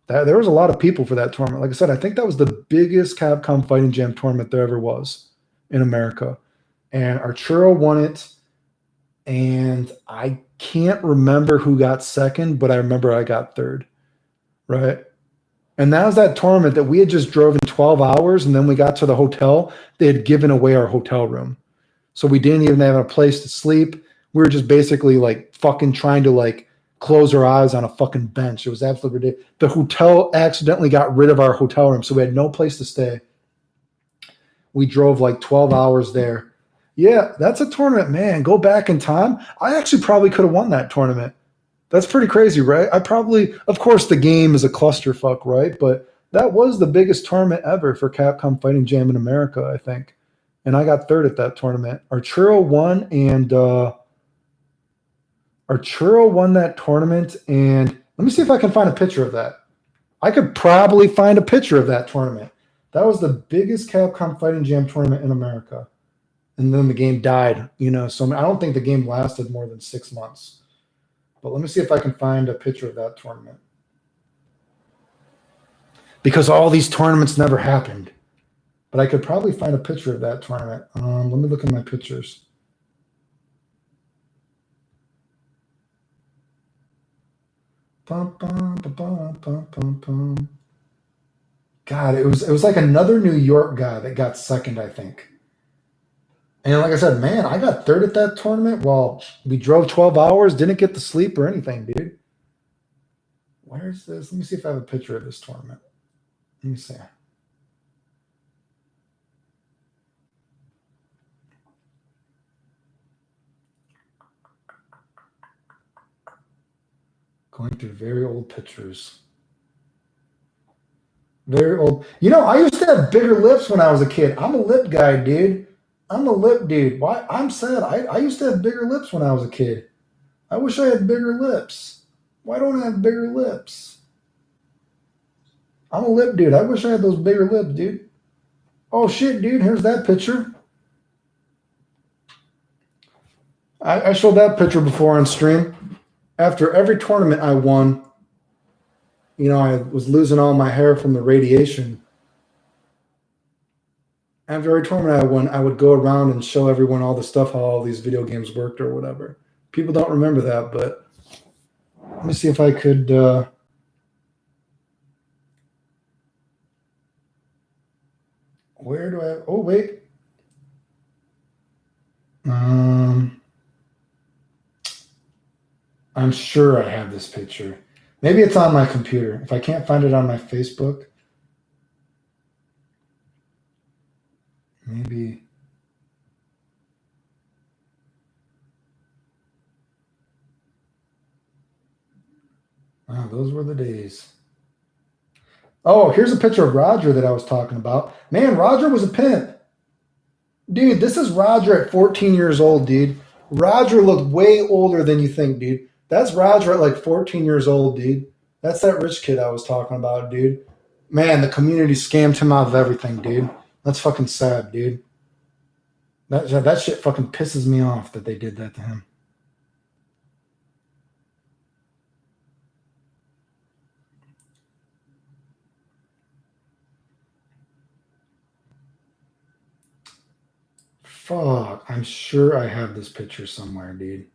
that. There was a lot of people for that tournament. Like I said, I think that was the biggest Capcom Fighting Jam tournament there ever was in America, and Arturo won it. And I can't remember who got second, but I remember I got third, right? And that was that tournament that we had just drove in 12 hours, and then we got to the hotel. They had given away our hotel room. So we didn't even have a place to sleep. We were just basically like fucking trying to like close our eyes on a fucking bench. It was absolutely ridiculous. The hotel accidentally got rid of our hotel room, so we had no place to stay. We drove like 12 hours there. Yeah, that's a tournament, man. Go back in time. I actually probably could have won that tournament. That's pretty crazy, right? I probably, of course, the game is a clusterfuck, right? But that was the biggest tournament ever for Capcom Fighting Jam in America, I think. And I got third at that tournament. Arturo won, and Arturo won that tournament. And let me see if I can find a picture of that. I could probably find a picture of that tournament. That was the biggest Capcom Fighting Jam tournament in America. And then the game died, So I don't think the game lasted more than 6 months. But let me see if I can find a picture of that tournament. Because all these tournaments never happened. But I could probably find a picture of that tournament. Let me look at my pictures. Bum, bum, bum, bum, bum, bum. God, it was like another New York guy that got second, I think. And like I said, man, I got third at that tournament. Well, we drove 12 hours, didn't get to sleep or anything, dude. Where's this? Let me see if I have a picture of this tournament. Let me see. Going through very old pictures. Very old. I used to have bigger lips when I was a kid. I'm a lip guy, dude. I'm a lip dude. Why? I'm sad. I used to have bigger lips when I was a kid. I wish I had bigger lips. Why don't I have bigger lips? I'm a lip dude. I wish I had those bigger lips, dude. Oh shit, dude. Here's that picture. I showed that picture before on stream. After every tournament I won, I was losing all my hair from the radiation. After every tournament I won, I would go around and show everyone all the stuff, how all these video games worked or whatever. People don't remember that, but let me see if I could. Where do I? Oh wait. I'm sure I have this picture. Maybe it's on my computer. If I can't find it on my Facebook, maybe. Wow, those were the days. Oh, here's a picture of Roger that I was talking about. Man, Roger was a pimp. Dude, this is Roger at 14 years old, dude. Roger looked way older than you think, dude. That's Roger at like 14 years old, dude. That's that rich kid I was talking about, dude. Man, the community scammed him out of everything, dude. That's fucking sad, dude. That shit fucking pisses me off that they did that to him. Fuck, I'm sure I have this picture somewhere, dude.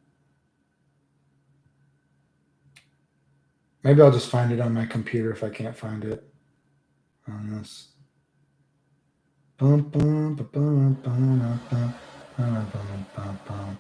Maybe I'll just find it on my computer if I can't find it on this. Bum, bum, ba, bum, bum, bum, bum, bum, bum, bum.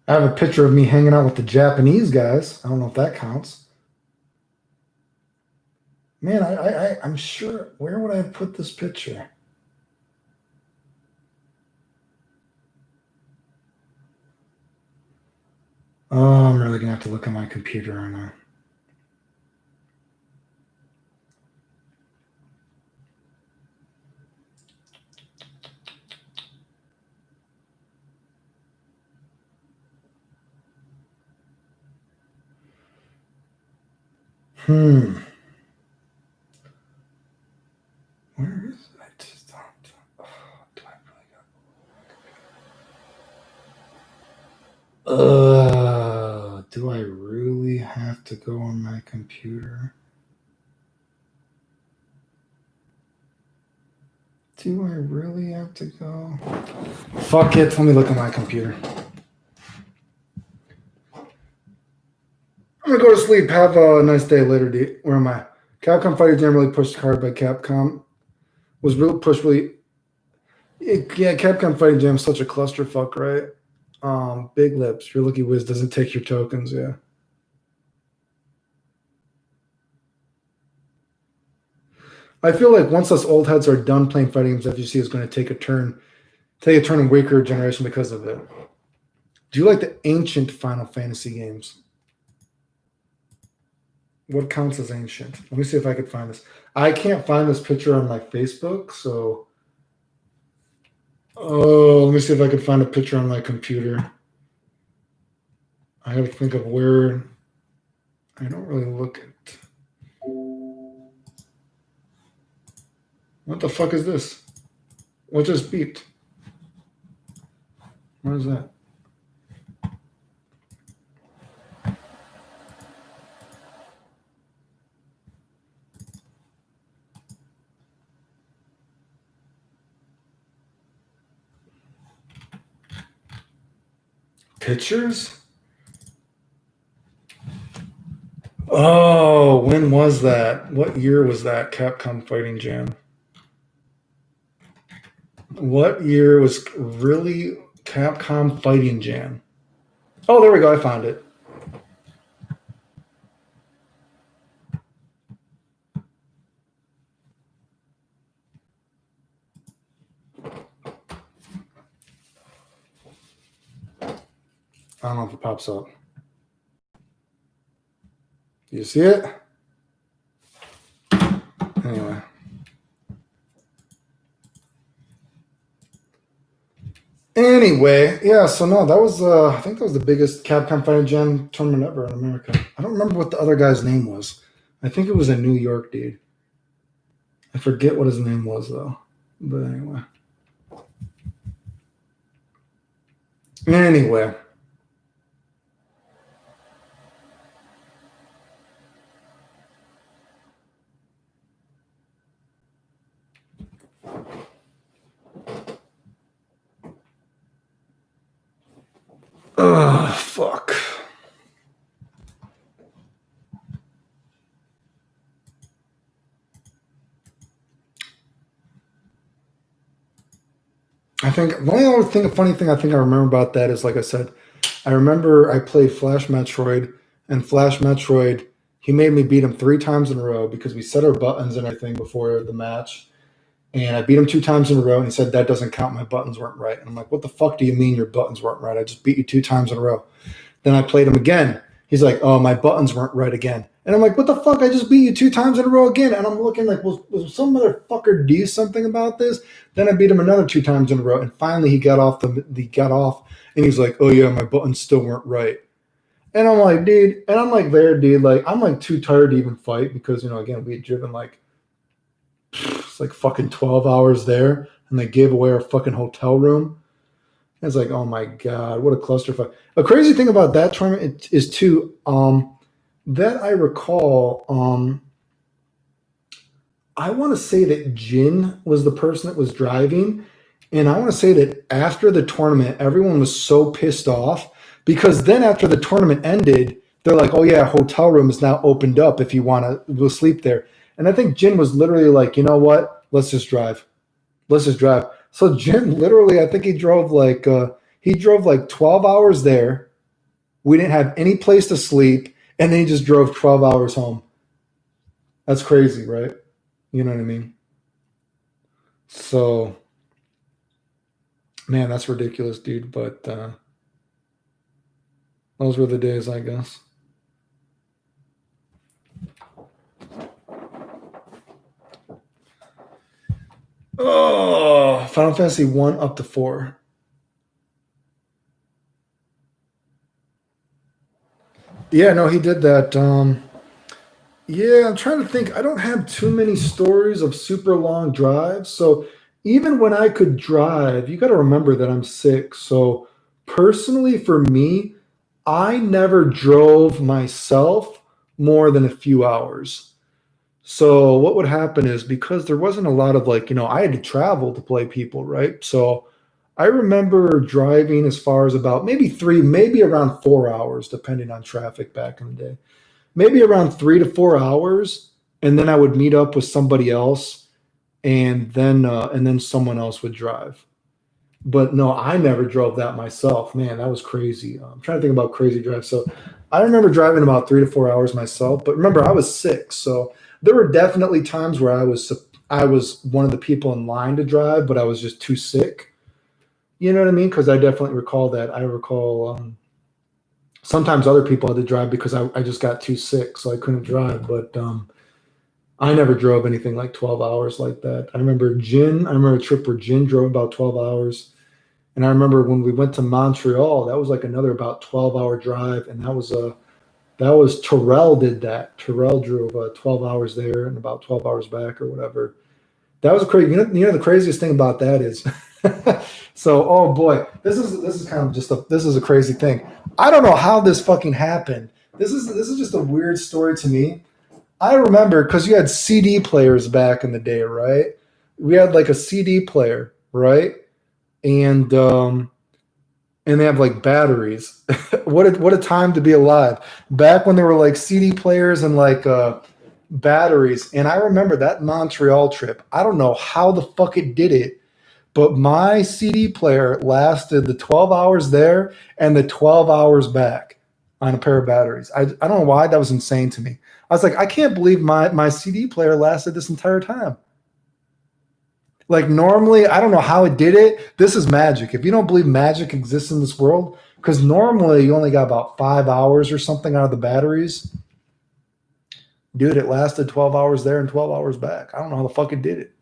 I have a picture of me hanging out with the Japanese guys. I don't know if that counts. Man, I'm sure. Where would I put this picture? Oh, I'm really gonna have to look at my computer right now. Where is it? I just don't. Oh, do I really got? Do I really have to go on my computer? Do I really have to go? Fuck it. Let me look at my computer. I'm gonna go to sleep. Have a nice day later, D. Where am I? Capcom Fighting Jam really pushed hard by Capcom. Was really pushed really. Yeah, Capcom Fighting Jam is such a clusterfuck, right? Big lips. Your Lucky Wiz doesn't take your tokens. Yeah. I feel like once us old heads are done playing fighting games, FGC is going to take a turn in weaker generation because of it. Do you like the ancient Final Fantasy games? What counts as ancient? Let me see if I could find this. I can't find this picture on my Facebook, so. Oh, let me see if I could find a picture on my computer. I have to think of where. I don't really look at. What the fuck is this? What just beeped? What is that? Pictures? Oh, when was that? What year was that Capcom Fighting Jam? What year was really Capcom Fighting Jam? Oh, there we go. I found it. I don't know if it pops up. You see it? Anyway. Yeah, so no, that was I think that was the biggest Capcom Fighting Jam tournament ever in America. I don't remember what the other guy's name was. I think it was a New York dude. I forget what his name was though. But anyway. Anyway. Ugh, fuck. I think the only other thing, funny thing I think I remember about that is, like I said, I remember I played Flash Metroid, and Flash Metroid, he made me beat him 3 times in a row because we set our buttons and everything before the match. And I beat him 2 times in a row, and he said, that doesn't count. My buttons weren't right. And I'm like, what the fuck do you mean your buttons weren't right? I just beat you 2 times in a row. Then I played him again. He's like, oh, my buttons weren't right again. And I'm like, what the fuck? I just beat you 2 times in a row again. And I'm looking like, was some motherfucker do something about this? Then I beat him another 2 times in a row. And finally he got off and he's like, oh yeah, my buttons still weren't right. And I'm like, dude, and I'm like there, dude, like I'm like too tired to even fight because, again, we had driven like it's like fucking 12 hours there and they gave away our fucking hotel room. It's like, oh my God, what a clusterfuck. A crazy thing about that tournament is too, that I recall, I want to say that Jin was the person that was driving. And I want to say that after the tournament, everyone was so pissed off because then after the tournament ended, they're like, oh yeah, hotel room is now opened up if you want to, we'll sleep there. And I think Jin was literally like, you know what? Let's just drive. Let's just drive. So Jin literally, I think he drove like 12 hours there. We didn't have any place to sleep, and then he just drove 12 hours home. That's crazy, right? You know what I mean? So, man, that's ridiculous, dude. But those were the days, I guess. Oh, Final Fantasy 1 up to 4. Yeah, no, he did that. Yeah, I'm trying to think. I don't have too many stories of super long drives. So even when I could drive, you got to remember that I'm sick. So personally, for me, I never drove myself more than a few hours. So what would happen is because there wasn't a lot of I had to travel to play people, right? So I remember driving as far as about maybe around 4 hours, depending on traffic back in the day. Maybe around 3 to 4 hours, and then I would meet up with somebody else, and then someone else would drive. But no, I never drove that myself. Man, that was crazy. I'm trying to think about crazy drives. So I remember driving about 3 to 4 hours myself. But remember, I was sick, so there were definitely times where I was one of the people in line to drive, but I was just too sick. You know what I mean? Because I definitely recall that. I recall sometimes other people had to drive because I just got too sick, so I couldn't drive. But I never drove anything like 12 hours like that. I remember a trip where Jin drove about 12 hours. And I remember when we went to Montreal, that was like another about 12-hour drive. And that was Terrell did that. Terrell drove 12 hours there and about 12 hours back or whatever. That was crazy. The craziest thing about that is, so oh boy, this is kind of this is a crazy thing. I don't know how this fucking happened. This is just a weird story to me. I remember because you had CD players back in the day, right? We had like a CD player, right? And they have like batteries. What a time to be alive. Back when there were like CD players and like batteries. And I remember that Montreal trip. I don't know how the fuck it did it, but my CD player lasted the 12 hours there and the 12 hours back on a pair of batteries. I don't know why. That was insane to me. I was like, I can't believe my CD player lasted this entire time. Like normally, I don't know how it did it. This is magic. If you don't believe magic exists in this world, because normally you only got about 5 hours or something out of the batteries. Dude, it lasted 12 hours there and 12 hours back. I don't know how the fuck it did it.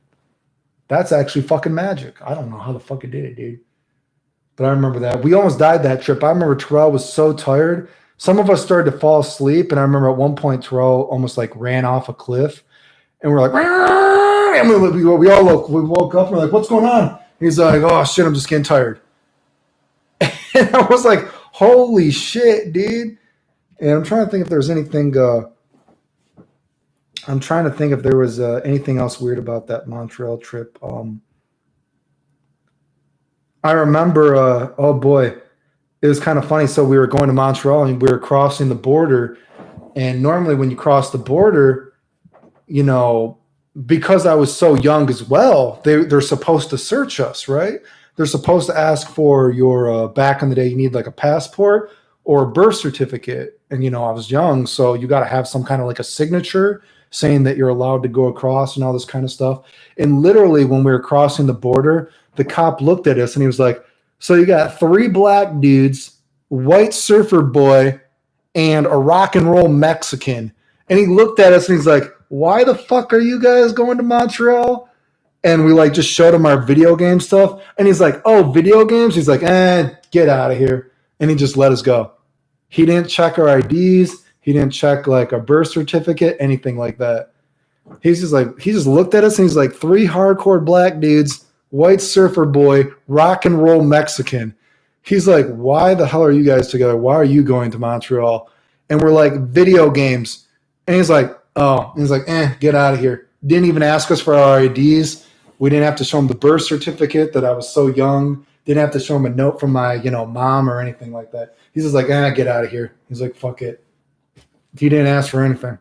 That's actually fucking magic. I don't know how the fuck it did it, dude. But I remember that. We almost died that trip. I remember Terrell was so tired. Some of us started to fall asleep. And I remember at one point, Terrell almost like ran off a cliff. And we're like, and we woke up and we're like, what's going on? He's like, oh shit, I'm just getting tired. And I was like, holy shit, dude. And I'm trying to think if there's anything, I'm trying to think if there was anything else weird about that Montreal trip. I remember, oh boy, it was kind of funny. So we were going to Montreal and we were crossing the border. And normally when you cross the border, because I was so young as well, they're supposed to search us, right? they're supposed to ask for your back in the day. You need like a passport or a birth certificate. And I was young, so you got to have some kind of like a signature saying that you're allowed to go across and all this kind of stuff. And literally, when we were crossing the border, the cop looked at us and he was like, "So you got 3 black dudes, white surfer boy, and a rock and roll Mexican." And he looked at us and he's like, "Why the fuck are you guys going to Montreal?" And we like just showed him our video game stuff. And he's like, "Oh, video games?" He's like, "Get out of here." And he just let us go. He didn't check our IDs. He didn't check like a birth certificate, anything like that. He just looked at us and he's like, 3 hardcore black dudes, white surfer boy, rock and roll Mexican. He's like, "Why the hell are you guys together? Why are you going to Montreal?" And we're like, "Video games." And he's like, "Oh," and he's like, "Get out of here." Didn't even ask us for our IDs. We didn't have to show him the birth certificate that I was so young. Didn't have to show him a note from my, mom or anything like that. He's just like, "Get out of here." He's like, "Fuck it." He didn't ask for anything.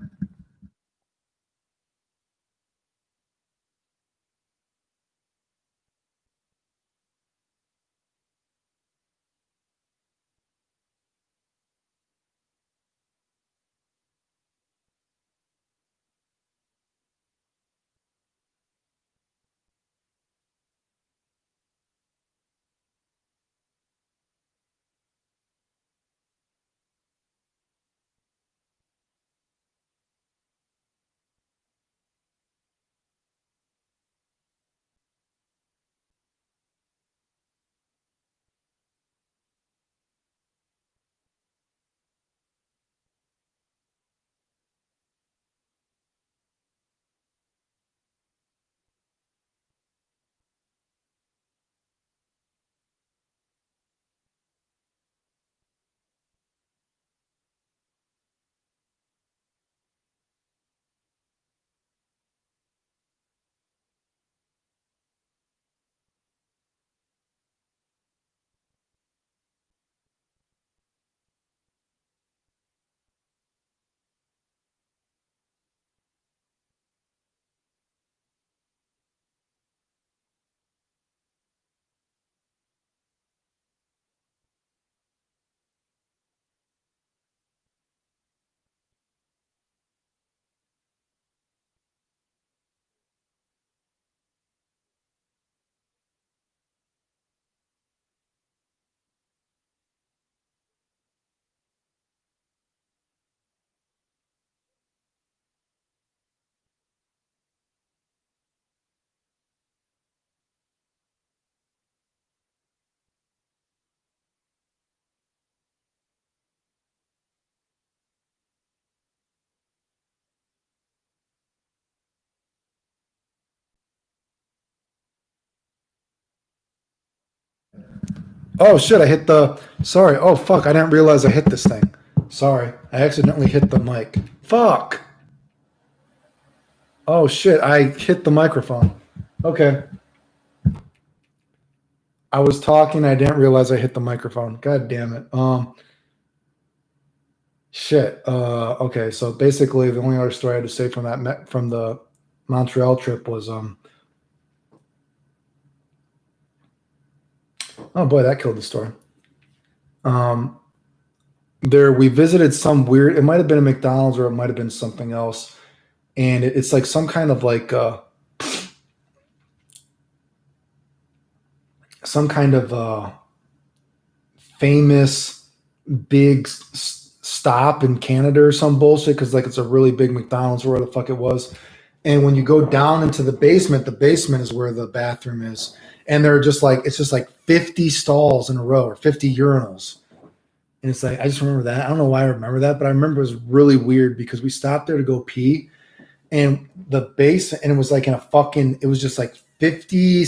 Oh shit, sorry. Oh fuck, I didn't realize I hit this thing. Sorry. I accidentally hit the mic. Fuck. Oh shit, I hit the microphone. Okay. I was talking, I didn't realize I hit the microphone. God damn it. Shit. Okay, so basically the only other story I had to say from the Montreal trip was oh boy, that killed the story. There we visited some weird, it might have been a McDonald's or it might have been something else. And it's like some kind of like some kind of famous big stop in Canada or some bullshit, because like it's a really big McDonald's or where the fuck it was. And when you go down into the basement is where the bathroom is. And they're just like, it's just like 50 stalls in a row or 50 urinals. And it's like, I just remember that. I don't know why I remember that, but I remember it was really weird because we stopped there to go pee. And the base, and it was like it was just like 50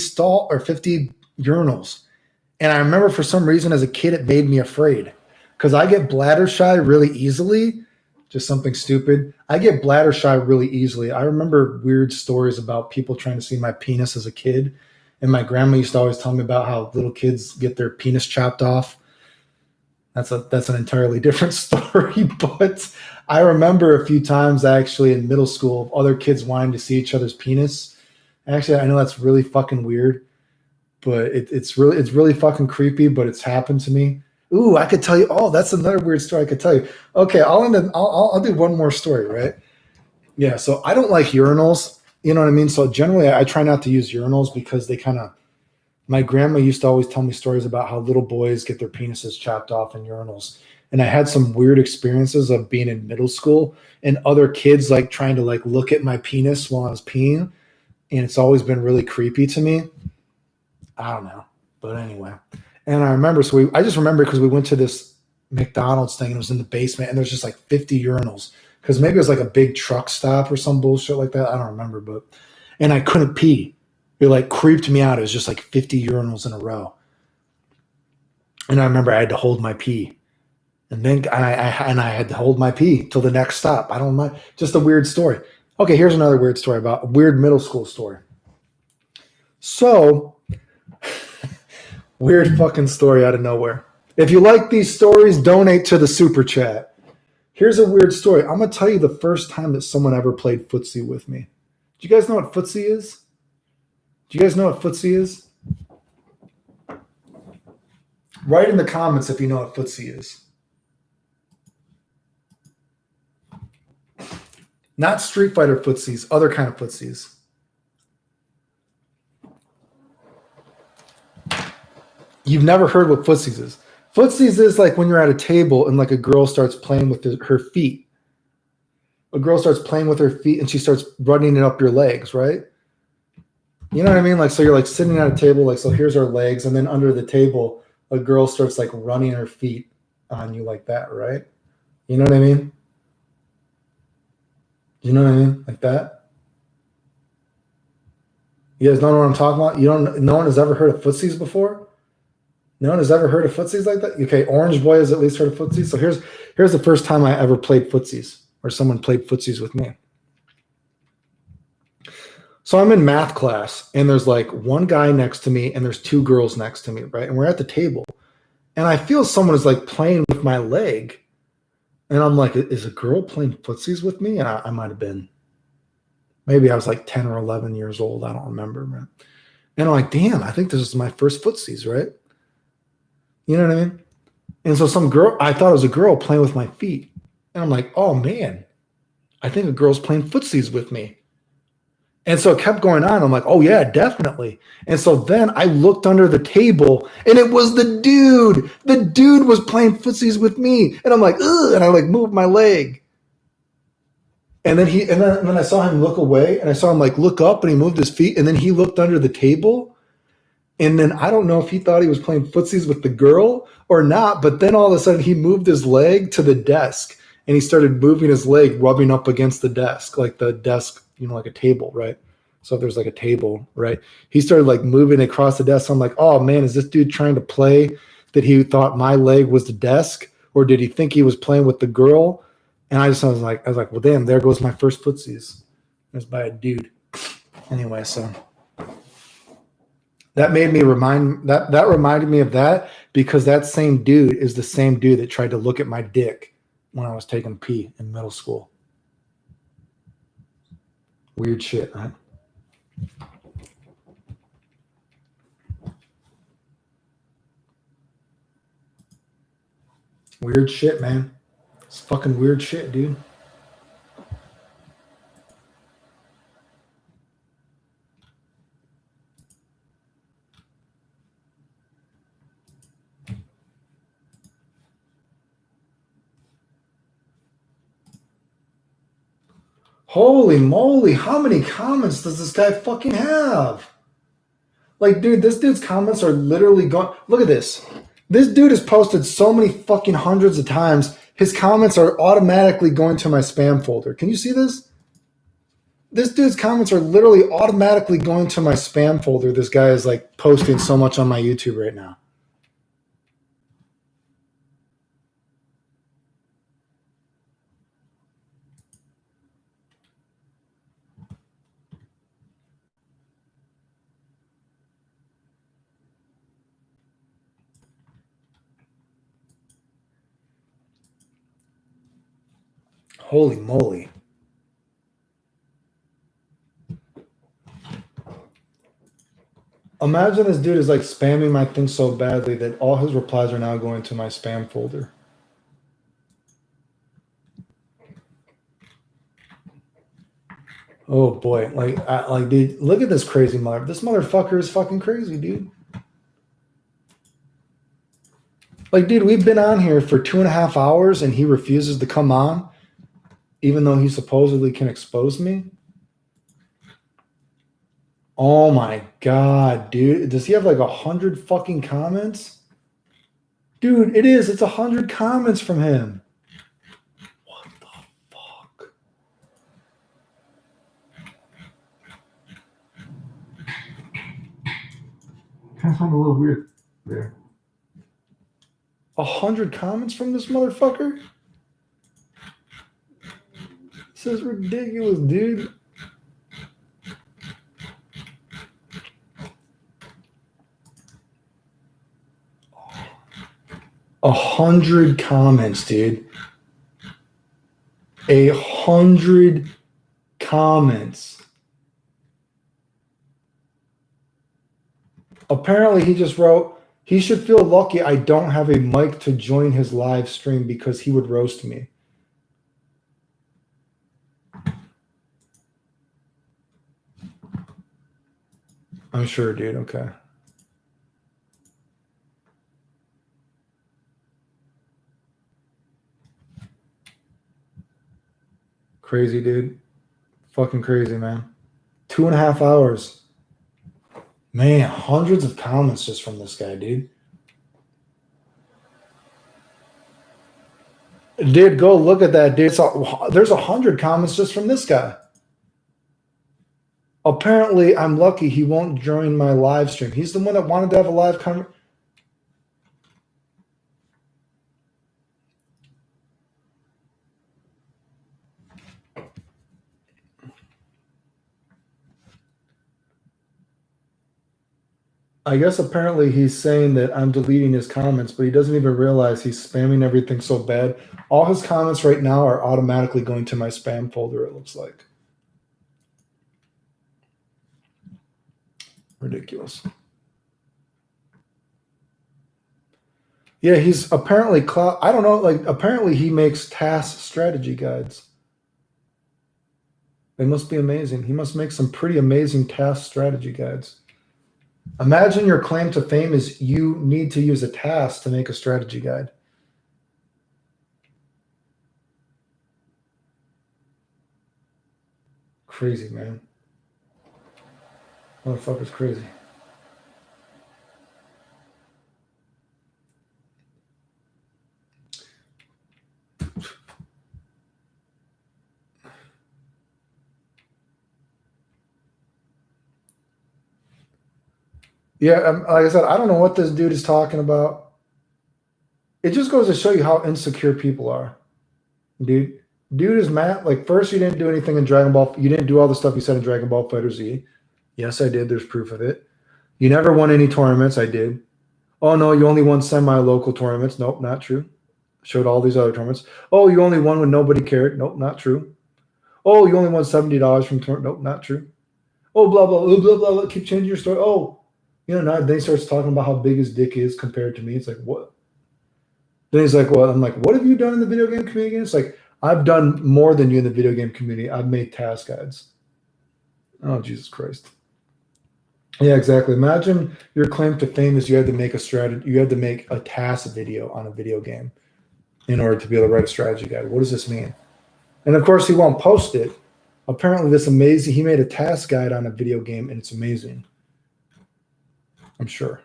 urinals. And I remember for some reason as a kid, it made me afraid because I get bladder shy really easily. Just something stupid. I get bladder shy really easily. I remember weird stories about people trying to see my penis as a kid. And my grandma used to always tell me about how little kids get their penis chopped off. That's an entirely different story. But I remember a few times actually in middle school, other kids wanting to see each other's penis. Actually, I know that's really fucking weird. but it's really fucking creepy. But it's happened to me. Ooh, I could tell you. Oh, that's another weird story I could tell you. Okay, I'll do one more story, right? Yeah. So I don't like urinals. You know what I mean? So generally, I try not to use urinals because they kind of. My grandma used to always tell me stories about how little boys get their penises chopped off in urinals. And I had some weird experiences of being in middle school and other kids like trying to like look at my penis while I was peeing. And it's always been really creepy to me. I don't know. But anyway. And I remember, I just remember because we went to this McDonald's thing and it was in the basement and there's just like 50 urinals. Because maybe it was like a big truck stop or some bullshit like that. I don't remember, and I couldn't pee. It like creeped me out. It was just like 50 urinals in a row. And I remember I had to hold my pee. And then I had to hold my pee till the next stop. I don't know. Just a weird story. Okay, here's another weird story about a weird middle school story. So, weird fucking story out of nowhere. If you like these stories, donate to the super chat. Here's a weird story. I'm going to tell you the first time that someone ever played footsie with me. Do you guys know what footsie is? Do you guys know what footsie is? Write in the comments if you know what footsie is. Not Street Fighter footsies, other kind of footsies. You've never heard what footsies is. Footsies is like when you're at a table and like a girl starts playing with her feet. A girl starts playing with her feet and she starts running it up your legs, right? You know what I mean? Like, so you're like sitting at a table, like, so here's our legs. And then under the table, a girl starts like running her feet on you like that, right? You know what I mean? You know what I mean? Like that? You guys don't know what I'm talking about? No one has ever heard of footsies before? No one has ever heard of footsies like that? Okay, Orange Boy has at least heard of footsies. So here's the first time I ever played footsies, or someone played footsies with me. So I'm in math class, and there's like one guy next to me, and there's two girls next to me, right? And we're at the table, and I feel someone is like playing with my leg, and I'm like, is a girl playing footsies with me? And I might have been, maybe I was like 10 or 11 years old. I don't remember, man. And I'm like, damn, I think this is my first footsies, right? You know what I mean? And so some girl, I thought it was a girl playing with my feet. And I'm like, oh man, I think a girl's playing footsies with me. And so it kept going on. I'm like, oh yeah, definitely. And so then I looked under the table and it was the dude. The dude was playing footsies with me. And I'm like, ugh, and I like moved my leg. And then then I saw him look away and I saw him like look up and he moved his feet and then he looked under the table. And then I don't know if he thought he was playing footsies with the girl or not, but then all of a sudden he moved his leg to the desk and he started moving his leg, rubbing up against the desk, like the desk, like a table, right? So if there's like a table, right? He started like moving across the desk. So I'm like, oh man, is this dude trying to play that he thought my leg was the desk? Or did he think he was playing with the girl? And I was like, well, damn, there goes my first footsies. It was by a dude. Anyway, so that made me that reminded me of that because that same dude is the same dude that tried to look at my dick when I was taking a pee in middle school. Weird shit, right? Weird shit, man. It's fucking weird shit, dude. Holy moly, how many comments does this guy fucking have? Like, dude, this dude's comments are literally gone. Look at this. This dude has posted so many fucking hundreds of times. His comments are automatically going to my spam folder. Can you see this? This dude's comments are literally automatically going to my spam folder. This guy is like posting so much on my YouTube right now. Holy moly. Imagine this dude is like spamming my thing so badly that all his replies are now going to my spam folder. Oh boy, like, dude, look at this crazy mother. This motherfucker is fucking crazy, dude. Like, dude, we've been on here for 2.5 hours and he refuses to come on, even though he supposedly can expose me. Oh my god, dude. Does he have like 100 fucking comments? Dude, it is. It's 100 comments from him. What the fuck? Kind of sound a little weird there. 100 comments from this motherfucker? This is ridiculous, dude. A 100 comments, dude. 100 comments. Apparently, he just wrote, he should feel lucky I don't have a mic to join his live stream because he would roast me. I'm sure, dude. Okay. Crazy, dude. Fucking crazy, man. 2.5 hours. Man, hundreds of comments just from this guy, dude. Dude, go look at that, dude. There's 100 comments just from this guy. Apparently, I'm lucky he won't join my live stream. He's the one that wanted to have a live comment. I guess apparently he's saying that I'm deleting his comments, but he doesn't even realize he's spamming everything so bad. All his comments right now are automatically going to my spam folder, it looks like. Ridiculous. Yeah, he's apparently I don't know, like apparently he makes task strategy guides. They must be amazing. He must make some pretty amazing task strategy guides. Imagine your claim to fame is you need to use a task to make a strategy guide. Crazy, man. Motherfucker's crazy. Yeah, like I said, I don't know what this dude is talking about. It just goes to show you how insecure people are. Dude is mad. Like, first, you didn't do anything in Dragon Ball. You didn't do all the stuff you said in Dragon Ball FighterZ. Yes, I did. There's proof of it. You never won any tournaments. I did. Oh, no, you only won semi-local tournaments. Nope, not true. Showed all these other tournaments. Oh, you only won when nobody cared. Nope, not true. Oh, you only won $70 from tournament. Nope, not true. Oh, blah, blah, blah, blah, blah, blah. Keep changing your story. Oh, now then he starts talking about how big his dick is compared to me. It's like, what? Then he's like, well, I'm like, what have you done in the video game community? It's like, I've done more than you in the video game community. I've made task guides. Oh, Jesus Christ. Yeah, exactly. Imagine your claim to fame is you had to make a strategy. You had to make a task video on a video game in order to be able to write a strategy guide. What does this mean? And of course, he won't post it. Apparently, he made a task guide on a video game, and it's amazing. I'm sure.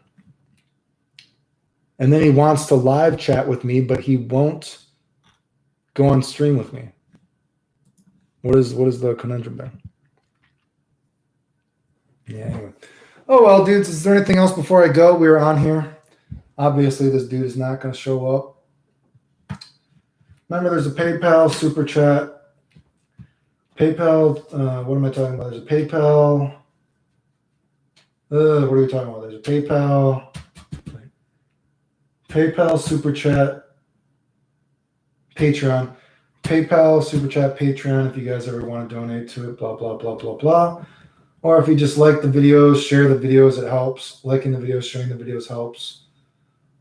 And then he wants to live chat with me, but he won't go on stream with me. What is the conundrum there? Yeah, anyway. Oh, well, dudes, is there anything else before I go? We were on here. Obviously, this dude is not going to show up. Remember, there's a PayPal, Super Chat. PayPal, what am I talking about? There's a PayPal. What are we talking about? There's a PayPal, Super Chat, Patreon. PayPal, Super Chat, Patreon, if you guys ever want to donate to it, blah, blah, blah, blah, blah. Or if you just like the videos, share the videos, it helps. Liking the videos, sharing the videos helps.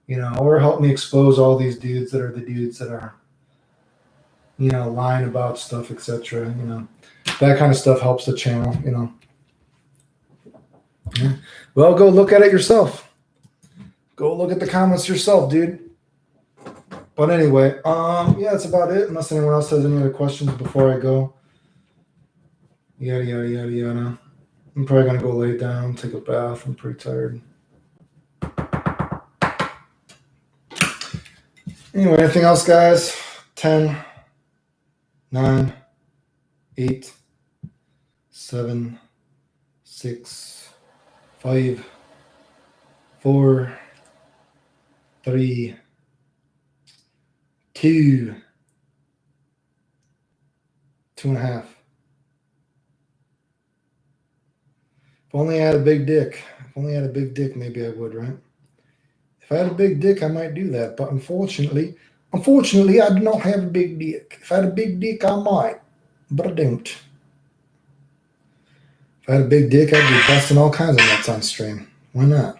You know, or help me expose all these dudes that are the dudes that are, you know, lying about stuff, etc. You know, that kind of stuff helps the channel, you know. Yeah. Well, go look at it yourself. Go look at the comments yourself, dude. But anyway, yeah, that's about it. Unless anyone else has any other questions before I go. Yada, yada, yada, yada. I'm probably going to go lay down, take a bath. I'm pretty tired. Anyway, anything else, guys? 10, 9, 8, 7, 6, 5, 4, 3, 2, 2.5. If only I had a big dick. If only I had a big dick, maybe I would, right? If I had a big dick, I might do that. But unfortunately, I do not have a big dick. If I had a big dick, I might. But I don't. If I had a big dick, I'd be busting all kinds of nuts on stream. Why not?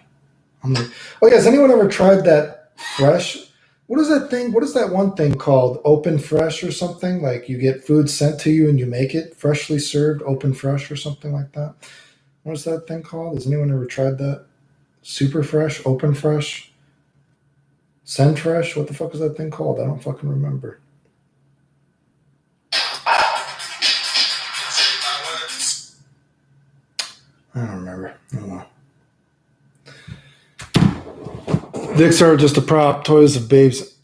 I'm like, oh yeah, has anyone ever tried that fresh? What is that thing? What is that one thing called? Open Fresh or something? Like you get food sent to you and you make it freshly served, Open Fresh or something like that. What is that thing called? Has anyone ever tried that? Super Fresh, Open Fresh, Send Fresh? What the fuck is that thing called? I don't fucking remember. I don't remember. I don't know. Dicks are just a prop. Toys of babes.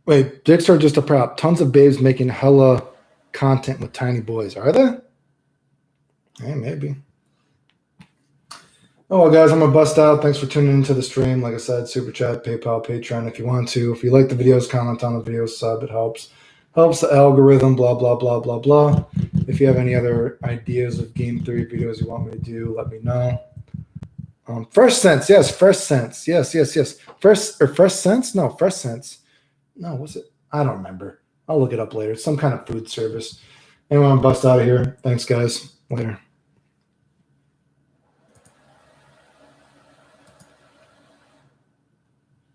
Wait, dicks are just a prop. Tons of babes making hella content with tiny boys. Are they? Hey, maybe. Oh, well, guys, I'm going to bust out. Thanks for tuning into the stream. Like I said, Super Chat, PayPal, Patreon if you want to. If you like the videos, comment on the videos, sub. It helps. Helps the algorithm, blah, blah, blah, blah, blah. If you have any other ideas of game theory videos you want me to do, let me know. Fresh Sense. Yes, Fresh Sense. Yes. Fresh Sense? No, Fresh Sense. No, what's it? I don't remember. I'll look it up later. It's some kind of food service. Anyway, I'm bust out of here. Thanks, guys. Later.